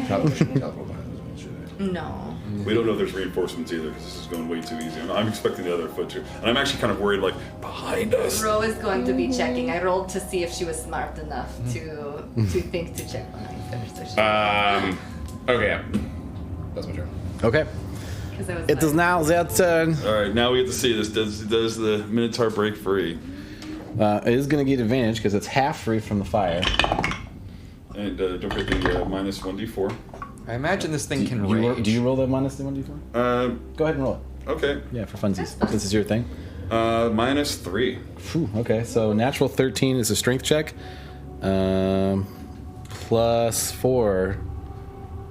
Probably shouldn't teleport behind those ones, should I? No. We don't know if there's reinforcements either because this is going way too easy. I'm expecting the other foot to. And I'm actually kind of worried, like, behind us. Ro is going to be checking. I rolled to see if she was smart enough to think to check behind her. So she Okay, yeah. That's my turn. Okay. 'cause I was It is now their turn. All right, now we get to see this. Does the Minotaur break free? It is going to get advantage because it's half free from the fire. And don't forget the minus 1d4. I imagine this thing can Do rage. you roll the minus the 1d4? Go ahead and roll it. Okay. Yeah, for funsies. This is your thing. Minus 3. Phew, okay, so natural 13 is a strength check. Plus 4,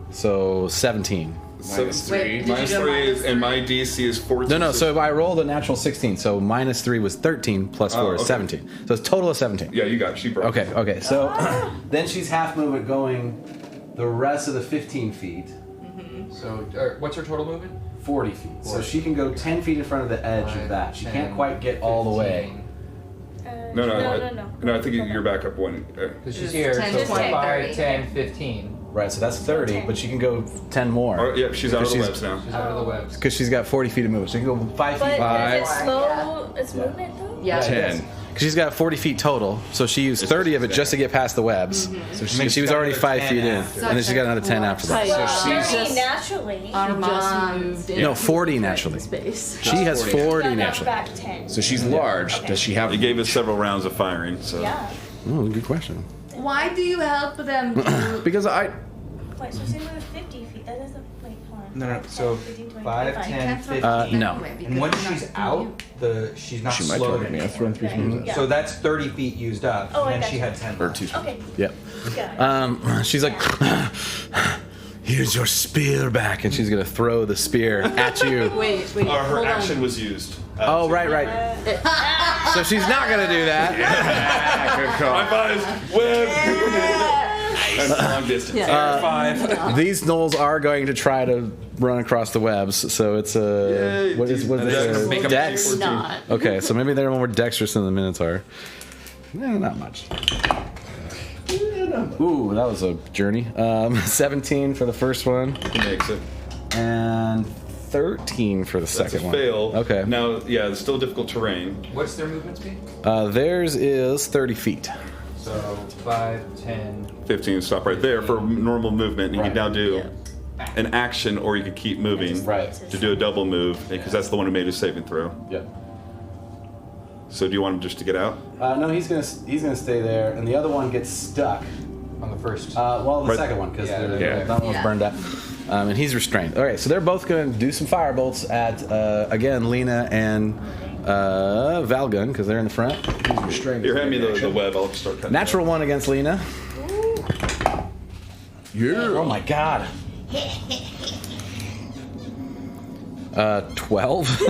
so 17. Minus Wait, 3. did you Minus do 3 minus is, and my DC is 14. No, so I rolled a natural 16, so minus 3 was 13, plus 4 is okay. 17. So it's a total of 17. Yeah, you got it. She broke. Okay, so then she's half movement going the rest of the 15 feet, So, what's her total movement? 40 feet. So she can go 10 feet in front of the edge of that. She can't quite get all the way. No, No. I think you're back up one. Because she's It's here, 10, so 20, 5, 30. 10, 15. Right, so that's 30, but she can go 10 more. Oh, yeah, she's out of the Because webs now. She's out of the webs. Because she's got 40 feet of movement. So she can go 5 But feet. is it Five. slow? It's movement though? Yeah. 10. Because she's got 40 feet total, so she used 30 of it just to get past the webs. So she was got already another 5 10 feet in, after. and then she got another 10 after that. Well, So she's- she's just naturally. just Armand. moved in. No, 40 naturally. Space. She has 40 naturally. Back 10. So she's large. Does she have? It gave us several rounds of firing, so. Yeah. Oh, good question. Why do you help them do Because I. Wait, so she moved 50 feet. That doesn't. Wait, hold on. No, 5, so 15, 20, 5, 25. 10, can't throw 15. no. anyway, because And once they're not she's doing out, she's not She might slowed target me. I've anymore. thrown 3 Okay, smooths. yeah. So that's 30 feet used up, Oh, I and then she gotcha. had 10. Or left. 2 smooths. Okay. Yep. Got it. She's like, here's your spear back, and she's gonna throw the spear at you. Wait, Her hold action on. was used. Oh, right. So she's not gonna do that. Good call. High fives. Web. And long distance. Yeah. 5. These gnolls are going to try to run across the webs, so it's a Yay, what is Dex. Make 'em Dex? Not. Okay, so maybe they're more dexterous than the Minotaur. Not much. Ooh, that was a journey. 17 for the first one, He makes it. and 13 for the That's a second one. fail. Okay. Now, yeah, it's still difficult terrain. What's their movement speed? Theirs is 30 feet. So 5, 10. 15, stop right there for normal movement. You Right. can now do an action, or you could keep moving Right. to do a double move, because that's the one who made his saving throw. Yep. So do you want him just to get out? No, he's gonna stay there, and the other one gets stuck. On the first. Well, the Right. second one, because Yeah, yeah. that one was Yeah. burned up. And he's restrained. All right, so they're both going to do some firebolts at, again, Lena and Valgun, because they're in the front. He's restrained. Here, hand me the web. I'll start cutting. Natural one against Lena. Yeah. Oh my god. 12.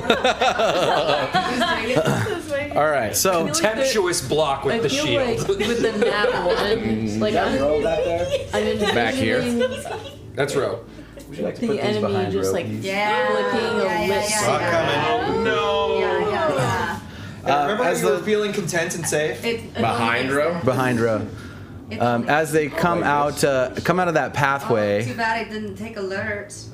All right, so Contemptuous block with I the feel shield. like with the nat one, like roll that there. I'm envisioning Back here. That's Ro. Would you like to the put these enemy behind just Ro, like please? Yeah. flipping a yeah, lit yeah, No. Yeah. Remember as how you were the- feeling content and safe? It Behind only row? makes Behind Ro. sense. It only As they makes come out of that sense. pathway. Oh, too bad I didn't take alerts.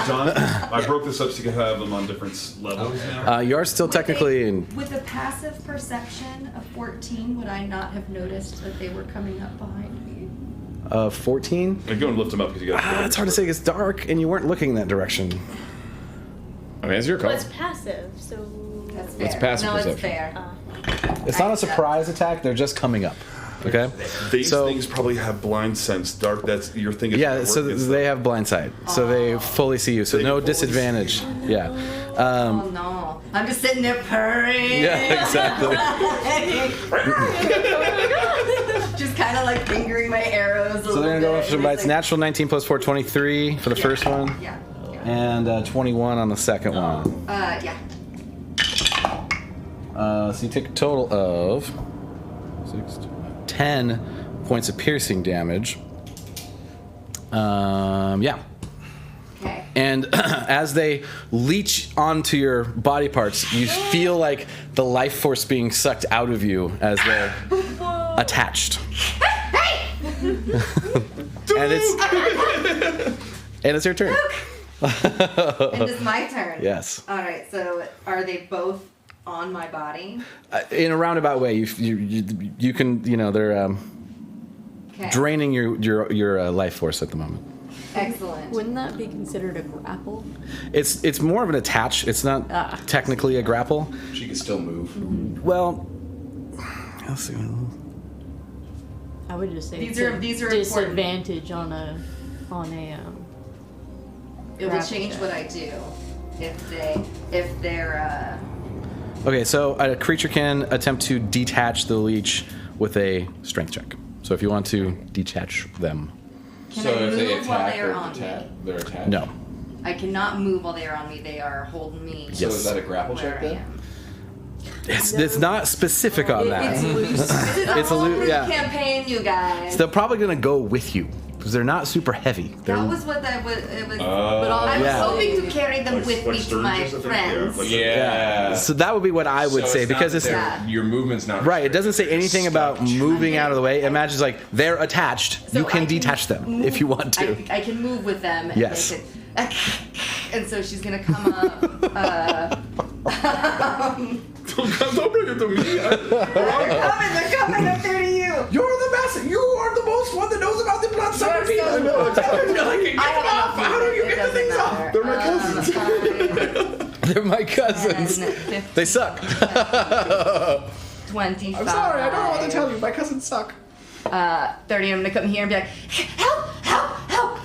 John, I broke this up so you could have them on different levels now. You are still technically in. With a passive perception of 14, would I not have noticed that they were coming up behind me? 14. I'm going to lift them up because you got. It's hard to say. It's dark, and you weren't looking that direction. I mean, it's your call. Well, it's passive, so. That's fair. It's passive no, it's perception. fair. It's not a surprise attack. They're just coming up. Okay. These So- things probably have blind sense. Dark. That's your thing. Is Yeah. So they have blind sight. So they fully see you. So They no can fully disadvantage. Yeah. Oh no. I'm just sitting there purring. Yeah. Exactly. Just kind of like fingering my arrows. So they're gonna go for by its natural 19 plus 4, 23 for the first one, Yeah. and 21 on the second one. Yeah. So you take a total of 10 points of piercing damage. Yeah. Okay. And as they leech onto your body parts, you feel like the life force being sucked out of you as they're attached. And it's your turn. And it's my turn. Yes. All right. So are they both on my body? In a roundabout way, you can, they're Okay. draining your life force at the moment. Excellent. Wouldn't that be considered a grapple? It's more of an attach. It's not technically a grapple. She can still move. Well, let's see. I would just say These it's are a important. disadvantage on a It will grapple change check. what I do if they're. Okay, so a creature can attempt to detach the leech with a strength check. So if you want to detach them, Can I move while they are on me? they're attached. no. I cannot move while they are on me. They are holding me. So is that a grapple check where I then? am. It's not specific on that. It's loose. This is a It's a whole loo- group yeah. campaign, you guys. They're probably gonna go with you because they're not super heavy. They're, That was what that was. It was. But I was Yeah. hoping to carry them with me to my friends. Yeah. so that would be what I would So say it's not because that it's they're- your movement's not right. It doesn't say anything about moving out of the way. It imagines like they're attached. So you can I detach them move- if you want to. I can move with them. And Yes. they can, and so she's gonna come up. Don't bring it to me. They're coming up there to you. You're the best. You are the most one that knows about the blood You're so I have enough How do you movement, get the it things doesn't off? matter. They're my cousins. 5, They're my cousins. 10, 15, They suck. 25. I'm sorry, I don't know what to tell you. My cousins suck. 30. I'm gonna come here and be like, help, help, help.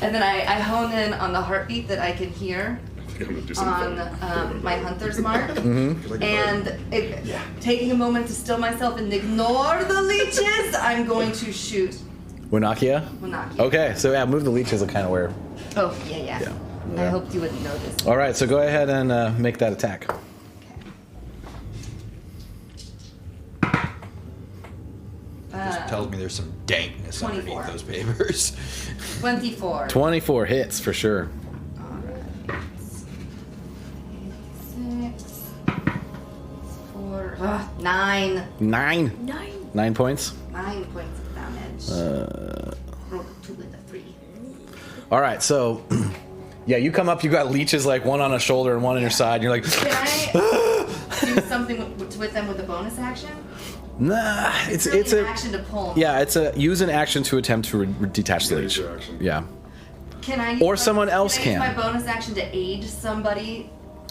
And then I hone in on the heartbeat that I can hear on my hunter's mark, and taking a moment to still myself and ignore the leeches, I'm going to shoot Winakia? Winakia. Okay, so yeah, move the leeches are kind of where. Oh, yeah. I hoped you wouldn't notice. All right, so go ahead and make that attack. Just tells me there's some dankness 24. underneath those papers. 24. 24 hits for sure. Alright. 6, 4, 9. 9 points. 9 points of damage. Roll a 2 and a 3. All right, so yeah, you come up. You got leeches like one on a shoulder and one on your side. And you're like, Can I do something with them with a bonus action? nah. It's really an a action to pull. yeah. It's a use an action to attempt to detach the leech. Yeah. Can I? Or someone else can. I can. use my bonus action to aid somebody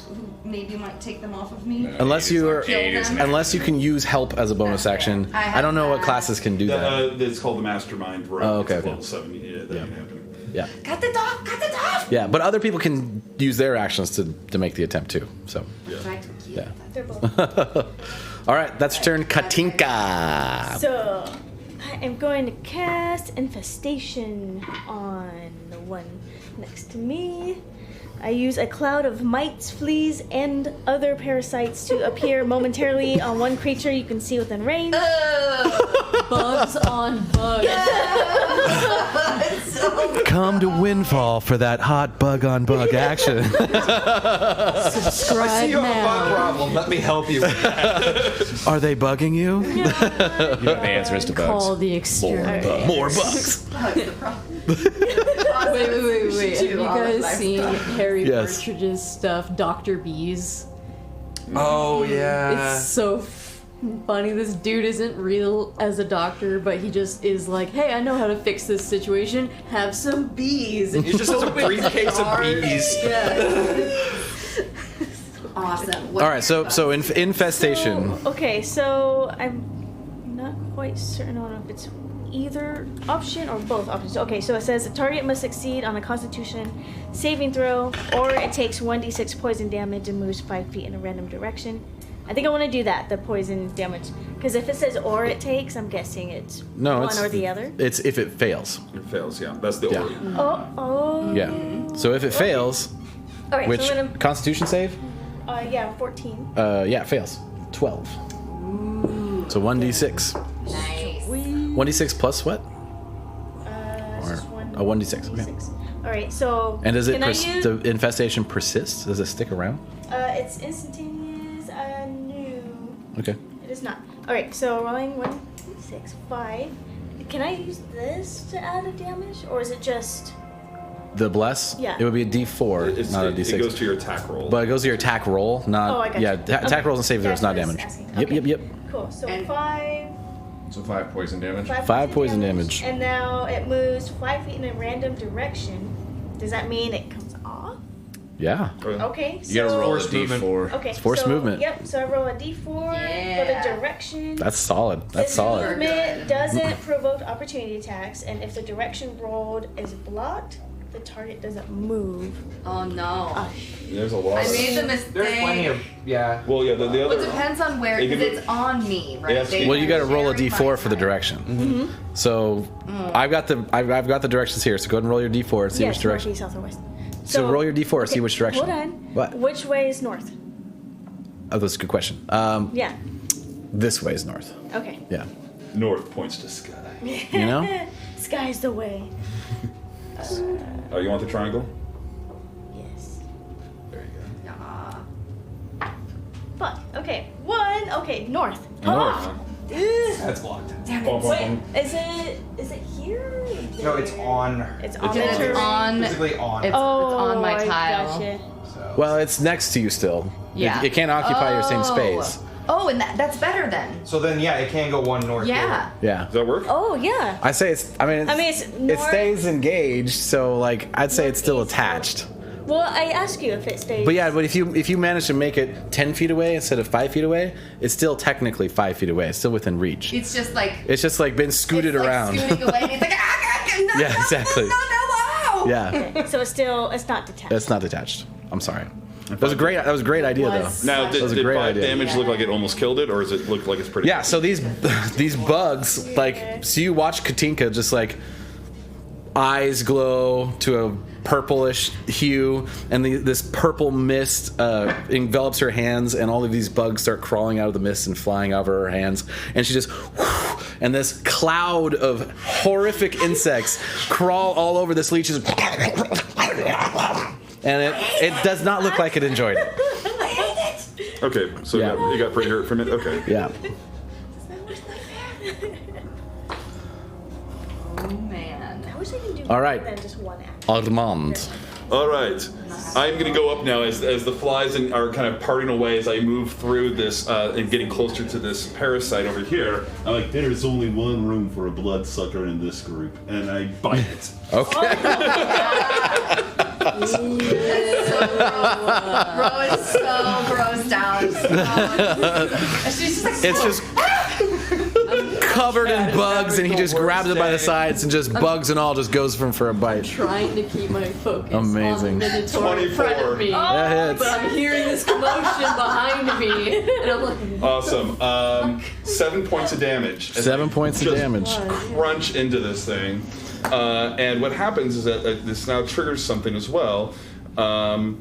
who maybe might take them off of me. Unless you are, Kill them. unless you can use help as a bonus Okay. action. I have I don't know what that. classes can do that. It's called the Mastermind. Right? Oh, okay, It's okay. level 7. Yeah, that can happen. Yeah. Cut it off! Cut it off! Yeah, but other people can use their actions to make the attempt too. So. Try to kill Yeah. them. They're both. All right, that's your turn, Katinka. So, I am going to cast Infestation on the one next to me. I use a cloud of mites, fleas, and other parasites to appear momentarily on one creature you can see within range. Bugs on bugs. Come to Windfall for that hot bug on bug action. Subscribe You have a bug now. problem. Let me help you. Are they bugging you? You know the answer is to Call bugs. the exterminator. More bugs. Wait. Have you guys seen Harry Yes. Partridge's stuff, Dr. Bees? Oh yeah. It's so funny. This dude isn't real as a doctor, but he just is like, hey, I know how to fix this situation. Have some bees. And He just has a opens briefcase of jars. bees. Yeah. Awesome. All right, so infestation. Okay, so I'm not quite certain on if it's either option or both options. Okay, so it says the target must succeed on a Constitution saving throw, or it takes 1d6 poison damage and moves 5 feet in a random direction. I think I want to do that, the poison damage, because if it says or it takes, I'm guessing it's No, one it's or the other. It's if it fails. It fails, yeah. That's the Yeah. order. Oh. Yeah. So if it fails, All right, Which so I'm Constitution save? yeah, 14. Yeah, fails. 12. So 1d6. Nice. 1d6 plus what? Just one. Oh, 1d6. Okay. All right, so And does it can I use? the infestation persist? Does it stick around? It's instantaneous. No, Okay. it is not. All right, so rolling 1, 6, 5. Can I use this to add a damage, or is it just? The bless? Yeah. It would be a d4, not a d6. It goes to your attack roll. But it goes to your attack roll, not. Oh, I got yeah, you. attack rolls and save throws, That's not what I was damage. asking. Yep, Okay. yep. Cool. So And- 5. So 5 poison damage. 5 poison damage. And now it moves 5 feet in a random direction. Does that mean it comes off? Yeah. Okay. You gotta so, roll a Force movement. d4. Okay. It's forced so, movement. Yep. So I roll a d4 for Yeah. the direction. That's solid. That's This solid. movement doesn't provoke opportunity attacks, and if the direction rolled is blocked, the target doesn't move. Oh no. There's a lot. I made the mistake. There's plenty of yeah. Well, yeah, the Well, other. it depends on where, It could because be- it's on me, right? Yes. They Well, you got to are roll a sharing d4 my for the side. direction. So I've got the directions here. So go ahead and roll your d4 and see Yes, which direction. northeast, south, or west. So roll your d4, see which direction. Hold on. What? Which way is north? Oh, that's a good question. Yeah. This way is north. Okay. Yeah. North points to sky. You know? Sky's the way. Oh, you want the triangle? Yes. There you go. Ah. Fuck. Okay. 1. Okay. North. North. Ah. That's blocked. Damn Bum, it. bum, Wait. bum. Is it here? Or No, it's there? on. It's on It's the It's on. Physically on. It's on my I tile. Gotcha. So. Well, it's next to you still. Yeah. It can't occupy your same space. Oh, and that's better then. So then, yeah, it can go one north. Yeah. Yeah. Does that work? Oh yeah. I say it's. I mean, it's it north- stays engaged, so like I'd say it's still Northeast. attached. Well, I asked you if it stays. But yeah, but if you manage to make it 10 feet away instead of 5 feet away, it's still technically 5 feet away. It's still within reach. It's just like. It's just like been scooted it's like around. scooting away, and it's like, no, Yeah, exactly. No, wow. Yeah, Okay, so it's not detached. it's not detached. I'm sorry. That was a great idea Was. though. Now, That did, was a did great 5 idea. damage look like it almost killed it, or does it look like it's pretty? Yeah, so these bugs, like, so you watch Katinka just like eyes glow to a purplish hue, and this purple mist envelops her hands, and all of these bugs start crawling out of the mist and flying over her hands, and she just, and this cloud of horrific insects crawl all over this leech, and it does not look like it enjoyed it. I hate it. Okay, so Yeah. you got pretty hurt from it. Okay. Yeah. Oh man. I wish I could do All more right. than just one act. Armand. All right. I'm going to go up now as the flies are kind of parting away as I move through this and getting closer to this parasite over here. I'm like, There's only one room for a bloodsucker in this group, and I bite it. Okay. Bro is so grossed out. She's just like, It's just covered in bugs, and he just grabs it by the sides and just bugs and all just goes for him for a bite. Trying to keep my focus Amazing. on the Minotaur in front 24. of me. That hits. But I'm hearing this commotion behind me, and I'm like, awesome. 7 points of damage. As 7 I points of just damage. Crunch into this thing. And what happens is that this now triggers something as well. I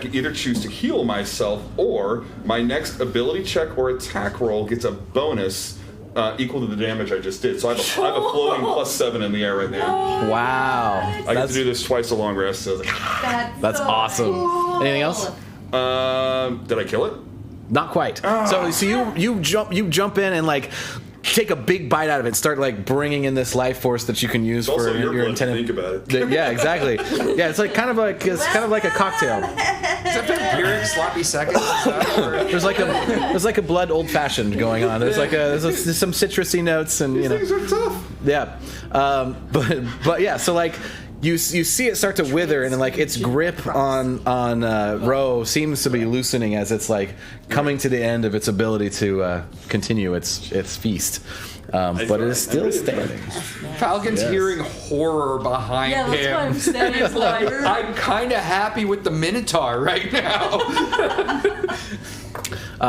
can either choose to heal myself, or my next ability check or attack roll gets a bonus equal to the damage I just did. So I have a floating +7 in the air right now. Wow. I get to do this twice a long rest. So I was That's so awesome. cool. Anything else? like, did I kill it? Not quite. So you jump in and like take a big bite out of it, start like bringing in this life force that you can use It's also for your your blood, intended. think about it. Yeah, exactly. Yeah, it's like kind of like a cocktail. Is that vampiric sloppy seconds? Is that or- There's like a blood old fashioned going on. There's some citrusy notes, and you know. Things are tough. Yeah, but yeah. So like you see it start to wither, and then like its grip on Ro seems to be loosening as it's like coming to the end of its ability to continue its feast. But it is still standing. Falcon's Yes. hearing horror behind yeah, that's him. why I'm saying, like, I'm kind of happy with the Minotaur right now.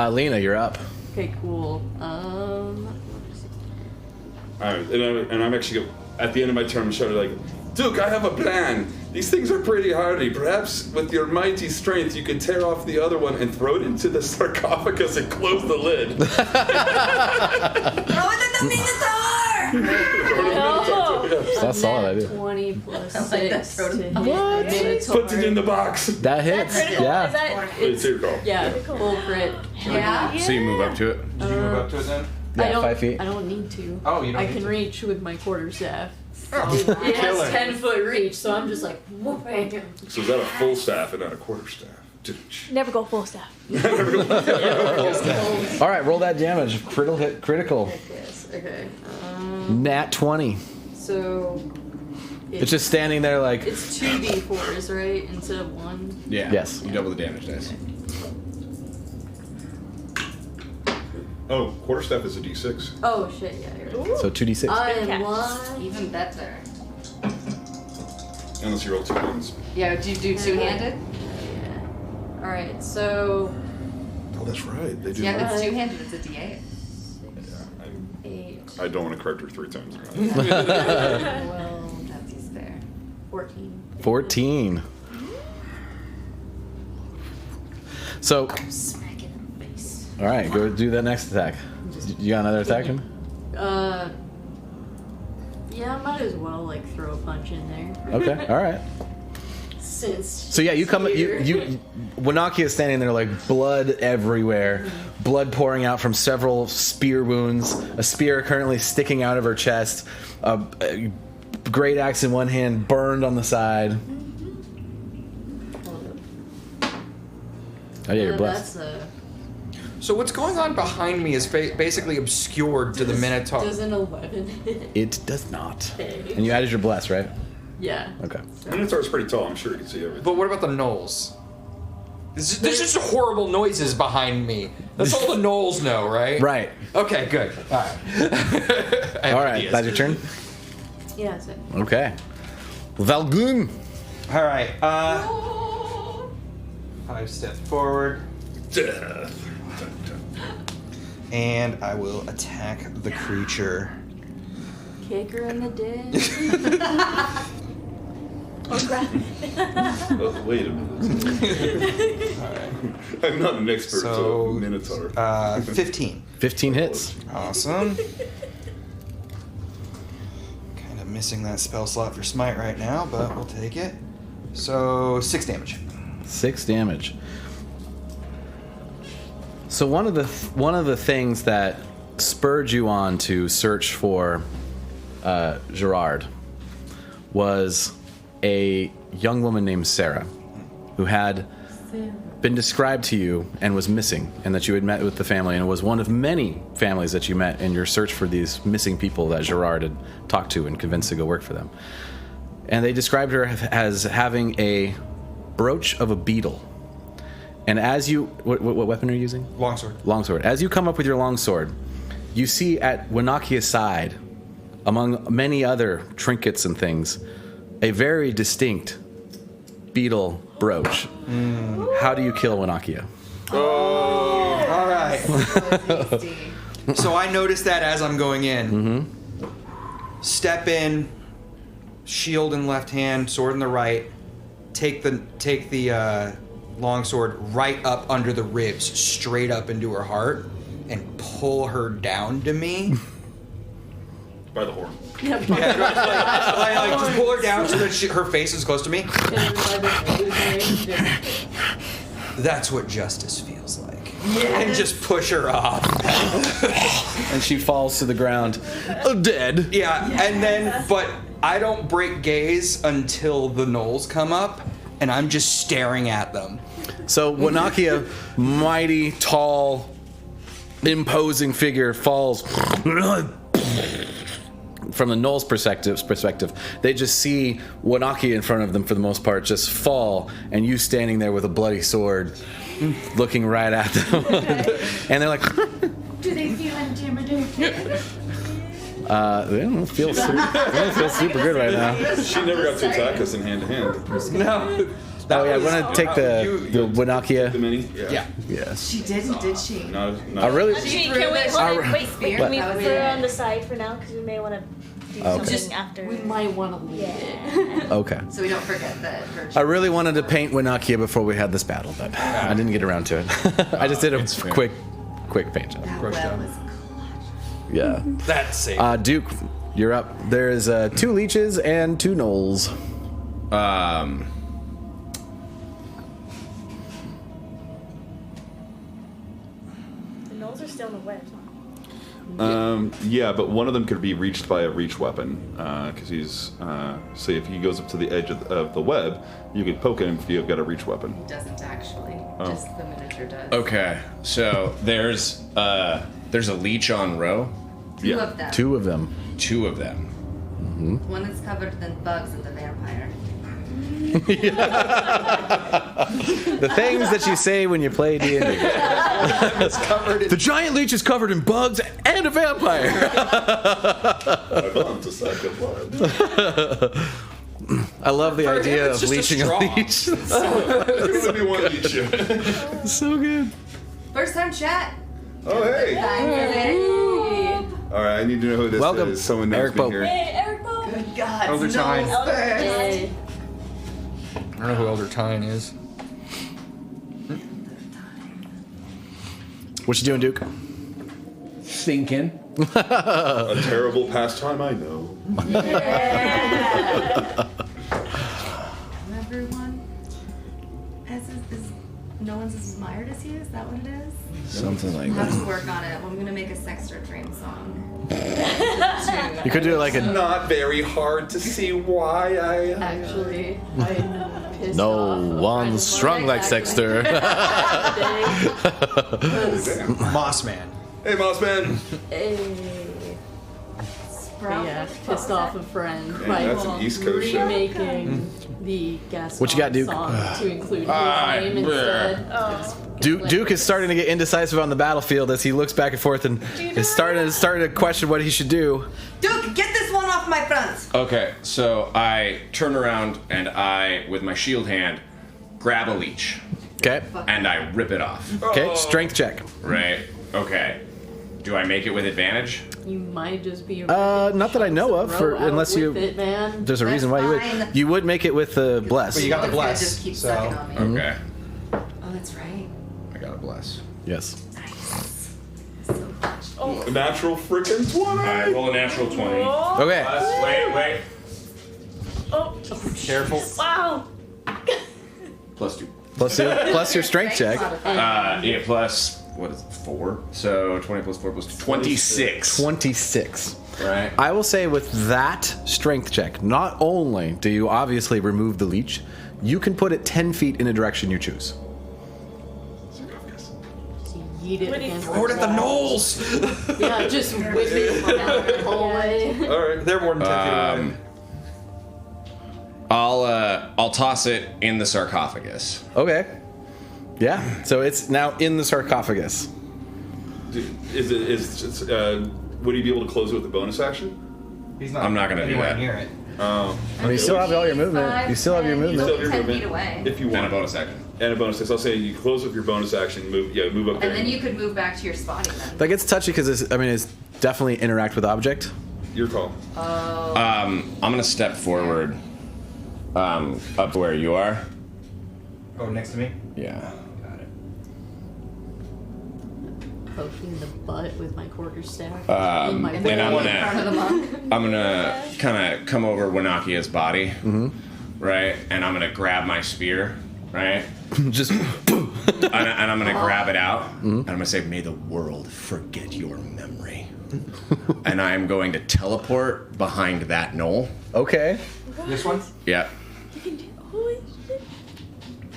Lena, you're up. okay, cool. All right, and I'm actually at the end of my turn, I'm shouting like, Duke, I have a plan. These things are pretty hardy. Perhaps with your mighty strength, you could tear off the other one and throw it into the sarcophagus and close the lid. Throw it in the Minotaur! That's a solid idea. 20 plus I like that 6 photo. to hit What? Minotaur. Put it in the box. That hits. Critical? Yeah. Is that? It's your call. Yeah, full crit. Yeah? So you move up to it. Did you move up to it then? I Yeah, don't, 5 feet. I don't need to. Oh, you don't I need can to. reach with my quarterstaff. Oh, It killer. has 10-foot reach, so I'm just like, whooping. So is that a full staff and not a quarter staff? Never go full staff. All right, roll that damage. Critical. Yes, okay. Nat 20. So It's just standing there like. it's 2d4s, right? Instead of 1. Yeah. Yes. You double the damage dice. Oh, quarter staff is a D6. Oh shit, yeah, you're right. So 2d6. I Good am catch. one. Even better. Unless you roll 2 ones. Yeah, do you do two-handed? Yeah. Alright, so Oh, that's right. They do. Yeah, that. it's two-handed. It's a D8. Yeah, 8. I don't want to correct her 3 times. Well, That's fair. 14. 14. So, Smack it in the face. all right, go do that next attack. You got another attack? Yeah, I might as well like throw a punch in there. Okay, all right. Since So yeah, you come. here. You Winakia is standing there like blood everywhere, blood pouring out from several spear wounds. A spear currently sticking out of her chest. A great axe in one hand, burned on the side. Oh yeah, you're blessed. That's So what's going on behind me is basically obscured to the Minotaur. does an 11 hit? It does not. Okay. And you added your bless, right? Yeah. Okay. Minotaur's pretty tall. I'm sure you can see everything. But what about the gnolls? There's just horrible noises behind me. That's all the gnolls know, right? Right. Okay, good. All right. I have All right. ideas. That's your turn. Yeah, that's it. Okay. Valgun. All right. 5 steps forward, Death. and I will attack the creature. Kick her in the dick. Or grab it. Oh, wait a minute. I'm not an expert, so Minotaur. 15. 15 hits. Awesome. Kind of missing that spell slot for smite right now, but we'll take it. So 6 damage. 6 damage. So one of the things that spurred you on to search for Gerard was a young woman named Sarah, who had been described to you and was missing, and that you had met with the family, and was one of many families that you met in your search for these missing people that Gerard had talked to and convinced to go work for them. And they described her as having a brooch of a beetle. And as you... What weapon are you using? Longsword. Longsword. As you come up with your longsword, you see at Winakia's side, among many other trinkets and things, a very distinct beetle brooch. How do you kill Winakia? All right. So I noticed that as I'm going in. Step in, shield in left hand, sword in the right. Take the longsword right up under the ribs, straight up into her heart, and pull her down to me. By the horn. Yeah, like just pull her down so that her face is close to me. That's what justice feels like. And just push her off. And she falls to the ground, dead. Yeah, and then, but I don't break gaze until the gnolls come up, and I'm just staring at them. So Winakia, mighty, tall, imposing figure, falls. From the Knoll's perspective, they just see Winakia in front of them for the most part just fall, and you standing there with a bloody sword, looking right at them, and they're like, Do they feel intimidated? they don't feel super good right now. She never got to attack us in hand to hand. No. Oh yeah, I want to take the Winakia. The mini? Yeah. Yes. She didn't, did she? Not I really. Can we, hold on, wait, can we That was put her it. on the side for now? Because we may want to do Okay. something Just after. we might want to leave it. Okay. So we don't forget that. I really wanted to paint Winakia before we had this battle, but I didn't get around to it. I just did a fair. quick paint job. That well was Yeah. That's safe. Duke, you're up. There's 2 leeches and 2 gnolls. The gnolls are still in the webs. Yeah, but one of them could be reached by a reach weapon, because he's. Say if he goes up to the edge of the web, you could poke him if you've got a reach weapon. He doesn't actually. Oh. Just the miniature does. Okay, so there's a leech on row. Two of them. 2 of them. 2 of them. One is covered in bugs and the vampire. The things that you say when you play D&D. The giant leech is covered in bugs and a vampire. I want to suck a blood. I love the idea it's of just a leeching a straw. leech. It would be one leech. So good. First time chat. Oh, hey. All right, I need to know who this Welcome, is. Someone knows Eric me Pope. here. Eric Bo. Good God. Elder no Time. first. Hey. I don't know who Elder Tyne is. What you doing, Duke? Thinking. A terrible pastime, I know. Everyone is no one's as admired as he is. Is that what it is? Something like We'll that. have to work on it. I'm gonna make a Sexter dream song. You could do it like a Not very hard to see why I. Actually, I'm pissed no off. one strong like Sexter. Moss Man. Hey, Moss Man. Yeah, pissed off a friend Man, by that's an East Coast show. remaking the Gaston What you got, Duke? song to include his name instead. Duke is starting to get indecisive on the battlefield as he looks back and forth and is starting to question what he should do. Duke, get this one off my front. Okay, so I turn around and I, with my shield hand, grab a leech Okay. and I rip it off. Okay. Strength check. Right? Okay. Do I make it with advantage? You might just be. Not that I know of, unless you. It, man. There's a reason why you fine. would. You would make it with the bless. But you got the It's gonna bless. Just keep So sucking on me. Okay. Oh, that's right. I got a bless. Yes. Nice. So much. Natural frickin' 20. I roll a natural 20. Okay. Wait. careful. Wow. +2. Plus your strength check. Yeah, plus, what is it, 4? So 20 plus 4 plus 2. 26. 26. Right? I will say with that strength check, not only do you obviously remove the leech, you can put it 10 feet in a direction you choose. Yeet it against Throw it at the gnolls. Yeah, just whip it down the hallway. All right. They're more than 10 feet away. I'll toss it in the sarcophagus. Okay. Yeah. So it's now in the sarcophagus. Would he be able to close it with a bonus action? He's not. I'm not gonna do anywhere that. Near it. I mean, you still have all your movement. You still have your You movement. still have 10 feet away. If you And a want. bonus action. And a bonus action. I'll say you close with your bonus action, move up there. And then you could move back to your spotting then. That gets touchy because it's definitely interact with object. Your call. I'm gonna step forward, up where you are. Oh, next to me? Yeah. Got it. Poking the butt with my quarterstaff. And my I'm In front of the monk. gonna kind of come over Winakia's body, right? And I'm gonna grab my spear, right? Just and I'm gonna grab it out, and I'm gonna say, "May the world forget your memory." And I'm going to teleport behind that knoll. okay. This one? Yep. Holy shit.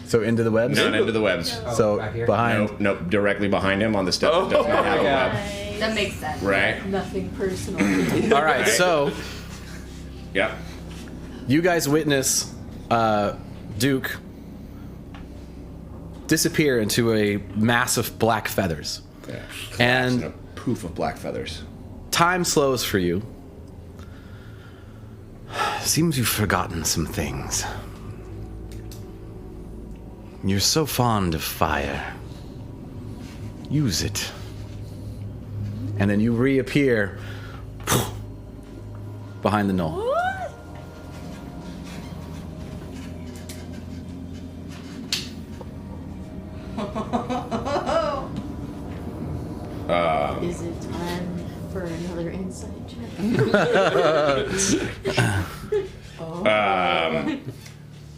So into the webs. Not into the webs. So back here? behind. Nope. Directly behind him on the step that does not have a web. That makes sense. Right. Nothing personal. All right. So Yep. you guys witness Duke disappear into a mass of black feathers. Yeah. And a poof of black feathers. time slows for you. Seems you've forgotten some things. You're so fond of fire. Use it. And then you reappear behind the knoll. Is it time for another insight check?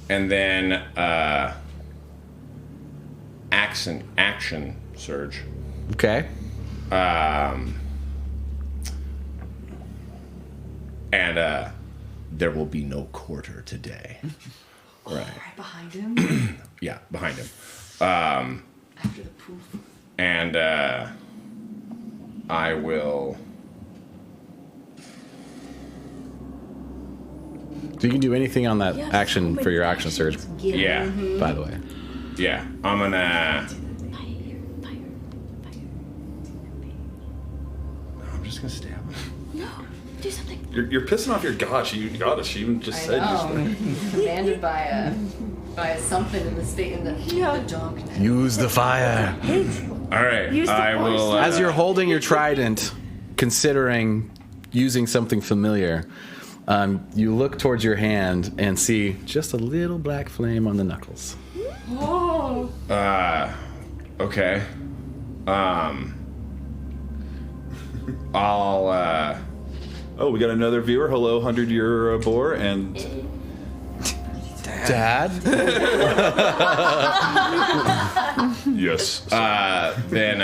And then action surge. Okay. And there will be no quarter today. Right. Right behind him. Yeah, behind him. After the poof. And I will. So you can do anything on that action for your action surge, Yeah. by the way. Yeah. I'm gonna. I'm just gonna stab him. No, do something. You're pissing off your gosh. You goddess. She even just said He's commanded by a something in the state in the darkness. Use the fire. All right. Use the I will. force. As you're holding your trident, considering using something familiar, you look towards your hand and see just a little black flame on the knuckles. Oh. Okay. I'll. Oh, we got another viewer. Hello, 100-year boar, and Dad? yes. Then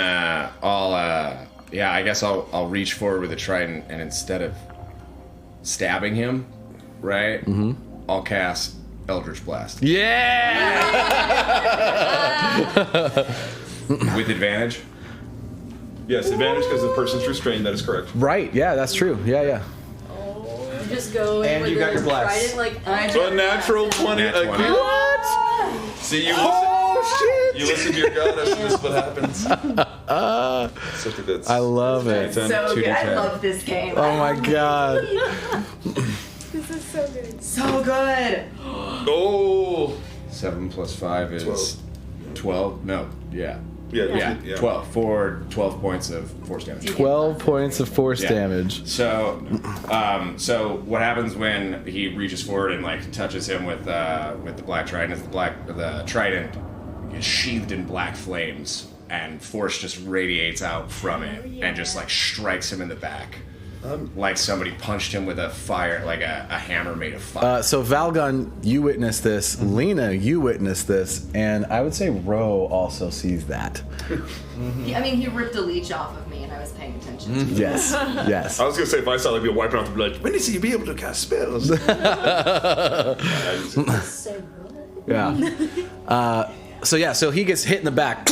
I'll. Yeah, I guess I'll reach forward with a trident, and instead of stabbing him, right? Mm-hmm. I'll cast Eldritch Blast Yeah! with advantage. Yes, advantage because the person's restrained. That is correct. Right, yeah, that's true. Yeah. You just go in And with you got the your blast. trident, like, So a natural 20 Nat 20. again. What? See, you listen. You listen to your goddess. This is what happens. Such a good. I love it. So good. I love this game. Oh my god. This is so good. So good. Oh. 7 plus 5 is 12. No, yeah. Yeah. 12 for 12 points of force damage. 12 points of force Yeah. damage. So, so what happens when he reaches forward and like touches him with the black trident? Is the trident is sheathed in black flames, and force just radiates out from it and just like strikes him in the back, like somebody punched him with a fire, like a hammer made of fire. So Valgon, you witnessed this. Lena, you witnessed this, and I would say Ro also sees that. I mean, he ripped a leech off of me, and I was paying attention. To Yes, yes. I was gonna say if I saw like be wiping off the blood. When is he be able to cast spells? so good. Yeah. So he gets hit in the back.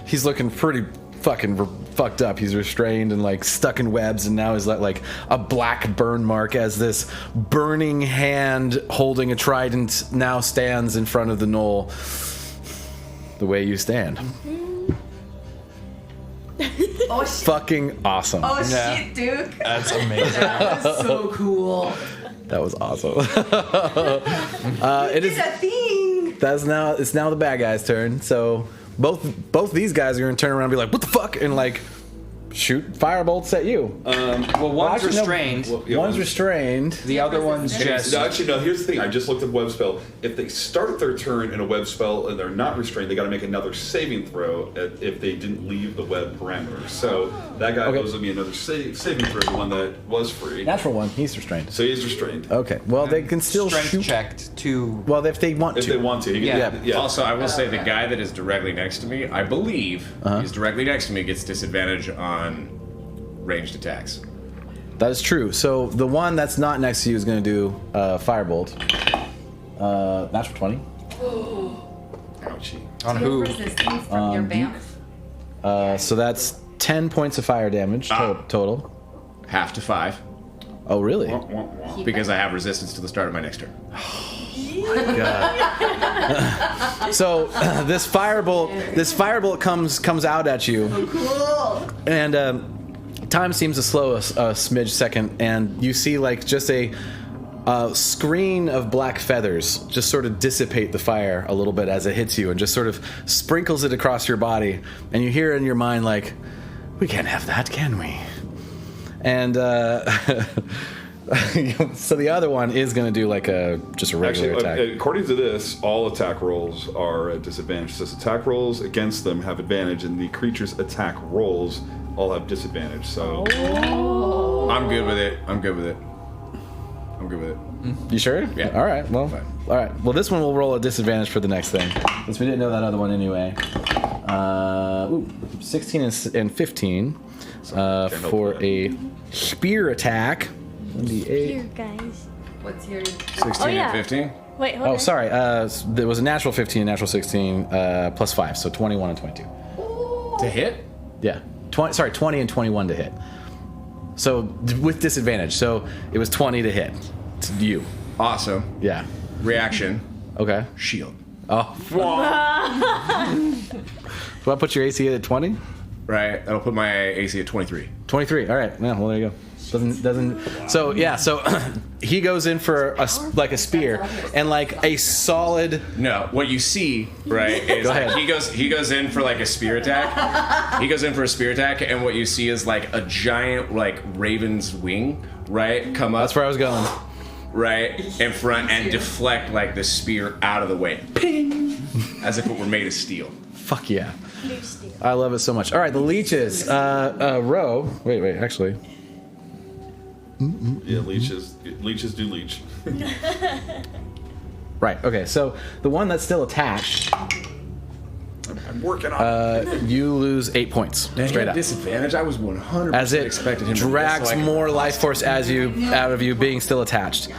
He's looking pretty fucking fucked up. He's restrained and like stuck in webs, and now he's like a black burn mark as this burning hand holding a trident now stands in front of the knoll the way you stand. Oh shit! Fucking awesome. Oh shit, Duke! That's amazing. That was so cool. That was awesome. It It's is. a thing. It's now the bad guy's turn. So both these guys are gonna turn around and be like, "What the fuck?" and like shoot firebolts at you. Well, one's actually, no. restrained. One's restrained. The other one's just. No, actually, no. Here's the thing. I just looked at web spell. If they start their turn in a web spell and they're not restrained, they got to make another saving throw if they didn't leave the web parameter. So that guy owes me another saving throw. The one that was free. Natural one. He's restrained. So he's restrained. Okay. Well, they can still strength shoot. checked to. Well, if they want If to. they want to, he can, Yeah. Also, I will say the guy that is directly next to me, I believe, is directly next to me, gets disadvantage on ranged attacks. That is true. So the one that's not next to you is going to do firebolt. Natural 20. Ouchie. On who? Resistance from your BAMF. So that's 10 points of fire damage total. Half to 5, Oh, really? because I have resistance to the start of my next turn. So this firebolt comes out at you. Cool. And time seems to slow a smidge second, and you see like just a screen of black feathers just sort of dissipate the fire a little bit as it hits you and just sort of sprinkles it across your body, and you hear in your mind like, we can't have that, can we? And so the other one is going to do like just a regular attack. According to this, all attack rolls are at disadvantage. So attack rolls against them have advantage, and the creature's attack rolls all have disadvantage. So I'm good with it. I'm good with it. You sure? Yeah. All right. Well. Fine. All right. Well, this one will roll a disadvantage for the next thing, since we didn't know that other one anyway. 16 and 15 for a spear attack. 1d8. Here, guys. What's your 16 yeah. and 15. Wait, hold Oh, on. sorry. There was a natural 15, a natural 16, plus 5, so 21 and 22. To hit? Yeah. 20 and 21 to hit. So with disadvantage. So it was 20 to hit. To you. Awesome. Yeah. Reaction. Okay. Shield. Oh. Do I put your AC at 20? Right. That'll put my AC at 23. 23. All right. Yeah. Well, there you go. Doesn't. So yeah. So he goes in for a spear and like a solid. No, what you see, right, is Go like ahead. he goes in for like a spear attack. He goes in for a spear attack, and what you see is like a giant like raven's wing, right, come up. That's where I was going. Right in front and deflect like the spear out of the way, ping, as if it were made of steel. Fuck yeah. I love it so much. All right, the leeches. Row. Wait. Actually. Yeah, leeches do leech. Right. Okay. So the one that's still attached, I'm working on it. you lose 8 points straight up. Disadvantage. I was 100% As it expected him drags to more life force out of you, being still attached.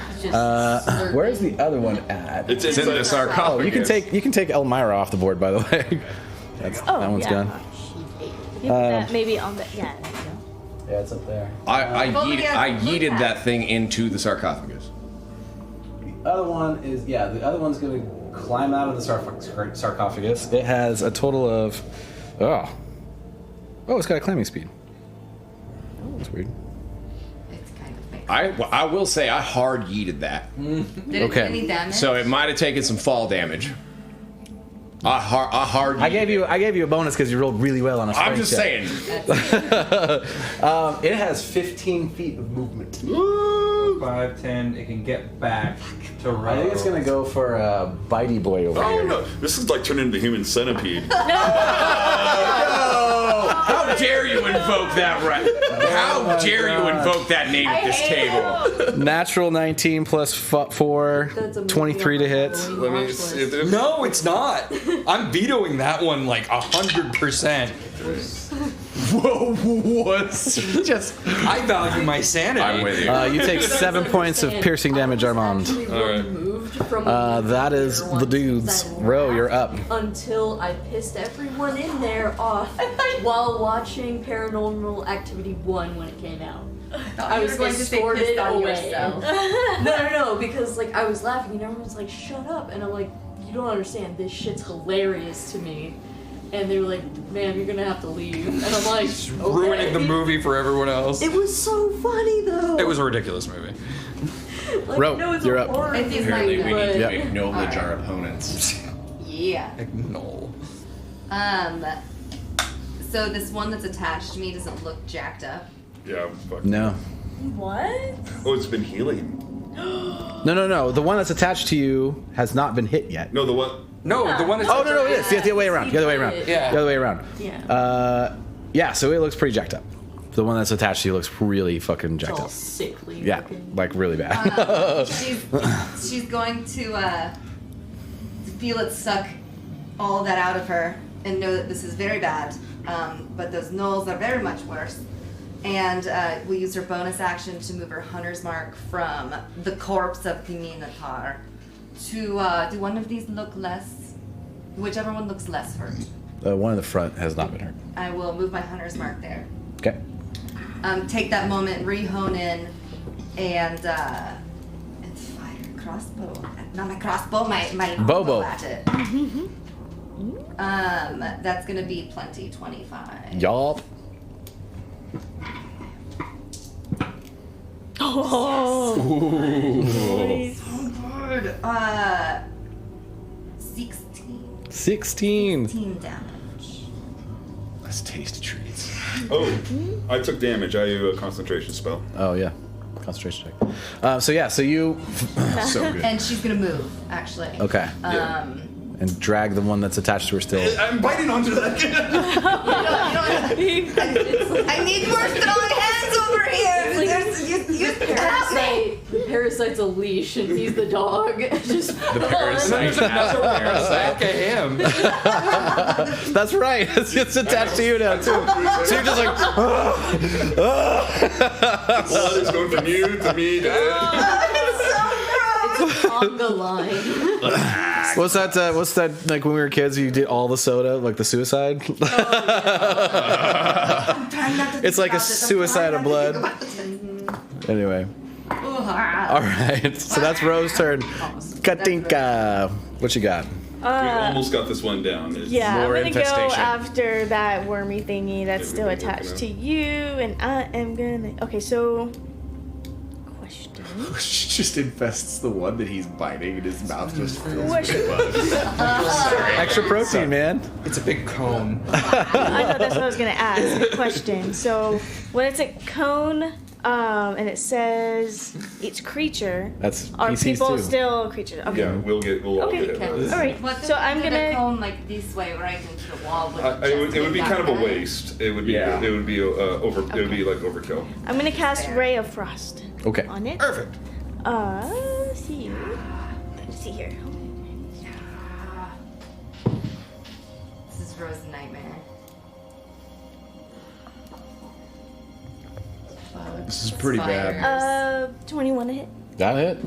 Where's the other one at? It's in the inside. sarcophagus. You can take Elmira off the board, by the way. That one's yeah. gone. You put that maybe on the. Yeah, there you go. Yeah, it's up there. I yeeted that thing into the sarcophagus. The other one is the other one's going to climb out of the sarcophagus. It has a total of it's got a climbing speed. Oh, that's weird. It's kind of fake. I will say I hard yeeted that, Did it do Okay. any damage? so it might have taken some fall damage. I hard. I gave you a bonus because you rolled really well on a strength I'm just check. saying. It has 15 feet of movement. 5, 10. It can get back to row. I think it's gonna go for a bitey boy over Oh here. no! This is like turning into human centipede. How dare you invoke that right? How dare you invoke that name at this table? Natural 19 plus 4, That's a 23 to hit. Let me see if there's No, it's not. I'm vetoing that one like 100%. Whoa, what's just? I value my sanity. I'm with you. You take 7 points of piercing damage, Armand. That is the dudes. Ro, you're up. Until I pissed everyone in there off while watching Paranormal Activity 1 when it came out. I was going to say escorted pissed on away. yourself. No, because like I was laughing and everyone was like, "Shut up!" And I'm like, "You don't understand. This shit's hilarious to me." And they were like, "Ma'am, you're gonna have to leave." And I'm like, Ruining the "Okay." movie for everyone else. It was so funny though. It was a ridiculous movie. Like, Ro, no, it's you're a up. horror It is Apparently, we movie, need to but- acknowledge our opponents. Yeah. No. So this one that's attached to me doesn't look jacked up. yeah. Fuck. No. What? Oh, it's been healing. No. The one that's attached to you has not been hit yet. No, the one. No, the one that's. Oh, no, it is. The other way around. The other way around. Yeah. The other way around. Yeah. So it looks pretty jacked up. The one that's attached to you looks really fucking It's jacked all up. sickly. Yeah, looking. like really bad. She's going to feel it suck all that out of her and know that this is very bad. But those gnolls are very much worse. And we'll use her bonus action to move her hunter's mark from the corpse of the Minotaur to do one of these look less, whichever one looks less hurt. One in the front has not been hurt. I will move my hunter's mark there. Okay. Take that moment, re-hone in, and fire a crossbow. Not my crossbow, my Bobo. at it. That's gonna be plenty. 25. Yup. Good. 16. 16. 16 damage. That's tasty treats. Oh, I took damage. I do a concentration spell. Oh yeah, concentration check. So you So good. And she's gonna move, actually. okay, and drag the one that's attached to her still. I'm biting onto that. I need more strong hands over here. The parasite's a leash and he's the dog. Just The parasite has a parasite. Back at him. That's right. It's attached to you now too. So you're just like. Blood is going from you to me to it's on the line. What's that? What's that? Like when we were kids, you did all the soda, like the suicide. It's like a suicide of blood. Anyway. All right. So that's Rose's turn. Katinka, what you got? We almost got this one down. Yeah, More I'm gonna go infestation. after that wormy thingy that's Yeah, still we're attached gonna to you, and I am gonna. Okay, so question. She just infests the one that he's biting, and his mouth just fills Question. with blood. Extra protein, man. It's a big cone. I know that's what I was gonna ask. Question. So when it's a cone, and it says each creature, That's are PCs people too. still creatures? Okay. Yeah, we'll all Okay. get it. All right. What So I'm the gonna. cone like this way, right into the wall. With the It would chest be like kind of a that. waste. It would be. Yeah. It would be over. It would be like overkill. I'm gonna cast Ray of Frost Okay. on it. Perfect. Let's see. Let's see here. This is Rose's nightmare. This is pretty bad. 21 to hit. Got it.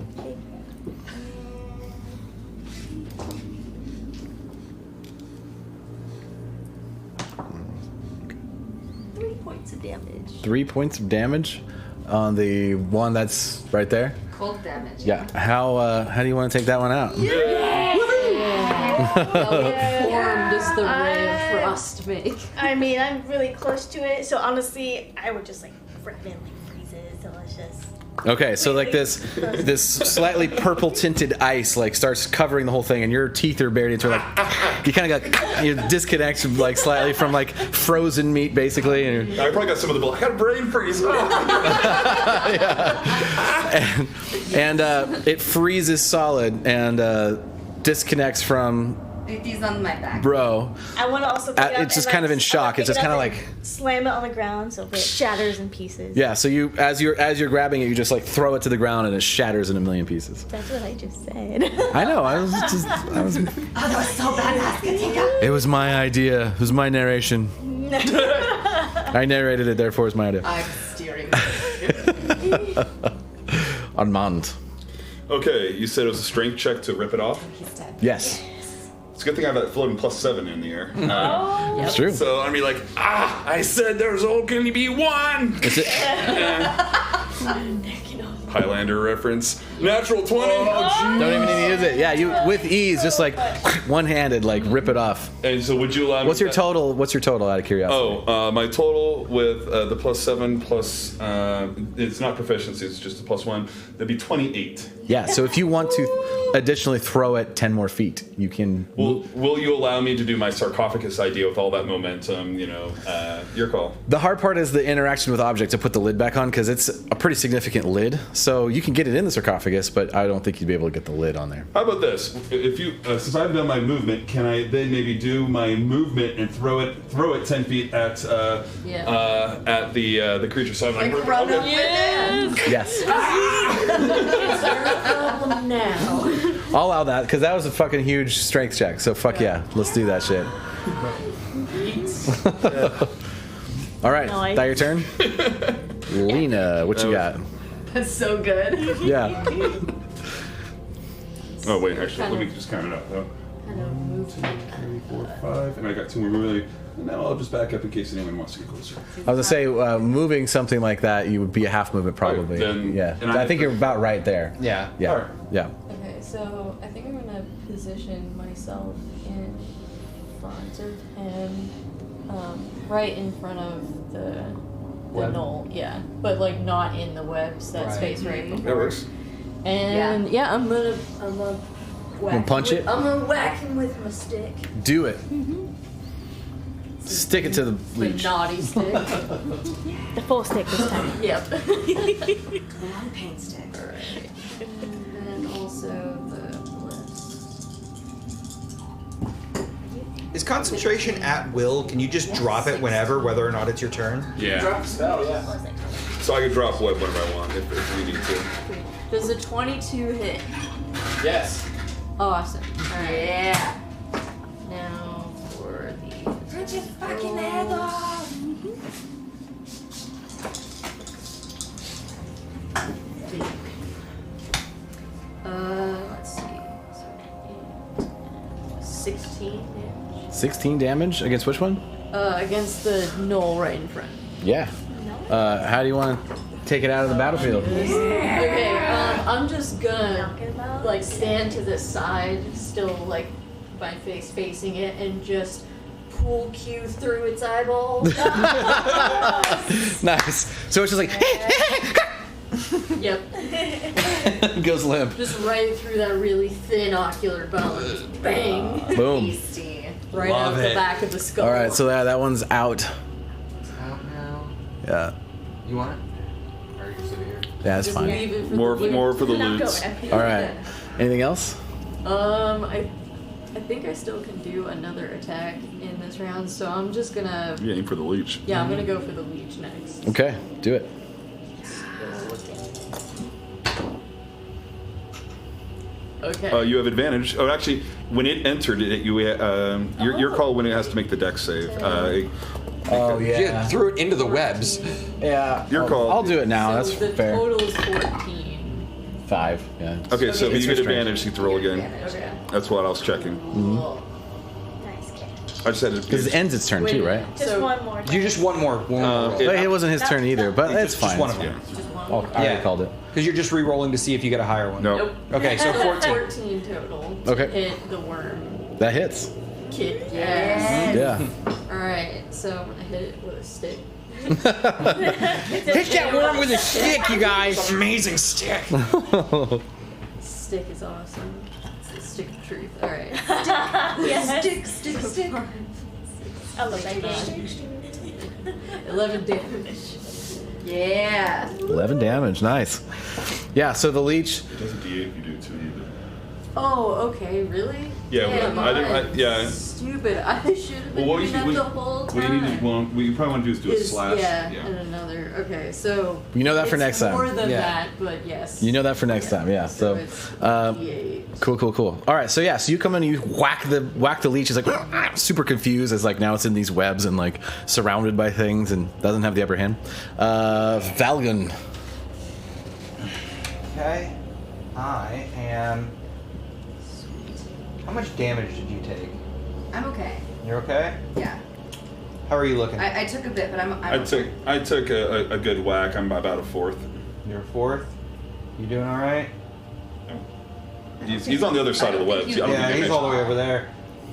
Three points of damage. 3 points of damage on the one that's right there. Cold damage. Yeah. How do you want to take that one out? How form does the ray of frost make? I mean, I'm really close to it, so honestly, I would just like grab it and like freeze it. So let's just. Okay, so like this slightly purple tinted ice like starts covering the whole thing, and your teeth are buried into like you kind of got you disconnect like slightly from like frozen meat basically, and I probably got some of the blood. I got a brain freeze. and it freezes solid and disconnects from It is on my back. bro. I want to also. Pick it up It's just and, kind of in like, shock. pick It's just it up kind of and like slam it on the ground so it shatters in pieces. yeah. So you as you're grabbing it, you just like throw it to the ground and it shatters in a million pieces. That's what I just said. I know. I was. Oh, that was so badass, Katinka. It was my idea. It was my narration. I narrated it, therefore it's my idea. I'm steering. Armand. Okay, you said it was a strength check to rip it off. He's dead. Yes. It's a good thing I have that floating +7 in the air. It's true. So I'm be like, I said there's only be one. Is it? Highlander reference. Natural 20. Don't even need to use it. Yeah, you with ease, just like one-handed, like rip it off. And so would you allow me? What's your total? What's your total? Out of curiosity. My total with the +7 plus it's not proficiency, it's just a +1. That'd be 28. Yeah. So if you want to additionally throw it 10 more feet, you can. Will you allow me to do my sarcophagus idea with all that momentum? Your call. The hard part is the interaction with object to put the lid back on because it's a pretty significant lid. So you can get it in the sarcophagus, but I don't think you'd be able to get the lid on there. How about this? If you, since I've done my movement, can I then maybe do my movement and throw it 10 feet at the creature? So I'm like, Run up with Yes. It's our problem now. I'll allow that because that was a fucking huge strength check. So fuck yeah, let's do that shit. All right, Nice. that your turn? Lena, what you got? That's so good. Yeah. Oh wait, actually, let me just count it up. Though. Kind of move. 2, 3, 4, 5, and I got 2 more really. And now I'll just back up in case anyone wants to get closer. I was gonna say, moving something like that, you would be a half movement probably. then- yeah. and I think you're about right there. Yeah. Yeah. Alright. Yeah. Okay, so I think I'm gonna position myself in front of him, right in front of the Web? knoll. Yeah, but like not in the webs. That Right. space right before. That works. And yeah, I'm gonna whack. punch him it? I'm gonna whack him with my stick. Do it. Stick it to the The leech. naughty stick. The full stick this time. Yep. One paint stick. Alright. And also the bliss. Is concentration at will? Can you just drop it whenever, whether or not it's your turn? Yeah. Drop spell, yeah. So I could drop web whenever I want if we need to. Does a 22 hit? Yes. Awesome. Alright. Yeah. Now for the. Put your fucking head off. Let's see. So, 16 damage. 16 damage against which one? Against the knoll right in front. Yeah. How do you want to take it out of the battlefield? Okay, I'm just gonna like stand to the side, still like my face facing it, and just pull Q through its eyeballs. Nice. So it's just like Yep. goes limp. Just right through that really thin ocular bone. Bang. Boom. Beastie. Right Love out the it. back of the skull. All right, so that one's out. Out now. Yeah. You want it? Or are you sitting here? Yeah, that's Just fine. leave it for More the for the Not loots. going. All right. Anything else? I think I still can do another attack in this round, so I'm just gonna. Yeah, aim for the leech. Yeah, I'm gonna go for the leech next. Okay, do it. Okay. You have advantage. Oh, actually, when it entered, your call when it has to make the dex save. Yeah, threw it into the webs. Yeah. Your call. I'll do it now. So That's the fair. total is 14. 5. Yeah. Okay, so if It's you get restrained. advantage, you get to roll again. Okay. That's what I was checking. Nice catch. I just had to. Because it ends its turn Wait a too, right? minute. Just So- one more. You just one more. Uh, But it wasn't his turn either, but it's Just fine. one of them. Just one. Oh, I already called it. Because you're just re-rolling to see if you get a higher one. No. Nope. Okay, so 14. 14 total. To Okay. hit the worm. That hits. Kick. Yes. Yeah. Alright, so I'm gonna hit it with a stick. Hit that worm with a stick, you guys. Amazing stick. Stick is awesome. It's the stick of truth. Alright. Yes. Stick. I love that game. 11 damage. Yeah. 11 damage. Nice. Yeah. So the leech. It does a D8 if you do 2 either. Oh, okay, really? Yeah, Damn, I didn't- I'm yeah. stupid. I should have been Well, doing that the whole what time. you need to, well, what you probably want to do is do a slash. Yeah, and another. Okay, so. You know that for it's next time. More than Yeah. that, but yes. You know that for next time. Yeah. So. it's D8. Cool. All right, so yeah, so you come in and you whack the leech. It's like super confused as like now it's in these webs and like surrounded by things and doesn't have the upper hand. Valgun. Okay. I am. How much damage did you take? I'm okay. You're okay? Yeah. How are you looking? I took a bit, but I'm I took a good whack. I'm about a fourth. You're fourth? You doing alright? He's on the other side of the webs. I don't Yeah, think he's I all the way over there.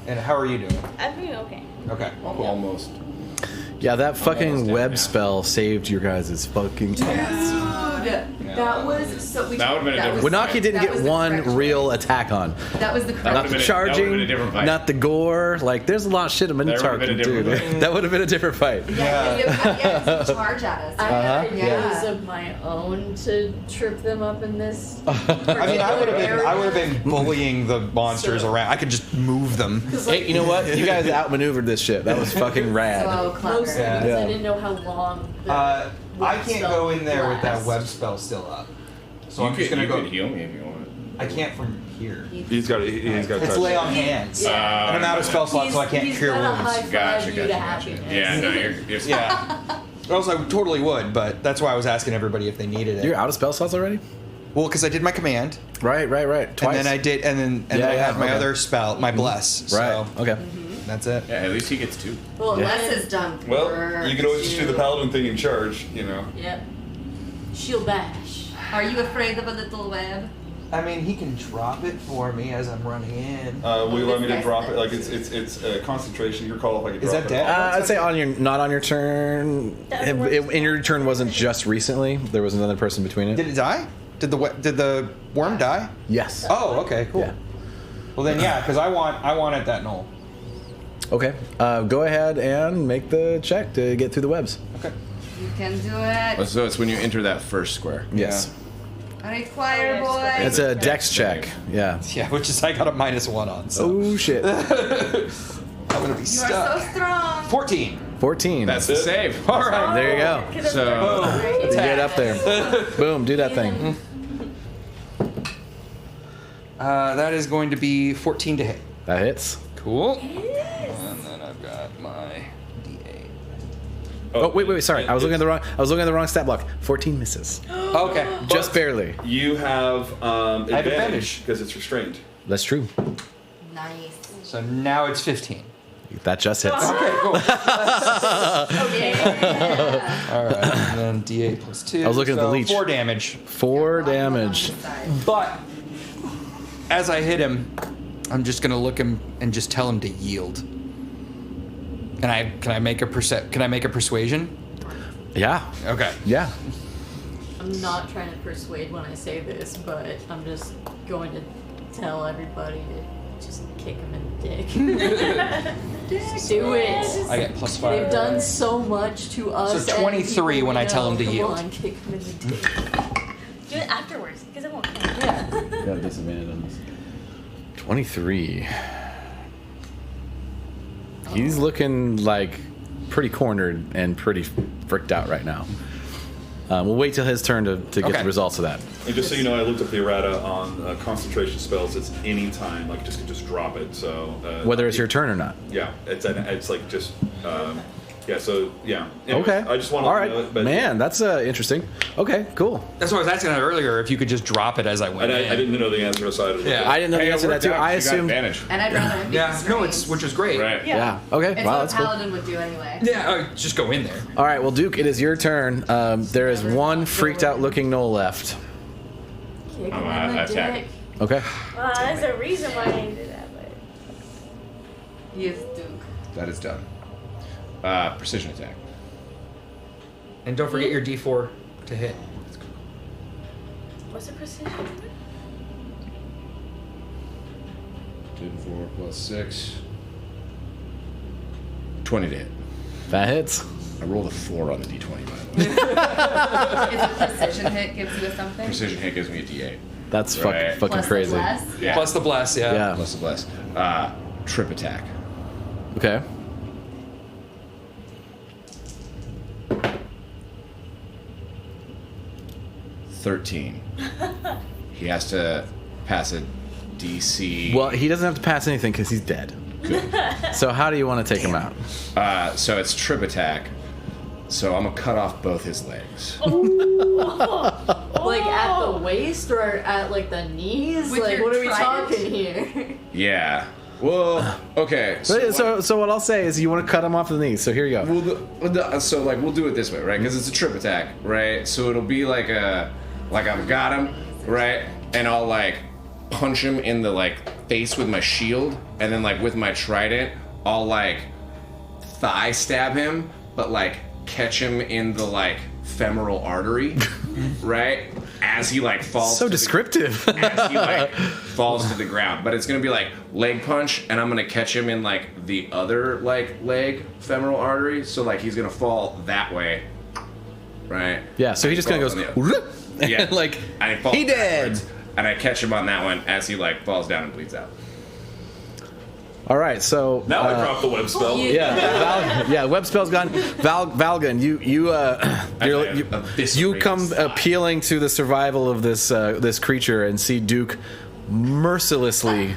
And how are you doing? I'm doing okay. Okay. almost. Yeah, that fucking Almost web down. spell saved your guys' fucking ass. Dude, that was so. That would've been a different Winaki didn't that get was the one correct real attack on. That was the That Not correct. would've the been a- that charging, would've been a different fight. not the gore. Like, there's a lot of shit in That would've Minotaur been a can do. different fight. That would have been a different fight. Yeah, you charge at us. I have ideas Yeah. of my own to trip them up in this. I mean, I would have been bullying the monsters So- around. I could just move them. Hey, you know what? You guys outmaneuvered this shit. That was fucking rad. So clever. Mostly Yeah. because Yeah. I didn't know how long. The I web can't spell go in there with that lasts. web spell still up. So You I'm just could- gonna you go. could heal me if you want. I can't from here. He's got. He's got. It's touch. lay on hands. Yeah. And I'm out of spell slots, so I can't He's cure gotta wounds. high-five Gotcha, you gotcha, to gotcha. happiness. Yeah, no, you're Yeah. Or else I totally would, but that's why I was asking everybody if they needed it. You're out of spell slots already? Well, because I did my command, Right. Twice. and then I did, and then Yeah, I yeah, had my okay. other spell, my bless. Right. So Okay. that's it. Yeah, at least he gets 2. Well, Yeah. Less is done. Well, for you could always just do the paladin thing in charge. You know. Yep. Shield bash. Are you afraid of a little web? I mean, he can drop it for me as I'm running in. Will you allow me to This drop guy's it? Like it's concentration. Your call if I could Is drop that it. dead? I'd say on your not on your turn. In your turn wasn't just recently. There was another person between it. Did it die? Did the worm die? Yes. Oh, okay, cool. Yeah. Well then, yeah, because I want at that knoll. Okay. Go ahead and make the check to get through the webs. Okay. You can do it. So it's when you enter that first square. Yes. Require boy. It's a dex check. Yeah. Yeah, which is I got a -1 on. So Oh shit. I'm gonna be You stuck. are so strong. 14. 14. That's the save. All right. There you go. So Get up there. Boom. Do that thing. That is going to be 14 to hit. That hits. Cool. And then I've got my D8. Oh wait. Sorry. I was looking at the wrong stat block. 14 misses. Okay. Just barely. You have advantage. advantage because it's restrained. That's true. Nice. So now it's 15. That just hits. Okay, cool. Okay. All right. And then D8 plus 2. I was looking at the leech. 4 damage. 4 damage. But as I hit him, I'm just gonna look him and just tell him to yield. Can I make a persuasion? Yeah. Okay. Yeah. I'm not trying to persuade when I say this, but I'm just going to tell everybody to just kick him in the dick. Just do it. I get +5. They've done so much to us. So 23 and when I tell know. him to yield. Come on, kick him in the dick. Do it afterwards, because it won't count. Yeah. Got a disadvantage on this. 23. He's looking like pretty cornered and pretty freaked out right now. We'll wait till his turn to get Okay. the results of that. And just so you know, I looked up the errata on concentration spells. It's any time, like just drop it. So Whether it's your turn or not. yeah, it's like just yeah. So yeah. Anyways, Okay. I just want to All let right. you know it, but Man, that's interesting. Okay, cool. That's what I was asking earlier, if you could just drop it as I went and in. I didn't know the answer, so I didn't. Yeah. I didn't know the answer to that too. I assumed. advantage. And I'd rather him be Yeah, no, restrained. which is great. Right. Yeah. Okay. It's Wow, what that's a cool. paladin would do anyway. Yeah, just go in there. All right. Well, Duke, it is your turn. There is one freaked out looking gnoll left. Kick I'm him gonna in the attack. dick. Okay. Well, there's a reason why I did that, but He is Duke. That is done. Precision attack. And don't forget your D4 to hit. what's the precision? 2 4 + 6. 20 to hit. That hits. I rolled a 4 on the D20, by the way. Is a precision hit gives you a something? Precision hit gives me a D8. That's Right. fucking Plus the crazy. bless? Yeah. Plus the bless, yeah. Yeah. Plus the bless. Trip attack. Okay. $13. He has to pass a DC. Well, he doesn't have to pass anything because he's dead. So how do you want to take him out? So it's trip attack. So I'm gonna cut off both his legs. Like at the waist or at like the knees? With Like your what are we trident? talking here? Yeah. Well, okay. So what I'll say is you want to cut him off the knees. So here you go. So like we'll do it this way, right? Because it's a trip attack, right? So it'll be like I've got him, right? And I'll like punch him in the like face with my shield, and then like with my trident, I'll like thigh stab him, but like catch him in the like femoral artery, right? As he like falls. So to descriptive. as he like falls to the ground, but it's gonna be like leg punch, and I'm gonna catch him in like the other like leg femoral artery, so like he's gonna fall that way, right? Yeah. So he just kind of goes. Yeah. Yeah. Like And he falls he dead. backwards, and I catch him on that one as he like falls down and bleeds out. All right. So Now I dropped the web spell. yeah, web spell's gone. Valgan, you come appealing to the survival of this creature and see Duke mercilessly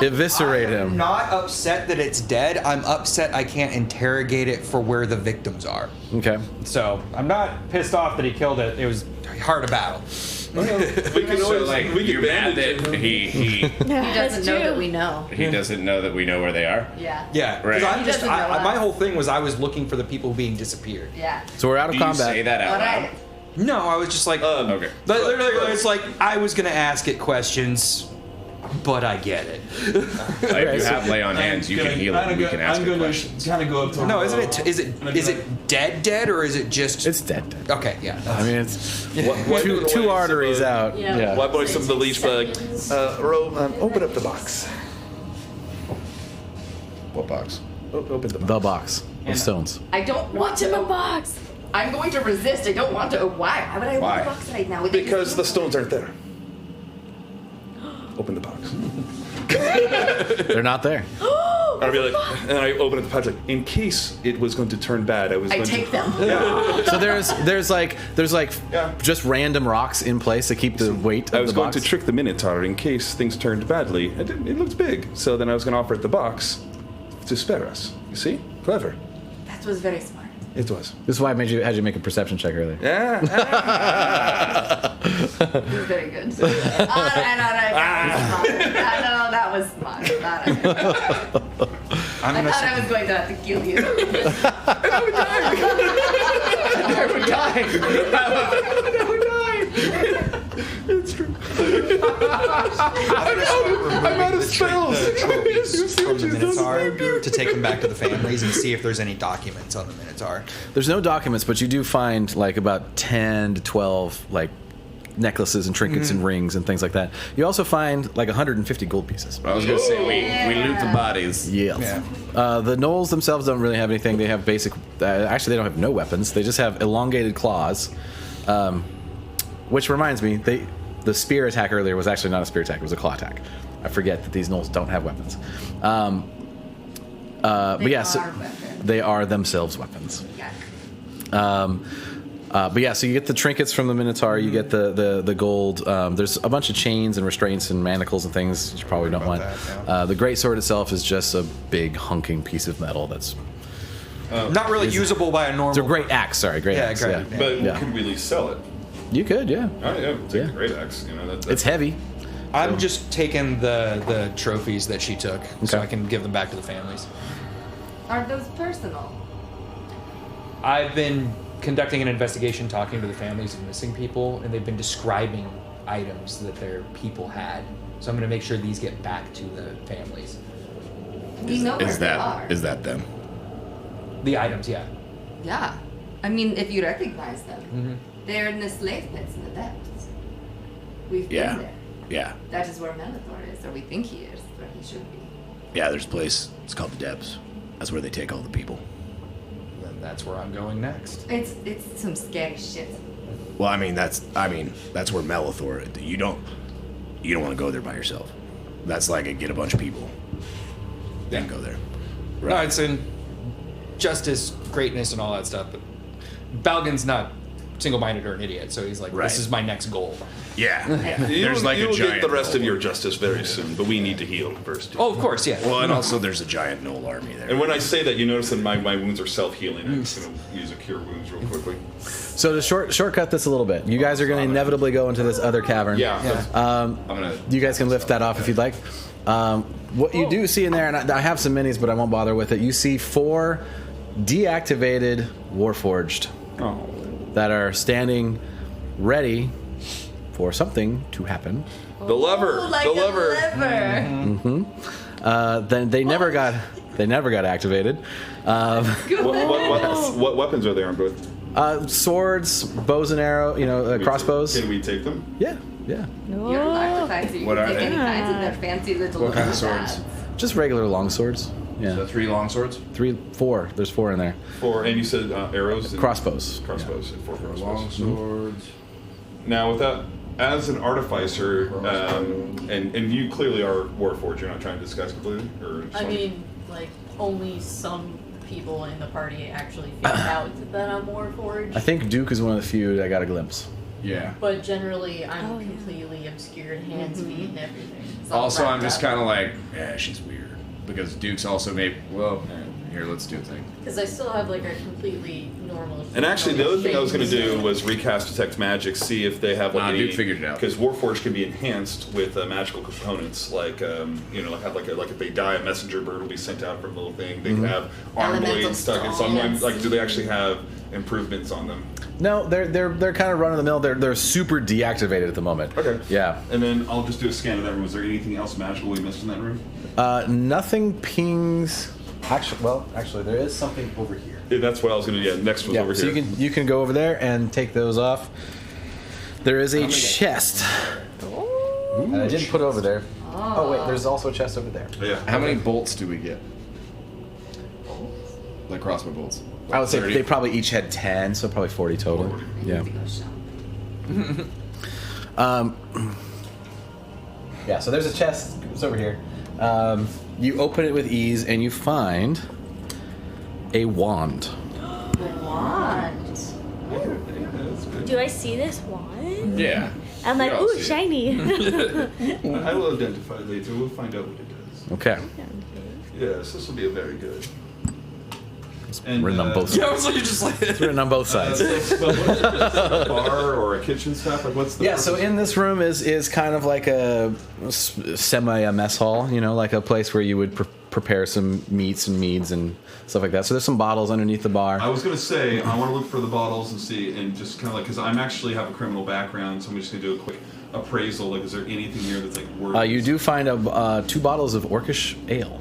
eviscerate I'm him. not upset that it's dead. I'm upset I can't interrogate it for where the victims are. Okay. So I'm not pissed off that he killed it. It was hard to battle. We can So always like we you're can mad bandage that him. he He doesn't know that we know. he doesn't know that we know where they are. Yeah. Yeah, Right. because He doesn't know my us. whole thing was I was looking for the people being disappeared. Yeah. So we're out of Do you combat. say that out All loud? right. No, I was just like, Okay. it's like I was gonna ask it questions, but I get it. If you have lay on hands, you can heal it. We can ask I'm it gonna questions. kind of go up to him. No, isn't it? Is it dead, or is it just? It's dead. Okay, yeah. I mean, it's Wipe two away arteries some of- out. Yeah. Wipe away some of the leech bag. Open up the box. What box? Open the box. The box And- of stones. I don't want What's in to. the box? I'm going to resist. I don't want to. Why? Why would I Why? open the box right now? Because the stones aren't there. Open the box. They're not there. I'd be like, and I open up the pouch like, in case it was going to turn bad, I was I going take to. them. So there's like Yeah. just random rocks in place to keep the weight of I was the going box. to trick the Minotaur in case things turned badly. It looked big, so then I was going to offer it the box to spare us. You see? Clever. That was very smart. It was. This is why I had you make a perception check earlier. Yeah. It was very good. All right. That was smart. That was smart. I thought I was going to have to kill you. It's true. I'm out of spells. From the Minotaur to take them back to the families and see if there's any documents on the Minotaur. There's no documents, but you do find like about 10 to 12 like necklaces and trinkets and rings and things like that. You also find like 150 gold pieces. I was gonna say we loot the bodies. Yes. The gnolls themselves don't really have anything. They have basic. Actually, they don't have no weapons. They just have elongated claws. Which reminds me, the spear attack earlier was actually not a spear attack. It was a claw attack. I forget that these gnolls don't have weapons. But yes, they are themselves weapons. But yeah, so you get the trinkets from the Minotaur, you get the gold. There's a bunch of chains and restraints and manacles and things that you probably don't want. The greatsword itself is just a big hunking piece of metal that's. Not really usable by a normal. It's a great axe, sorry, great axe. great, Yeah. yeah. But Yeah. could we at least sell it? You could, yeah. Oh yeah, take the great axe. You know, that's It's heavy. I'm just taking the trophies that she took so Okay. I can give them back to the families. Are those personal? I've been conducting an investigation, talking to the families of missing people, and they've been describing items that their people had. So I'm going to make sure these get back to the families. We know where Is they are. that them? The items, yeah. Yeah. I mean, if you recognize them, they're in the slave pits in the depths. We've Yeah. been there. Yeah. That is where Melethor is, or we think he is, where he should be. Yeah, there's a place. It's called the Depths. That's where they take all the people. Then that's where I'm going next. It's some scary shit. Well, that's where Melethor. You don't want to go there by yourself. That's like get a bunch of people, then go there. No, it's in justice, greatness, and all that stuff. But Balgan's not single-minded or an idiot, so he's like, Right. this is my next goal. Yeah. There's like a you'll get giant the rest of knoll. your justice very soon, but we need to heal first. Oh, of course, yeah. Well, and also there's a giant gnoll army there. And when I say that, you notice that my wounds are self-healing. I'm just going to use a cure wounds real quickly. So to shortcut this a little bit, you guys are going to inevitably go into this other cavern. Yeah. I'm gonna. You guys can lift that off if you'd like. What you do see in there, and I have some minis, but I won't bother with it. You see 4 deactivated Warforged that are standing ready for something to happen. The lever. Ooh, like the a lever. Then they never got activated. What weapons are they armed with? Swords, bows and arrow, crossbows. Can we take them? Yeah. You're an artificer. You What can are take they? any kinds of their fancy little What kind of pads. swords? Just regular long swords. Yeah. So 3 long swords. 4. There's 4 in there. 4, and you said arrows? And Crossbows. Crossbows, and 4 crossbows. Long swords. Now, with that, as an artificer, and you clearly are Warforged, you're not trying to disguise completely? Or I mean, like, only some people in the party actually figured out that I'm Warforged. I think Duke is one of the few that got a glimpse. Yeah. But generally, I'm completely obscured, hands, feet, and everything. It's all Also, I'm wrapped just up. kind of like, yeah, she's weird. Because Duke's also made. Well, here, let's do a thing. Because I still have like a completely normal. And actually, the other thing I was going to do was recast Detect Magic, see if they have like Nah, any. Duke figured it out. Because Warforged can be enhanced with magical components, like have like if they die, a messenger bird will be sent out from the little thing. They can have arm Elemental blades stuck in. So I'm stones. like, do they actually have improvements on them? No, they're kind of run of the mill. They're super deactivated at the moment. Okay. Yeah. And then I'll just do a scan of that room. Was there anything else magical we missed in that room? Nothing pings. Actually, there is something over here. Yeah, that's what I was going to do. Yeah, next was over so here. you can go over there and take those off. There is a chest. And I didn't put over there. Oh wait, there's also a chest over there. Yeah. How many bolts do we get? Like crossbow bolts. I would say 30. they probably each had 10, so probably 40 total. Yeah. Yeah, so there's a chest. It's over here. You open it with ease, and you find a wand. Wand. Do I see this wand? Yeah. I'm like, We all ooh, see it. shiny. I will identify later. We'll find out what it does. Okay. Yes, this will be a very good. And, Written on both sides. Yeah, I was like, just like. It's written on both sides. But what is this, a bar or a kitchen staff? Like, what's the Yeah, so purpose? in this room is kind of like a semi mess hall, you know, like a place where you would prepare some meats and meads and stuff like that. So there's some bottles underneath the bar. I was gonna say I want to look for the bottles and see, and just kind of like, because I'm actually have a criminal background, so I'm just gonna do a quick appraisal. Like, is there anything here that's like worth? You do find 2 bottles of orcish ale.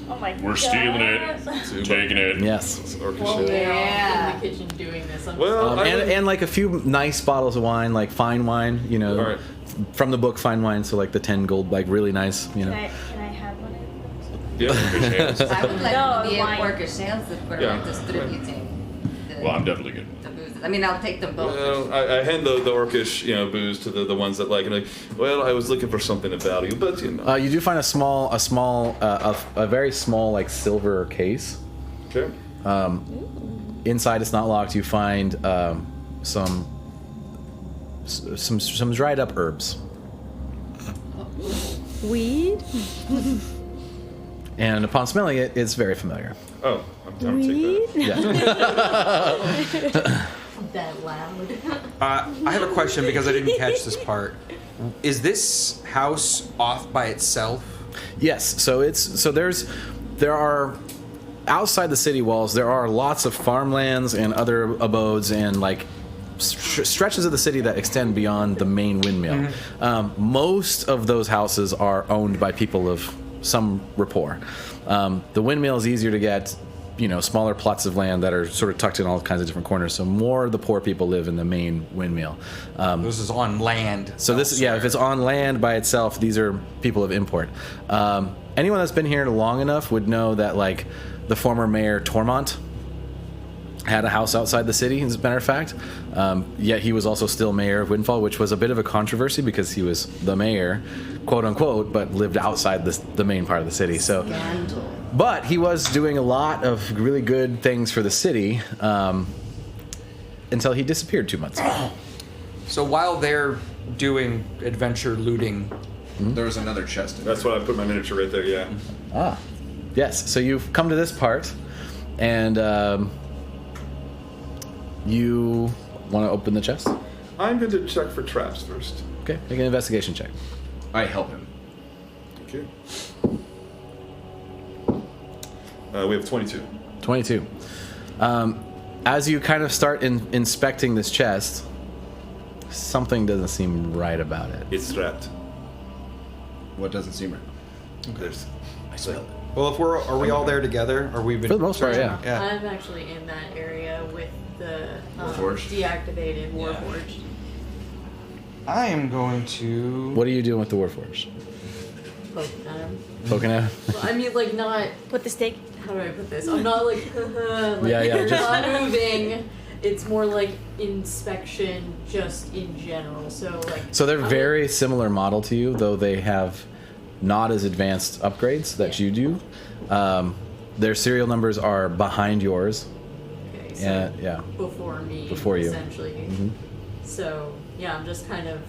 Oh my god. We're stealing it. Taking it. Yes. Well, they're all in the kitchen doing this. I'm Well, And like a few nice bottles of wine, like fine wine, you know, All right. from the book Fine Wine, so like the 10 gold, like really nice, you know. Can I have one of those? Yeah. I would like No, to be wine. a worker sales if we're Yeah. distributing Well, I'm definitely good. the boozes. I mean, I'll take them both. Well, I hand the orcish, booze to the ones that like, and like, well, I was looking for something of value, but You do find a very small, like silver case. Okay. Inside, it's not locked. You find some dried up herbs, Weed? and upon smelling it, it's very familiar. Oh, I'm down to take that. Yeah. that loud. I have a question because I didn't catch this part. Is this house off by itself? Yes. So there are outside the city walls. There are lots of farmlands and other abodes and like stretches of the city that extend beyond the main windmill. Most of those houses are owned by people of some rapport. The windmill is easier to get. Smaller plots of land that are sort of tucked in all kinds of different corners. So more of the poor people live in the main windmill. This is on land. So if it's on land by itself, these are people of import. Anyone that's been here long enough would know that, like, the former mayor Tormont had a house outside the city, as a matter of fact. Yet he was also still mayor of Windfall, which was a bit of a controversy because he was the mayor, quote unquote, but lived outside the main part of the city. So, but he was doing a lot of really good things for the city until he disappeared 2 months ago. So while they're doing adventure looting, There was another chest in there. That's what I put my miniature right there. Yeah. Ah, yes. So you've come to this part, and you want to open the chest? I'm going to check for traps first. Okay, make an investigation check. I help him. Okay. We have 22. 22. As you kind of start inspecting this chest, something doesn't seem right about it. It's trapped. What doesn't seem right? There's. I smell it. well, are we all there together? Or we've been For the most part, yeah. I'm actually in that area with the Warforged? deactivated Warforged. I am going to. What are you doing with the Warforged? Poking at him. Poking at it? Well, I mean, like, not. Put the stake. How do I put this? I'm not like, like Yeah, just- not moving. It's more like inspection, just in general. So like. So they're I'm very similar model to you, though they have not as advanced upgrades that you do. Their serial numbers are behind yours. Okay, so Yeah. before me, Before you. essentially. So yeah, I'm just kind of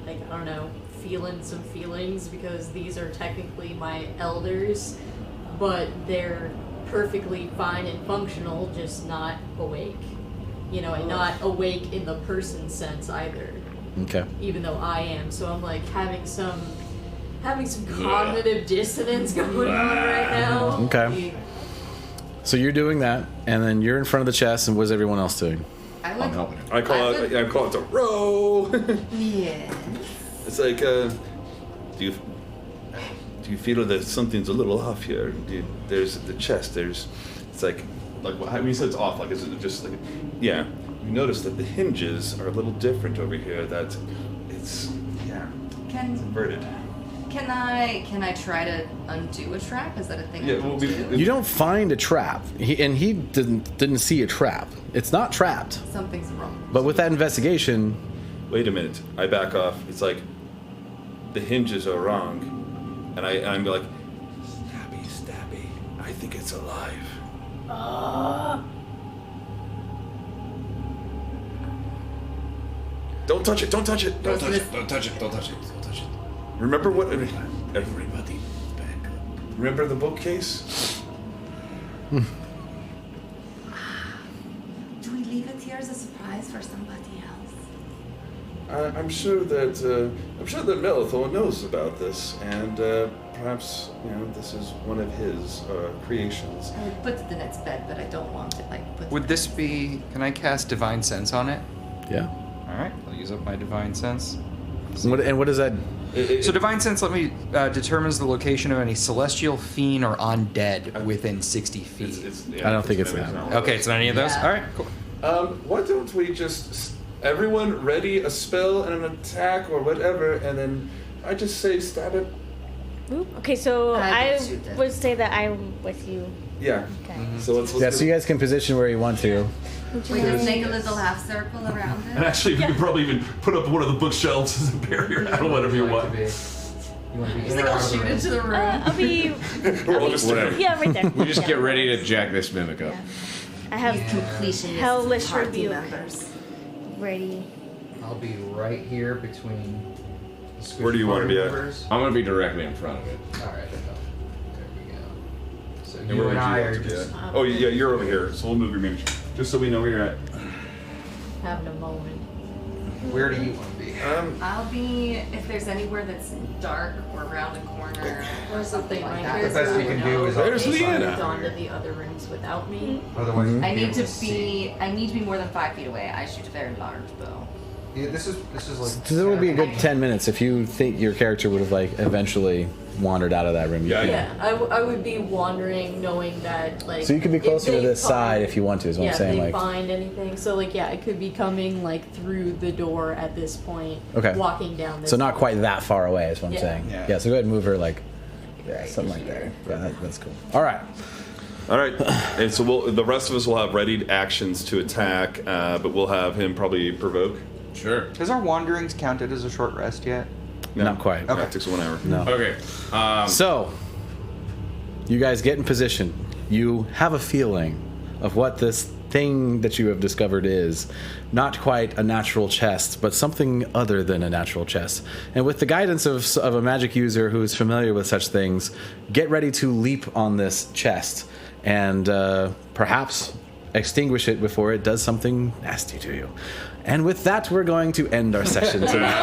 like, I don't know, feeling some feelings because these are technically my elders, but they're perfectly fine and functional, just not awake. And not awake in the person sense either, Okay. even though I am. So I'm like having some cognitive dissonance going on right now. Okay. So you're doing that, and then you're in front of the chest, and what's everyone else doing? I I'm would. helping him. I call it to row. Yes. It's like, do you feel that something's a little off here? There's the chest. It's like when you said it's off, like is it just like, yeah. You notice that the hinges are a little different over here. That it's Can inverted. Can I try to undo a trap? Is that a thing? Yeah, I can well, do? You don't find a trap. He didn't see a trap. It's not trapped. Something's wrong. But with that investigation, Wait a minute. I back off. It's like the hinges are wrong, and I'm like, stabby. I think it's alive. Don't touch it. Don't touch it. Don't touch it. Don't touch it. Don't touch it. Don't touch it. Remember what? Everybody, back up. Remember the bookcase? Do we leave it here as a surprise for somebody else? I'm sure that Melethor knows about this, and perhaps this is one of his creations. I would put it in its bed, but I don't want it put. Would this be? Can I cast Divine Sense on it? yeah. All right, I'll use up my Divine Sense. What is that? So Divine Sense determines the location of any celestial, fiend, or undead within 60 feet. I don't think it's that. Okay, it's not any of those. Yeah. All right, cool. Why don't we just everyone ready a spell and an attack or whatever, and then I just say stab it. Ooh, okay, so I I will shoot it. would say that I'm with you. Yeah. Okay. So let's Yeah, so you guys can position where you want to. We just make a little half circle around And it. actually, we could probably even put up one of the bookshelves as a barrier. I don't know, whatever you want. You want to be Just I'll shoot into the room. I'll be. We're all just Whatever. Yeah, right there. We just Yeah. get ready to jack this mimic up. Yeah. I have Completionist hellish party rebuke members. ready. I'll be right here between. The Where do you want to be at? members. I'm gonna be directly in front of it. All right, there we go. So And you where and would I you are like to be just. at? Oh yeah, you're over here. So we'll move your miniature, just so we know where you're at. Having a moment. Where do you want to be? I'll be if there's anywhere that's dark or around a corner Or something like that. that. The best you can do is There's They Leanna. moved on to the other rooms without me. Otherwise, I need to see. be. I need to be more than 5 feet away. I shoot a very large bow. Yeah, this is like. So there will be a good 10 minutes if you think your character would have eventually wandered out of that room. Yeah, Yeah, I would be wandering knowing that, So you could be closer to this side if you want to, is what yeah, I'm saying. if they Like, find anything. So, I could be coming, through the door at this point. Okay. Walking down this so not hall. quite that far away is what I'm Yeah. saying. Yeah. So go ahead and move her something like there. Yeah, that's cool. All right. All right, and so the rest of us will have readied actions to attack, but we'll have him probably provoke. Sure. Has our wanderings counted as a short rest yet? No. Not quite. Okay. It takes 1 hour. No. Okay. So, you guys get in position. You have a feeling of what this thing that you have discovered is. Not quite a natural chest, but something other than a natural chest. And with the guidance of a magic user who is familiar with such things, get ready to leap on this chest and perhaps extinguish it before it does something nasty to you. And with that, we're going to end our session tonight.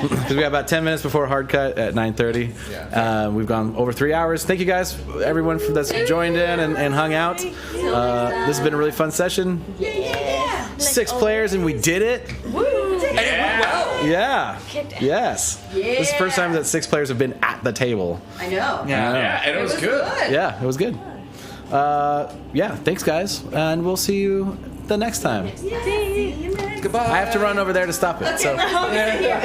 Because we have about 10 minutes before hard cut at 9:30. Yeah. We've gone over 3 hours. Thank you guys, everyone that's joined in and hung out. This has been a really fun session. Yeah. 6 players and we did it. Yeah. Yes. This is the first time that 6 players have been at the table. I know. Yeah, and it was good. Yeah, it was good. Thanks guys, and we'll see you the next time. See you next. Goodbye. I have to run over there to stop it. So. Here.